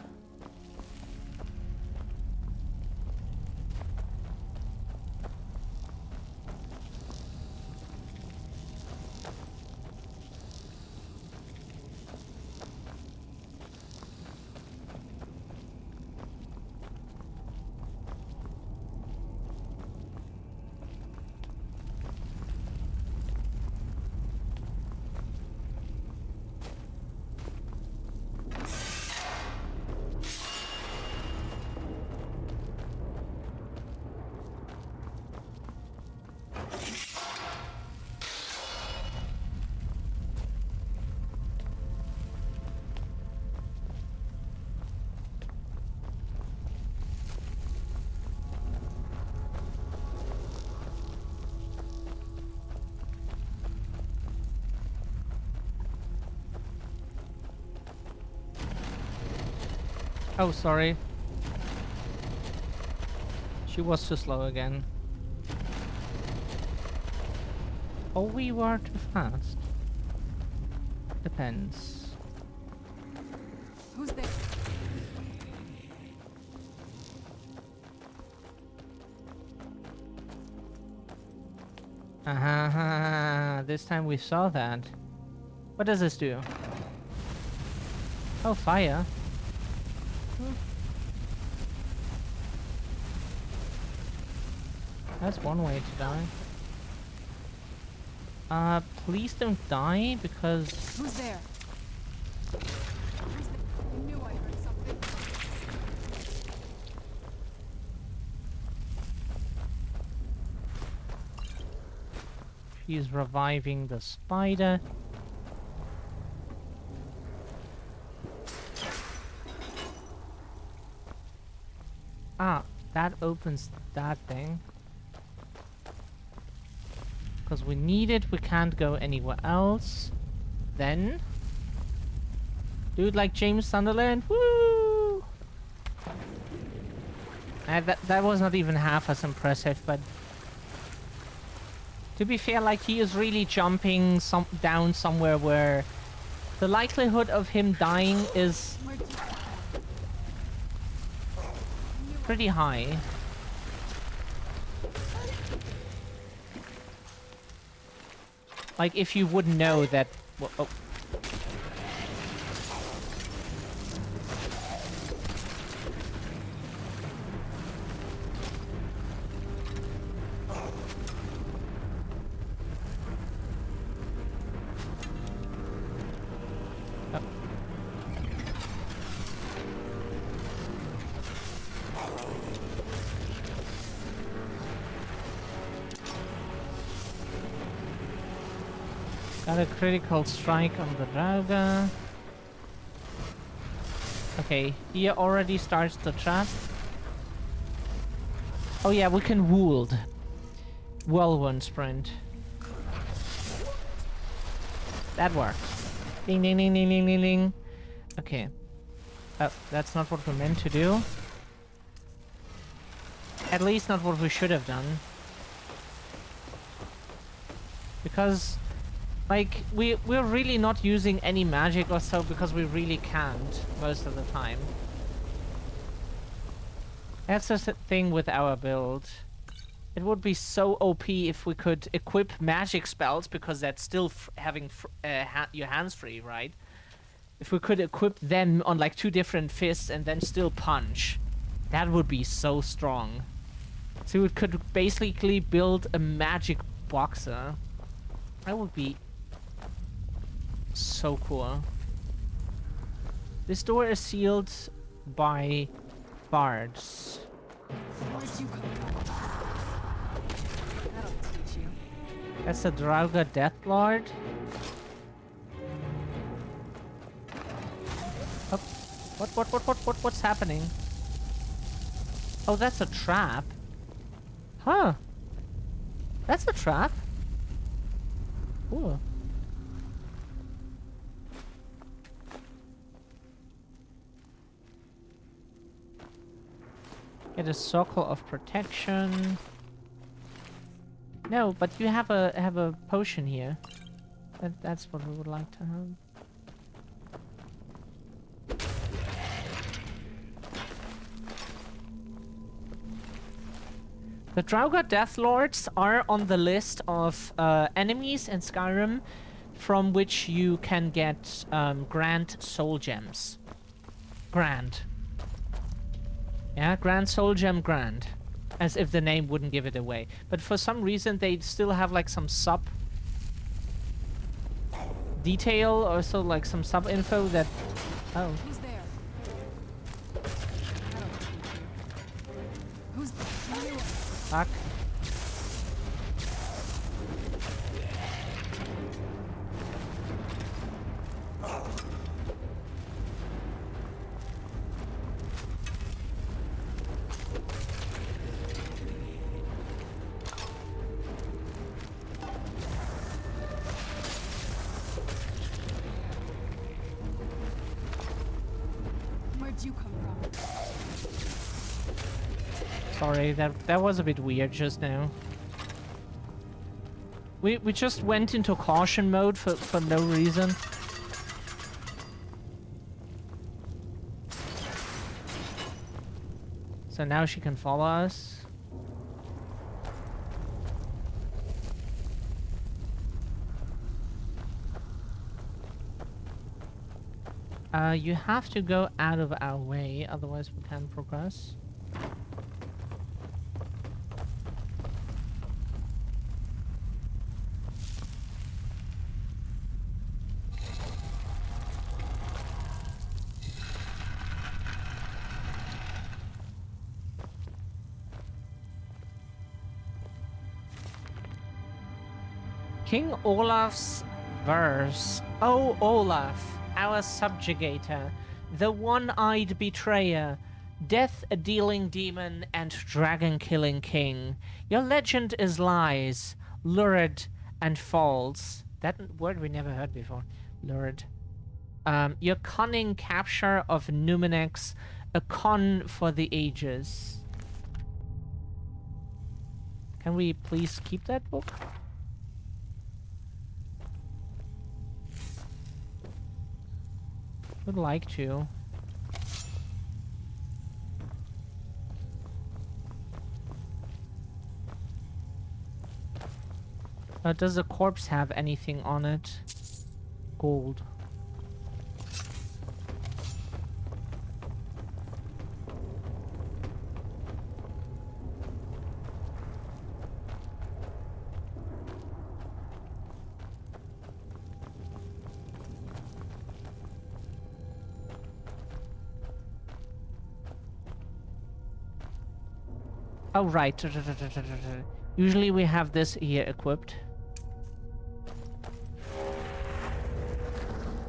Oh, sorry. She was too slow again. Or we were too fast. Depends. Who's there? This time we saw that. What does this do? Oh, fire. That's one way to die. Please don't die, because... Who's there? I knew I heard something. She's reviving the spider. Ah, that opens that thing. Because we need it, we can't go anywhere else. Then... do it like James Sunderland. Woo! That was not even half as impressive, but... to be fair, like, he is really jumping down somewhere where The likelihood of him dying is pretty high. Like, if you would know that... Well, oh. Got a critical strike on the Drauga. Okay, here already starts the trap. Oh yeah, we can wound. Whirlwind sprint. That works. Ding ding ding ding ding ding ding. Okay. Oh, that's not what we meant to do. At least not what we should have done. Because... like, we're really not using any magic or so because we really can't most of the time. That's the thing with our build. It would be so OP if we could equip magic spells, because that's still having your hands free, right? If we could equip them on like 2 different fists and then still punch, that would be so strong. So we could basically build a magic boxer. That would be so cool. This door is sealed by bards. Where'd you come from? That'll teach you. That's a Drauga Deathlord. Oh, what's happening? Oh, that's a trap. Huh. That's a trap. Cool. Get a circle of protection. No, but you have a potion here. That's what we would like to have. The Drauga Deathlords are on the list of enemies in Skyrim from which you can get Grand Soul Gems. Grand. Yeah, Grand Soul Gem Grand. As if the name wouldn't give it away. But for some reason they still have like some sub detail, or so, like some sub info that... Oh. Who's there? Who's there? Fuck. Where'd you come from? Sorry, that was a bit weird just now. We just went into caution mode for no reason. So now she can follow us. You have to go out of our way, otherwise we can't progress. King Olaf's verse. Oh, Olaf, our subjugator, the one-eyed betrayer, death-dealing demon and dragon-killing king. Your legend is lies, lurid and false. That word we never heard before. Lurid. Your cunning capture of Numenex, a con for the ages. Can we please keep that book? Would like to. Does the corpse have anything on it? Gold. Oh, right. Usually we have this here equipped.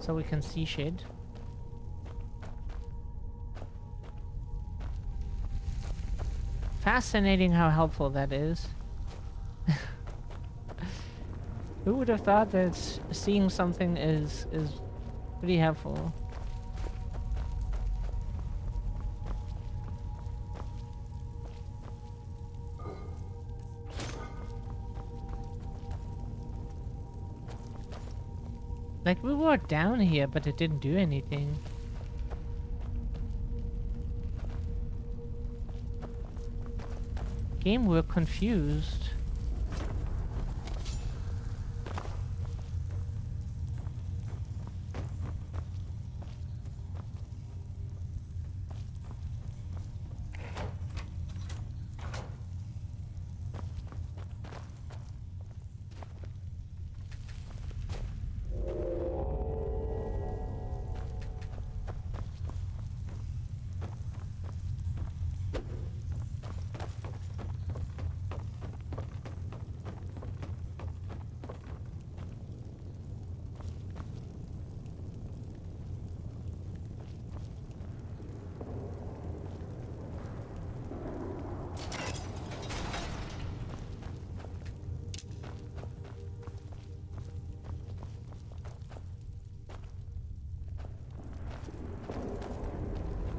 So we can see shit. Fascinating how helpful that is. Who would have thought that seeing something is pretty helpful? Like, we were down here, but it didn't do anything. Game, we're confused.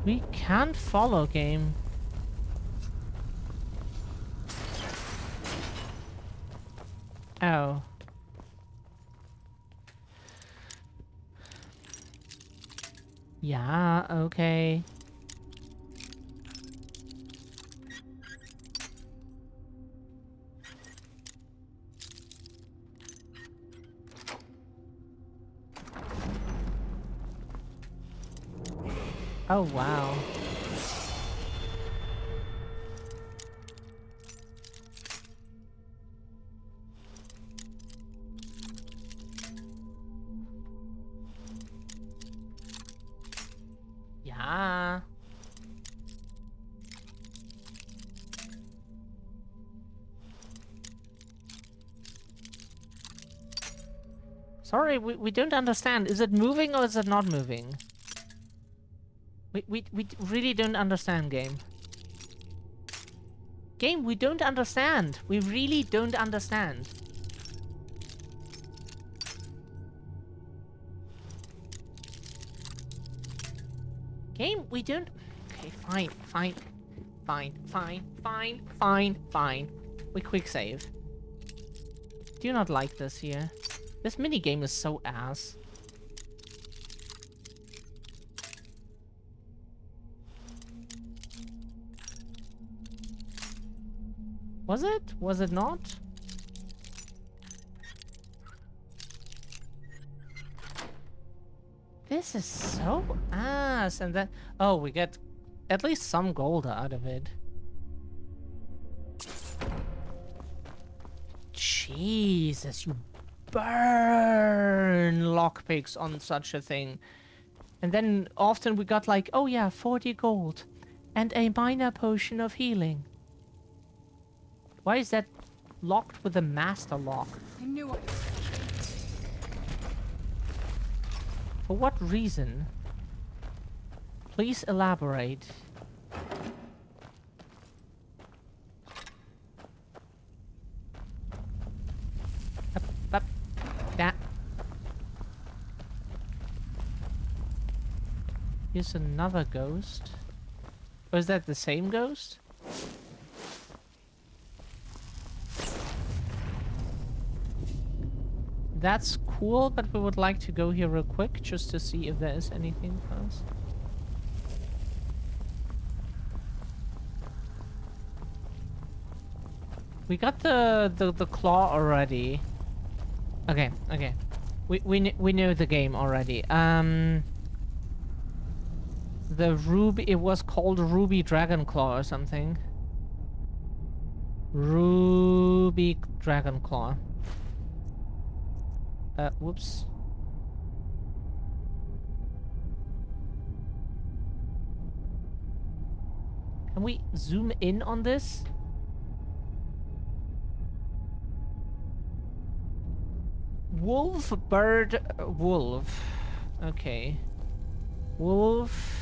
We can't follow game. Oh. Yeah, okay. Oh, wow. Yeah. Sorry, we don't understand. Is it moving or is it not moving? We really don't understand, game. Game, we don't understand. We really don't understand. Game, we don't... Okay, fine. We quick save. Do not like this here. This minigame is so ass. Was it? Was it not? This is so ass, and then... Oh, we get at least some gold out of it. Jesus, you burn lockpicks on such a thing. And then often we got like, oh yeah, 40 gold and a minor potion of healing. Why is that locked with a master lock? I knew it. For what reason? Please elaborate. Up, that. Here's another ghost. Or is that the same ghost? that's cool, but we would like to go here real quick just to see if there is anything for us. We got the claw already. Okay, okay. We know the game already. The ruby, it was called Ruby Dragon Claw or something. Ruby Dragon Claw. Whoops. Can we zoom in on this? Wolf, bird, wolf. Okay. Wolf.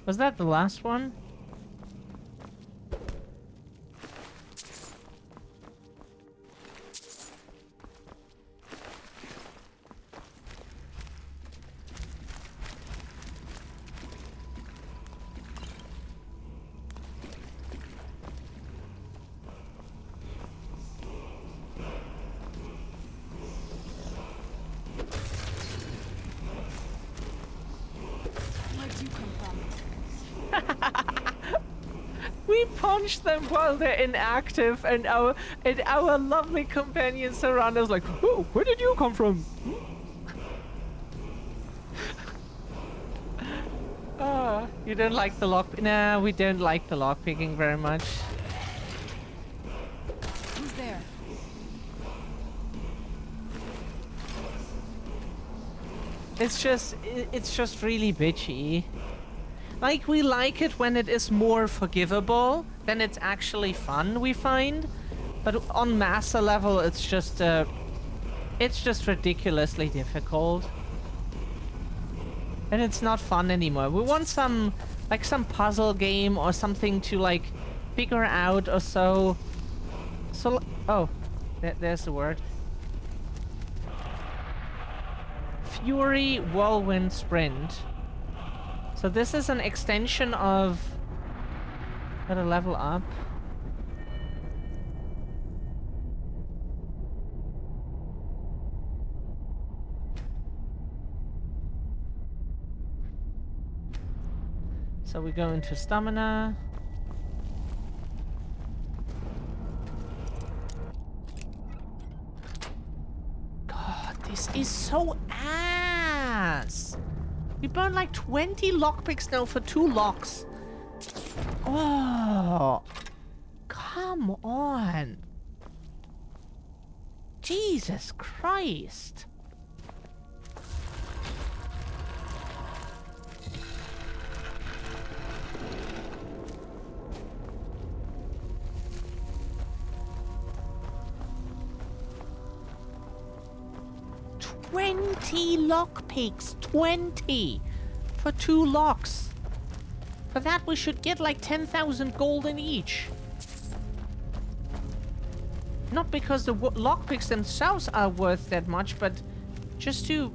Was that the last one? We punch them while they're inactive, and our lovely companions around us like, oh, where did you come from? You don't like the lock? Nah, we don't like the lockpicking very much. Who's there? It's just really bitchy. Like, we like it when it is more forgivable, then it's actually fun, we find. But on master level, it's just ridiculously difficult. And it's not fun anymore. We want some puzzle game or something to, like, figure out or so. So, oh, there's the word. Fury Whirlwind Sprint. So this is an extension of... Gotta level up. So we go into stamina. God, this is so ass! We burn like 20 lockpicks now for 2 locks. Oh, come on. Jesus Christ. 20 lockpicks. 20! For 2 locks. For that, we should get like 10,000 gold in each. Not because the lockpicks themselves are worth that much, but just to...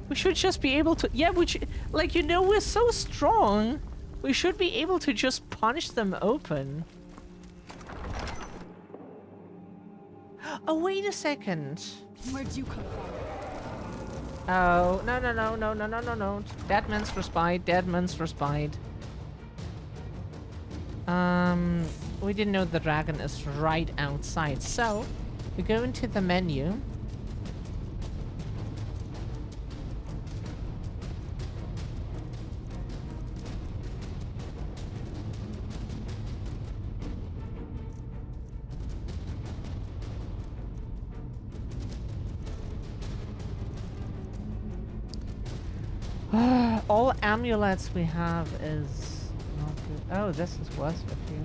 We should just be able to... Yeah, like, you know, we're so strong. We should be able to just punch them open. Oh, wait a second. Where'd you come from? Oh, no. Dead man's respite, dead man's respite. We didn't know the dragon is right outside, so we go into the menu. All amulets we have is not good. Oh, this is worse with you.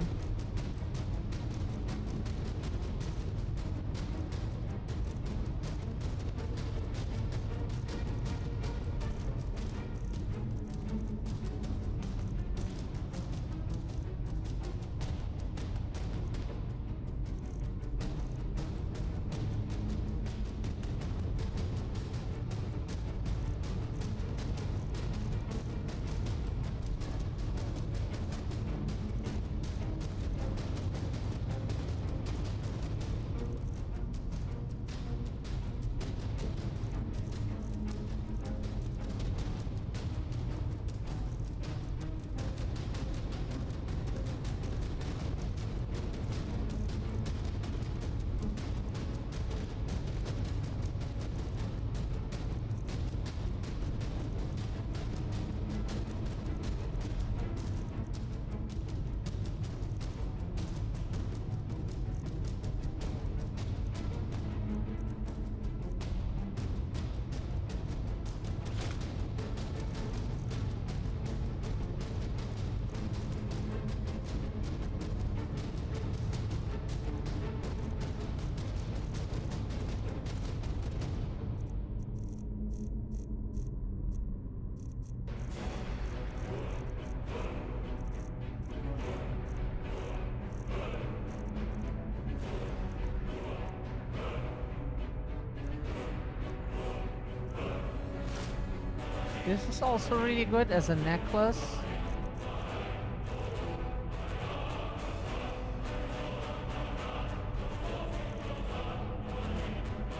This is also really good as a necklace.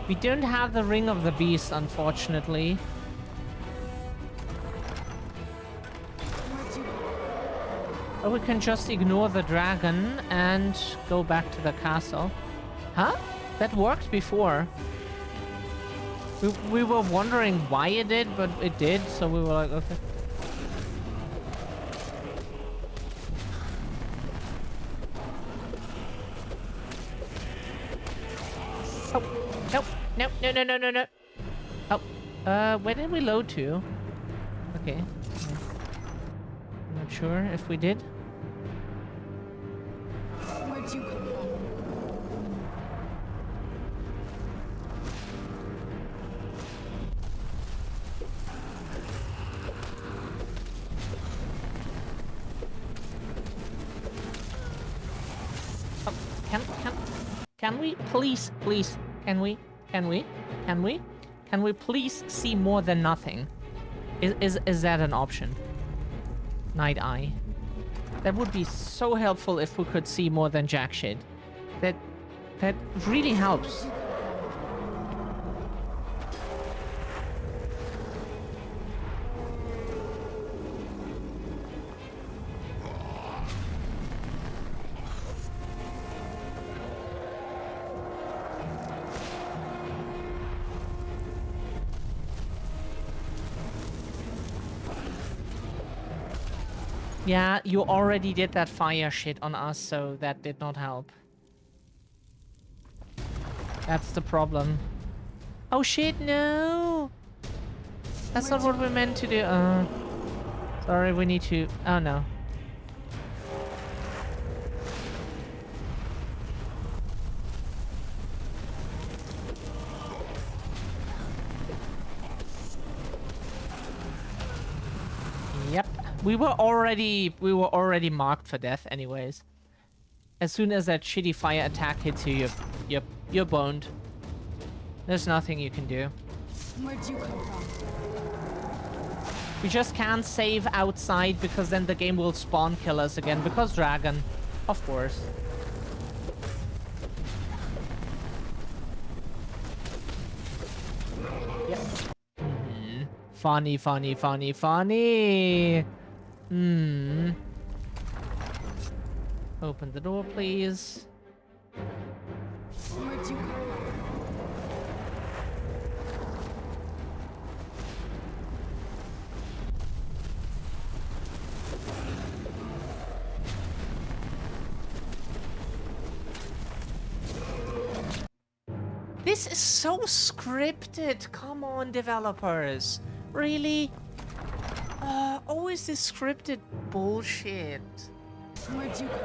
We don't have the Ring of the Beast, unfortunately. Or we can just ignore the dragon and go back to the castle. Huh? That worked before. We were wondering why it did, but it did, so we were like, okay. Oh, no. Oh, where did we load to? Okay. I'm not sure if we did. Where'd you come from? Can we please, can we please see more than nothing? Is that an option? Night Eye. That would be so helpful if we could see more than jack shit. That really helps. Yeah, you already did that fire shit on us, so that did not help. That's the problem. Oh shit, no! That's not what we meant to do. Sorry, we need to... Oh no. We were already marked for death anyways. As soon as that shitty fire attack hits you, you're boned. There's nothing you can do. Where'd you come from? We just can't save outside because then the game will spawn kill us again. Because dragon, of course. Yep. Funny, funny, funny, funny. Open the door, please. Where'd you come from? This is so scripted. Come on, developers. Really? Always this scripted bullshit. Where'd you come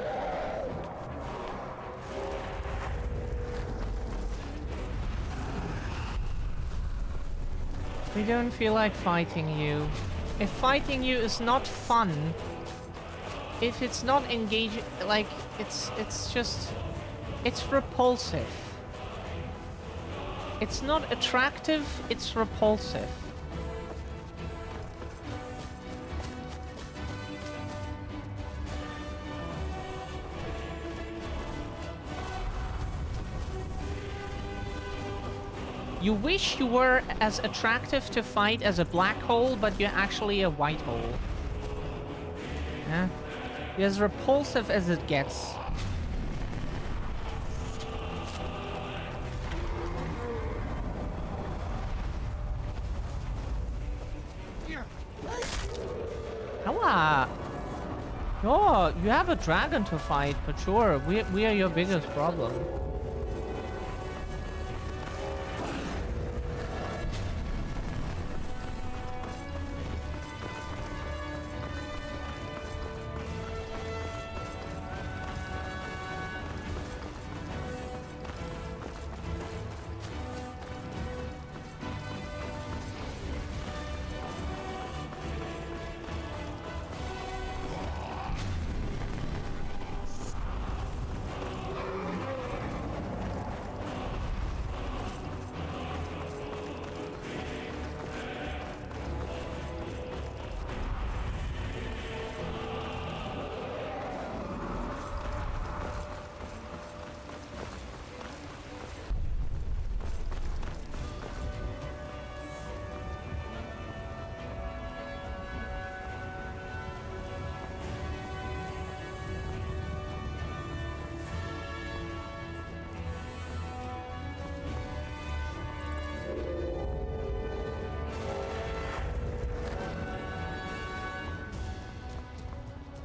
We don't feel like fighting you. If fighting you is not fun, if it's not engaging, like, it's just, it's repulsive. It's not attractive, it's repulsive. You wish you were as attractive to fight as a black hole, but you're actually a white hole. Yeah? You're as repulsive as it gets. Hello. Oh, you have a dragon to fight, but sure, we are your biggest problem.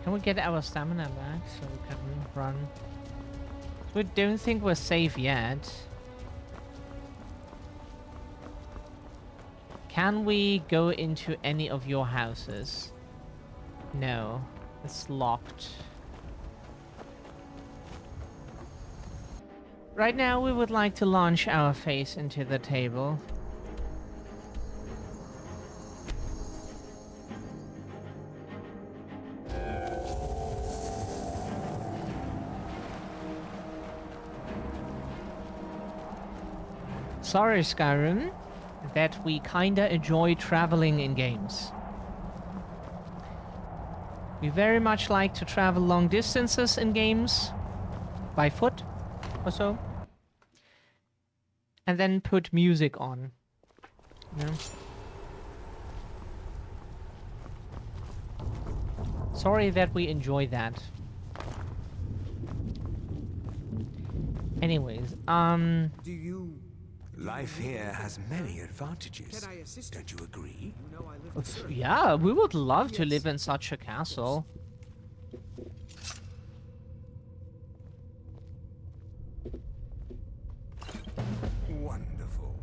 Can we get our stamina back so we can run? We don't think we're safe yet. Can we go into any of your houses? No, it's locked. Right now we would like to launch our face into the table. Sorry, Skyrim, that we kinda enjoy traveling in games. We very much like to travel long distances in games, by foot or so, and then put music on. You know? Sorry that we enjoy that. Anyways, Do you... Life here has many advantages. Can I assist you? Don't you agree? You know I live to serve. yeah, we would love to live in such a castle. Wonderful.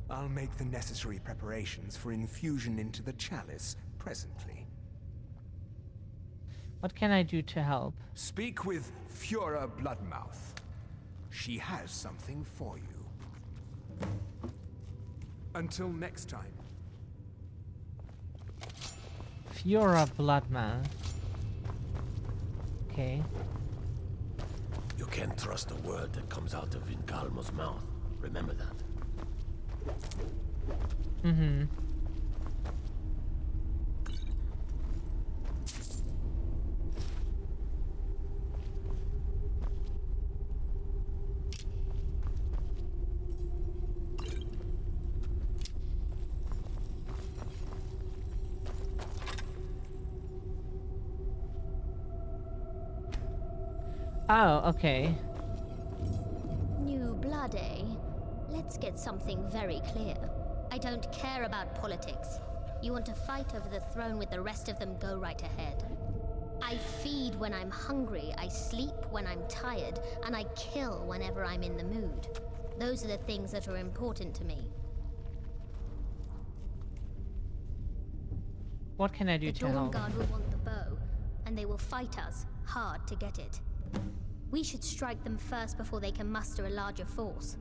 I'll make the necessary preparations for infusion into the chalice presently. What can I do to help? Speak with Fura Bloodmouth. She has something for you. Until next time. if you're a blood man. Okay. You can't trust a word that comes out of Vingalmo's mouth. Remember that. Mm-hmm. Oh, okay. New blood, eh? Let's get something very clear. I don't care about politics. You want to fight over the throne with the rest of them, go right ahead. I feed when I'm hungry, I sleep when I'm tired, and I kill whenever I'm in the mood. Those are the things that are important to me. What can I do to The Dawn help? Guard will want the bow, and they will fight us hard to get it. We should strike them first before they can muster a larger force.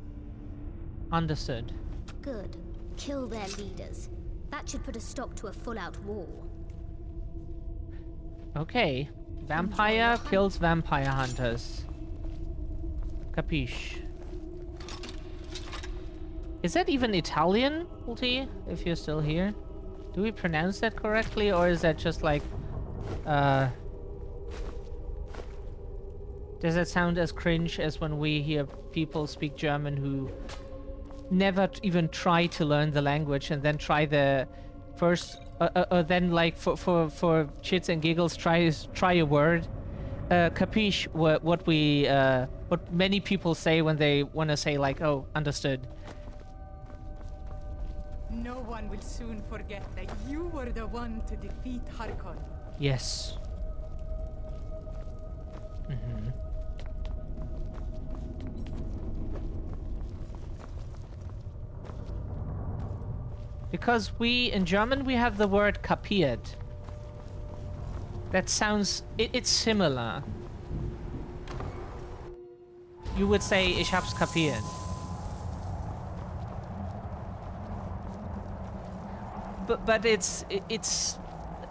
Understood. Good. Kill their leaders. That should put a stop to a full-out war. Okay. Vampire kills vampire hunters. Capiche. Is that even Italian, Ulti, if you're still here? Do we pronounce that correctly, or is that just like, does that sound as cringe as when we hear people speak German who never even try to learn the language and then try the first, then like for shits and giggles try a word? Capiche what many people say when they want to say like, oh, understood. No one will soon forget that you were the one to defeat Harkon. Yes. Mm-hmm. Because in German we have the word kapiert. That sounds, it's similar. You would say, ich hab's kapiert. But it's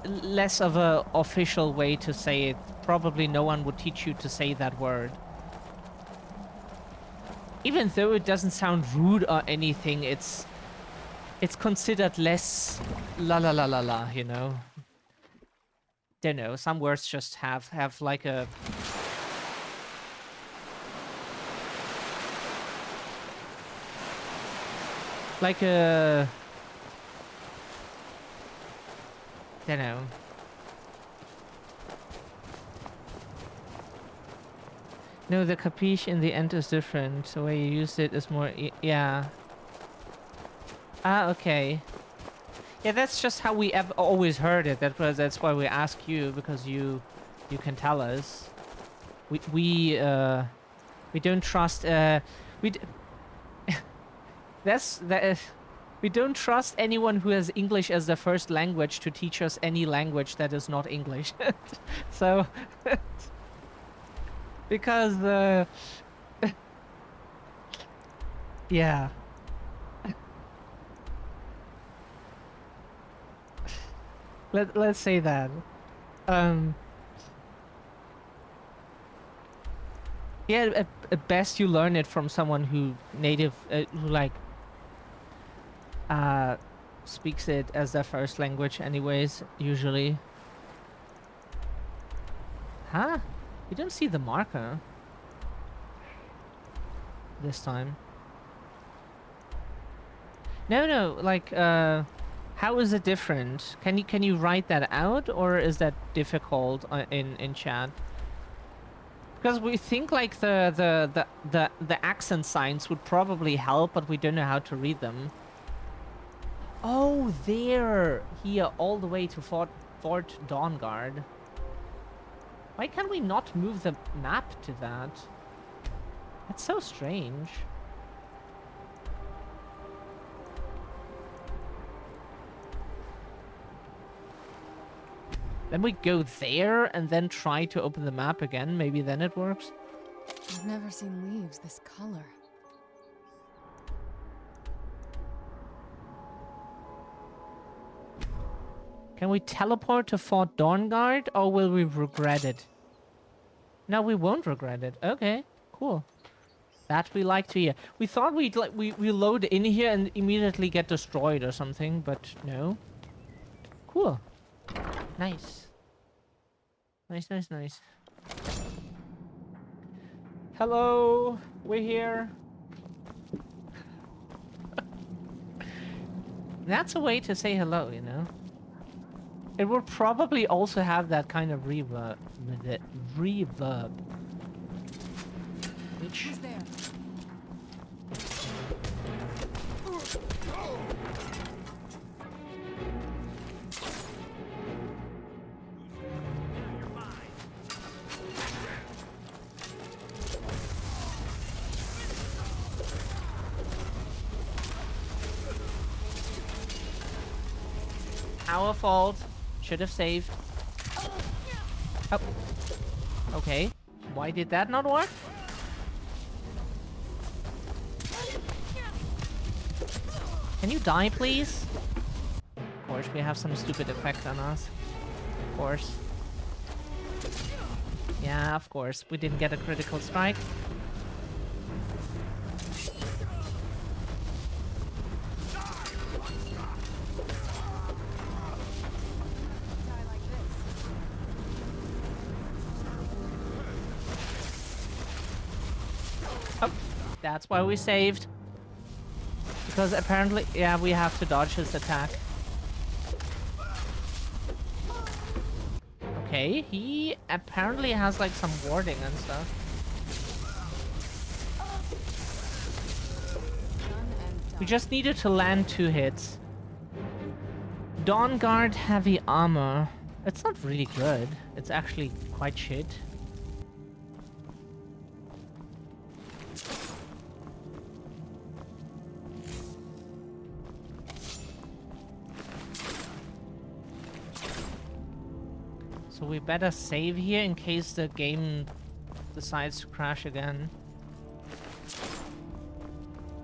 less of a official way to say it. Probably no one would teach you to say that word. Even though it doesn't sound rude or anything, it's considered less la la la la la, you know. Don't know, some words just have like a don't know. No, the capiche in the end is different. The way you used it is more, yeah. Ah, okay. Yeah, that's just how we have always heard it. That's why we ask you, because you can tell us. We don't trust we don't trust anyone who has English as their first language to teach us any language that is not English. So because yeah. Let's say that. Yeah, at best you learn it from someone who speaks it as their first language anyways, usually. Huh? You don't see the marker this time. No, like, how is it different? Can you write that out, or is that difficult in chat? Because we think like the accent signs would probably help, but we don't know how to read them. Oh, there, here, all the way to Fort Dawnguard. Why can we not move the map to that? That's so strange. Then we go there and then try to open the map again. Maybe then it works. I've never seen leaves this color. Can we teleport to Fort Dawnguard, or will we regret it? No, we won't regret it. Okay, cool. That we like to hear. We thought we'd like we load in here and immediately get destroyed or something, but no. Cool. Nice. Nice, nice, nice. Hello, we're here. That's a way to say hello, you know. It will probably also have that kind of reverb. Who's there? Our fault. Should have saved. Oh. Okay. Why did that not work? Can you die, please? Of course, we have some stupid effect on us. Of course. Yeah, of course. We didn't get a critical strike. Oh, that's why we saved. Because apparently, yeah, we have to dodge his attack. Okay, he apparently has like some warding and stuff. We just needed to land 2 hits. Dawnguard heavy armor. It's not really good. It's actually quite shit. So we better save here in case the game decides to crash again.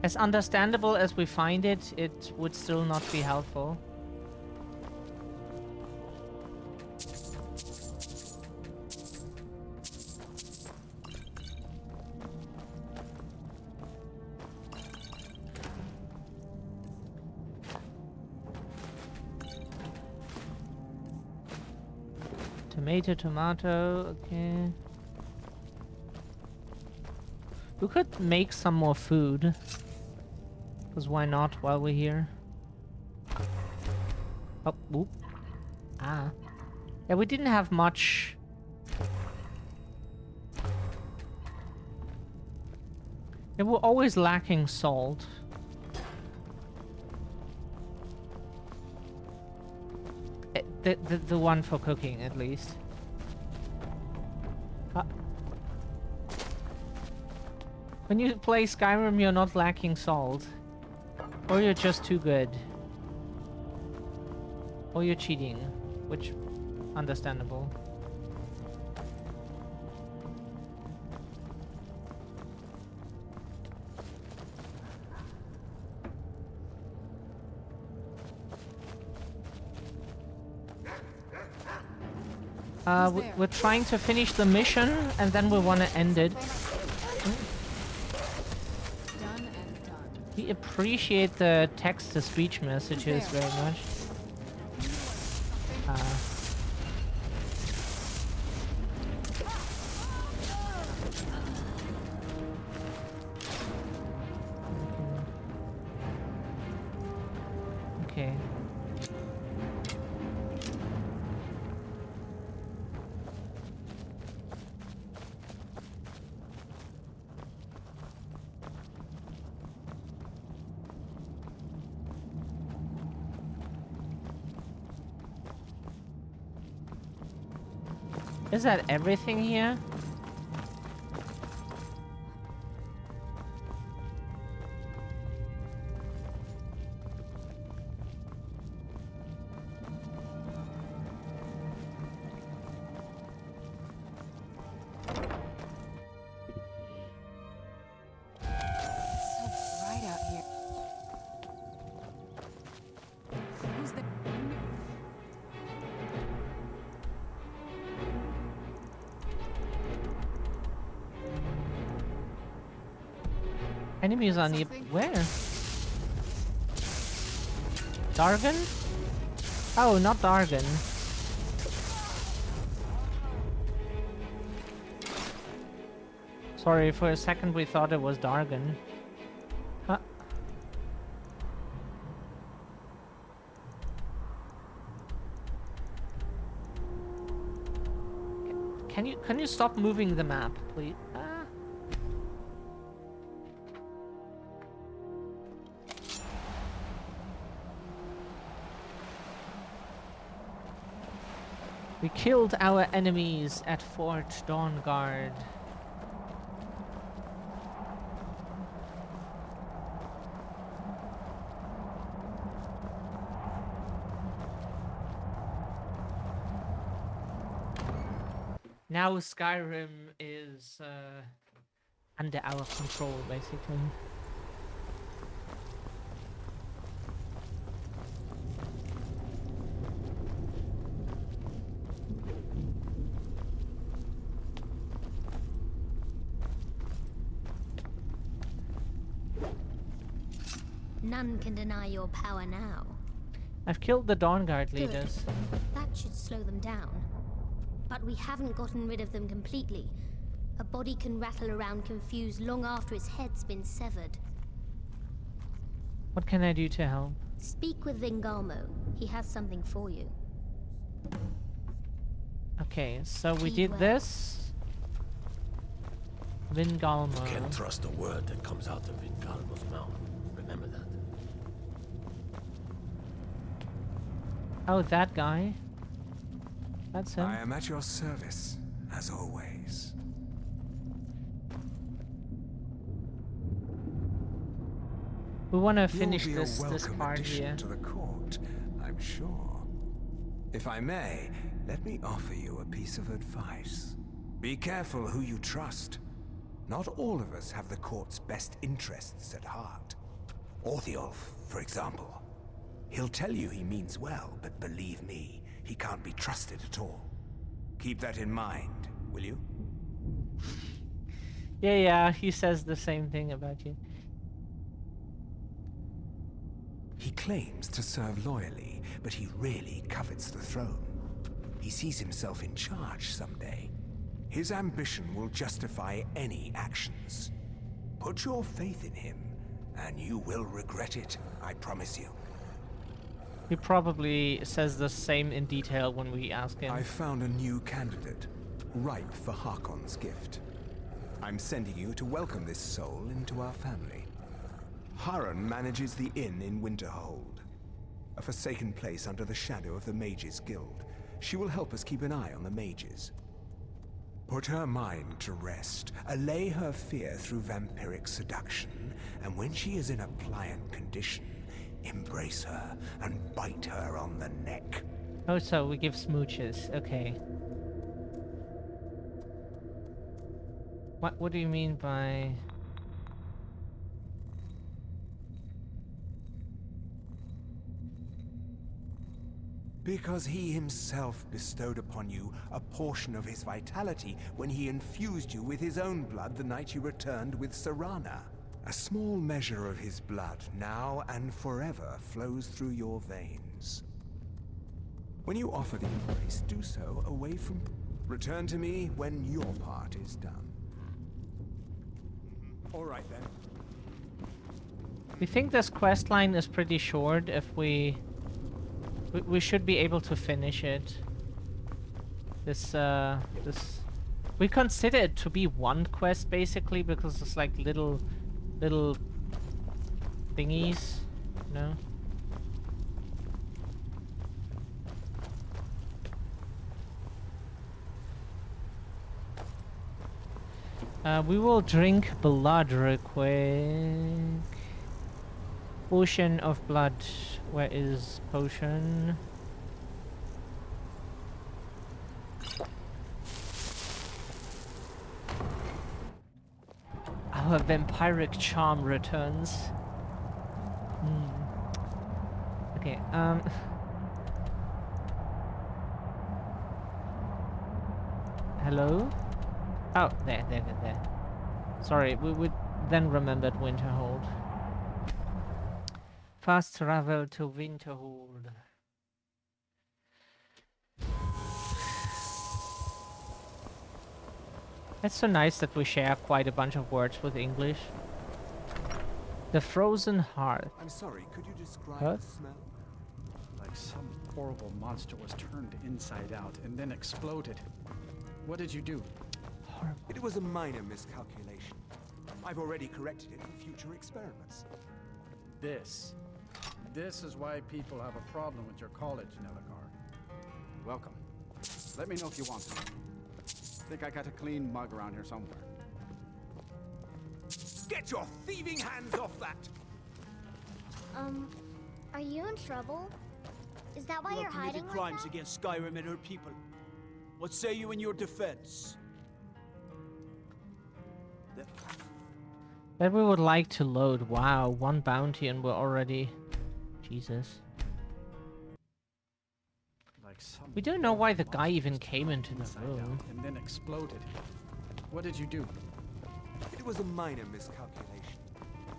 As understandable as we find it, it would still not be helpful. Tomato, okay. We could make some more food. Because why not while we're here? Oh, oop. Ah. Yeah, we didn't have much. Yeah, we're always lacking salt. The one for cooking, at least. When you play Skyrim, you're not lacking salt. Or you're just too good. Or you're cheating, which, understandable. We're trying to finish the mission, and then we want to end it. We appreciate the text-to-speech messages very much. Okay. Is that everything here? Enemies on you. Where? Dargon? Oh, not Dargon. Sorry, for a second we thought it was Dargon. Huh? Can you stop moving the map, please? We killed our enemies at Fort Dawnguard. Now Skyrim is under our control, basically. None can deny your power now. I've killed the Dawnguard leaders. Good. That should slow them down. But we haven't gotten rid of them completely. A body can rattle around confused long after its head's been severed. What can I do to help? Speak with Vingalmo. He has something for you. Okay, so we did this. Vingalmo. You can't trust a word that comes out of Vingalmo's mouth. Remember that. Oh, that guy. That's him. I am at your service, as always. We want to finish You'll be this a welcome part addition here. to the court, I'm sure. If I may, let me offer you a piece of advice. Be careful who you trust. Not all of us have the court's best interests at heart. Orthiolf, for example. He'll tell you he means well, but believe me, he can't be trusted at all. Keep that in mind, will you? Yeah, he says the same thing about you. He claims to serve loyally, but he really covets the throne. He sees himself in charge someday. His ambition will justify any actions. Put your faith in him, and you will regret it, I promise you. He probably says the same in detail when we ask him. I found a new candidate, ripe for Harkon's gift. I'm sending you to welcome this soul into our family. Harren manages the inn in Winterhold, a forsaken place under the shadow of the Mages Guild. She will help us keep an eye on the mages. Put her mind to rest, allay her fear through vampiric seduction, and when she is in a pliant condition, embrace her and bite her on the neck. Oh, so we give smooches. Okay. What do you mean by... Because he himself bestowed upon you a portion of his vitality when he infused you with his own blood the night you returned with Serana. A small measure of his blood, now and forever, flows through your veins. When you offer the embrace, do so away from... Return to me when your part is done. All right, then. We think this quest line is pretty short. If we should be able to finish it. This we consider it to be one quest basically because it's like little thingies, you know. We will drink blood real quick. Potion of blood. Where is potion? Our vampiric charm returns. Okay, hello? Oh, there. Sorry, we then remembered Winterhold. Fast travel to Winterhold. It's so nice that we share quite a bunch of words with English. The frozen hearth. I'm sorry, could you describe Huh? the smell? Like some horrible monster was turned inside out and then exploded. What did you do? Horrible. It was a minor miscalculation. I've already corrected it for future experiments. This is why people have a problem with your college, Nelligar. Welcome. Let me know if you want some. Think I got a clean mug around here somewhere. Get your thieving hands off that! Are you in trouble? Is that why you're hiding like crimes that? against Skyrim and her people. What say you in your defense? That we would like to load. Wow, 1 bounty and we're already... Jesus. Like some We don't know why the horrible guy monster even was came turned into the inside room. out and then exploded. What did you do? It was a minor miscalculation.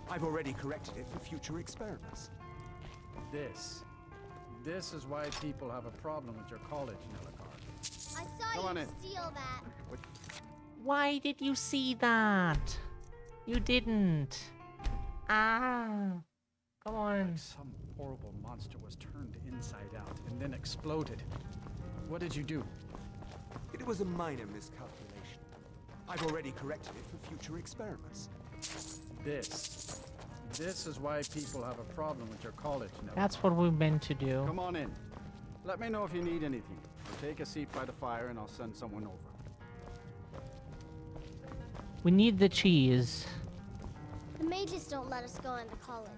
I've already corrected it for future experiments. This is why people have a problem with your college, Nelligar. I Come saw on you in. steal that. Why did you see that? You didn't. Ah. Come on. Like some horrible monster was turned inside out and then exploded. What did you do? It was a minor miscalculation. I've already corrected it for future experiments. This is why people have a problem with your college, Nelligar. That's what we meant to do. Come on in. Let me know if you need anything. Take a seat by the fire and I'll send someone over. We need the cheese. The mages don't let us go into college.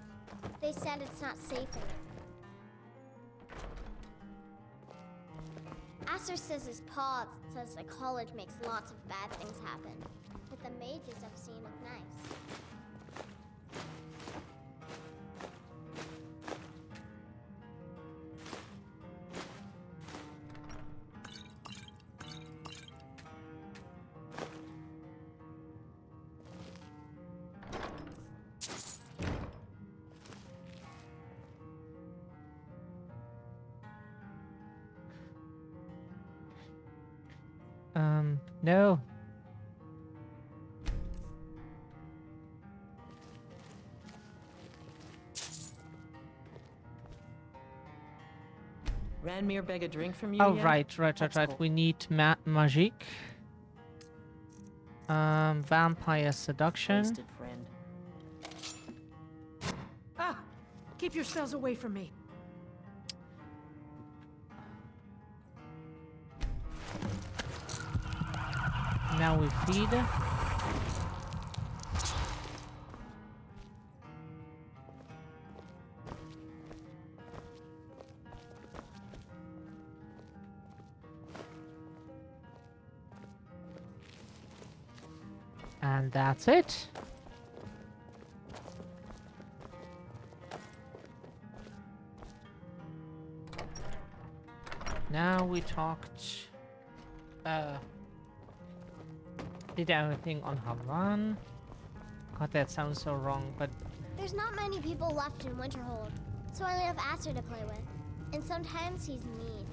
They said it's not safe in there. Aster says his paw says the college makes lots of bad things happen. But the mages I've seen look nice. No. Ranmir beg a drink from you Oh, yet? right. That's cool. We need magic. Vampire seduction. Wasted friend. Ah! Keep your spells away from me. Now we feed. And that's it. Now we talked. Did everything on Havan. God, that sounds so wrong, but There's not many people left in Winterhold, so I only have Aster to play with. And sometimes he's mean.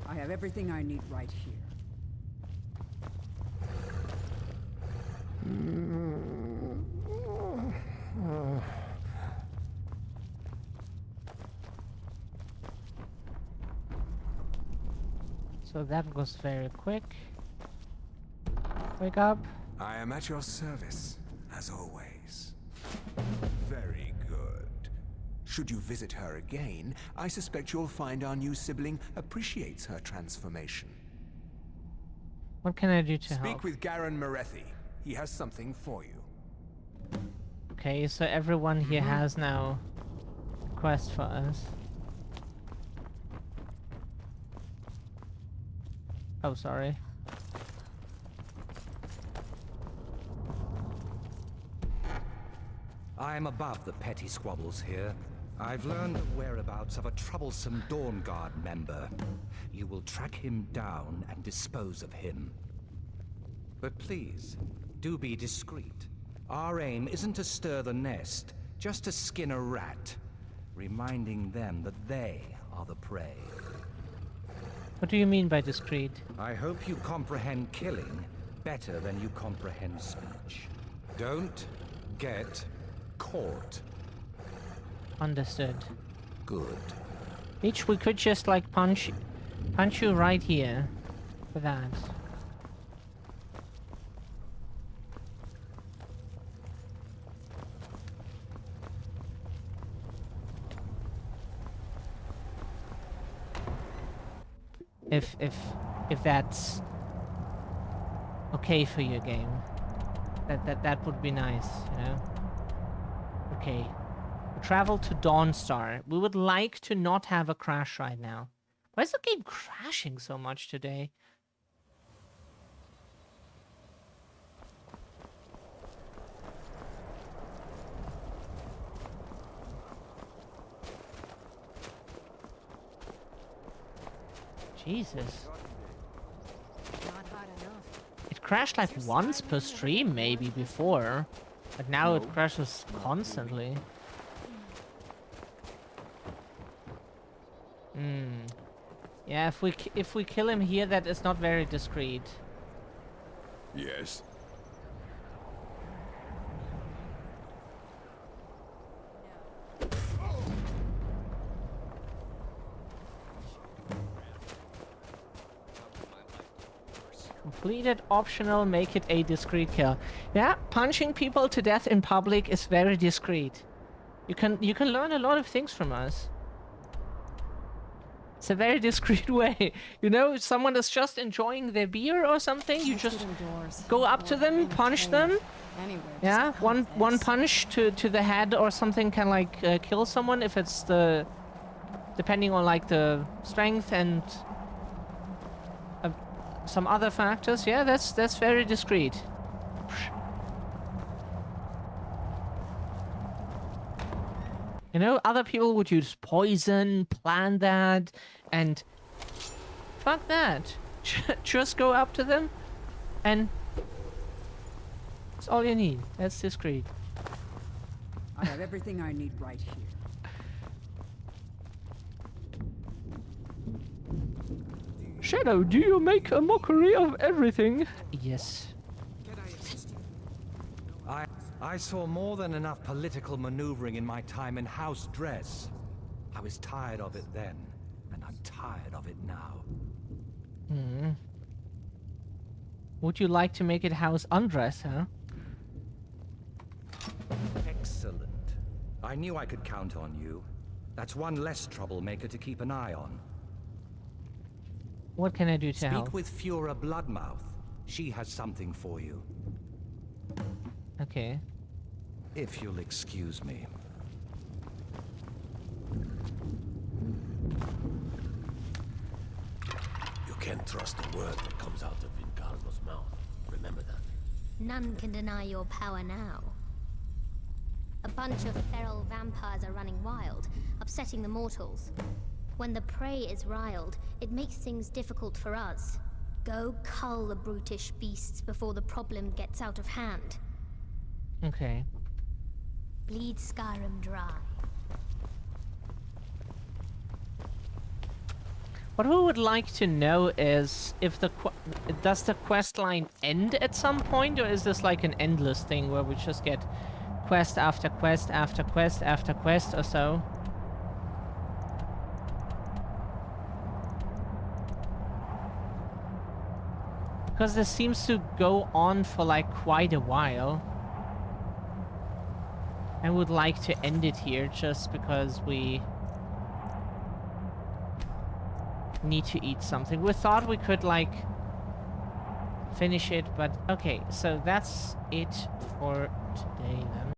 I have everything I need right here. So that was very quick. Wake up. I am at your service, as always. Very good. Should you visit her again, I suspect you'll find our new sibling appreciates her transformation. What can I do to help? Speak with Garen Morethi. He has something for you. Okay, so everyone here has now a quest for us. Oh, sorry. I'm above the petty squabbles here. I've learned the whereabouts of a troublesome Dawn Guard member. You will track him down and dispose of him. But please, do be discreet. Our aim isn't to stir the nest, just to skin a rat, reminding them that they are the prey. What do you mean by discreet? I hope you comprehend killing better than you comprehend speech. Don't get caught. Understood. Good. Each we could just like punch you right here for that. If that's okay for your game, that would be nice, you know. Okay, we travel to Dawnstar. We would like to not have a crash right now. Why is the game crashing so much today? Jesus. It crashed like once per stream maybe before, but now it crashes constantly. Yeah, if we kill him here, that is not very discreet. Yes. Completed optional, make it a discreet kill. Yeah, punching people to death in public is very discreet. You can learn a lot of things from us. It's a very discreet way. You know, if someone is just enjoying their beer or something, you just go up to them, punch them. Yeah, one punch to the head or something can like kill someone if it's depending on like the strength and some other factors. Yeah, that's very discreet. You know, other people would use poison, plan that, and fuck that. Just go up to them, and that's all you need. That's discreet. I have everything I need right here. Shadow, do you make a mockery of everything? Yes. I saw more than enough political maneuvering in my time in house dress. I was tired of it then, and I'm tired of it now. Would you like to make it house undress, huh? Excellent. I knew I could count on you. That's one less troublemaker to keep an eye on. What can I do to help? Speak with Fura Bloodmouth. She has something for you. Okay. If you'll excuse me. You can't trust a word that comes out of Vingalmo's mouth. Remember that. None can deny your power now. A bunch of feral vampires are running wild, upsetting the mortals. When the prey is riled, it makes things difficult for us. Go cull the brutish beasts before the problem gets out of hand. Okay. Bleed Skyrim dry. What we would like to know is if does the quest line end at some point, or is this like an endless thing where we just get quest after quest after quest after quest or so? Because this seems to go on for like quite a while. I would like to end it here just because we need to eat something. We thought we could like finish it, but okay, so that's it for today then.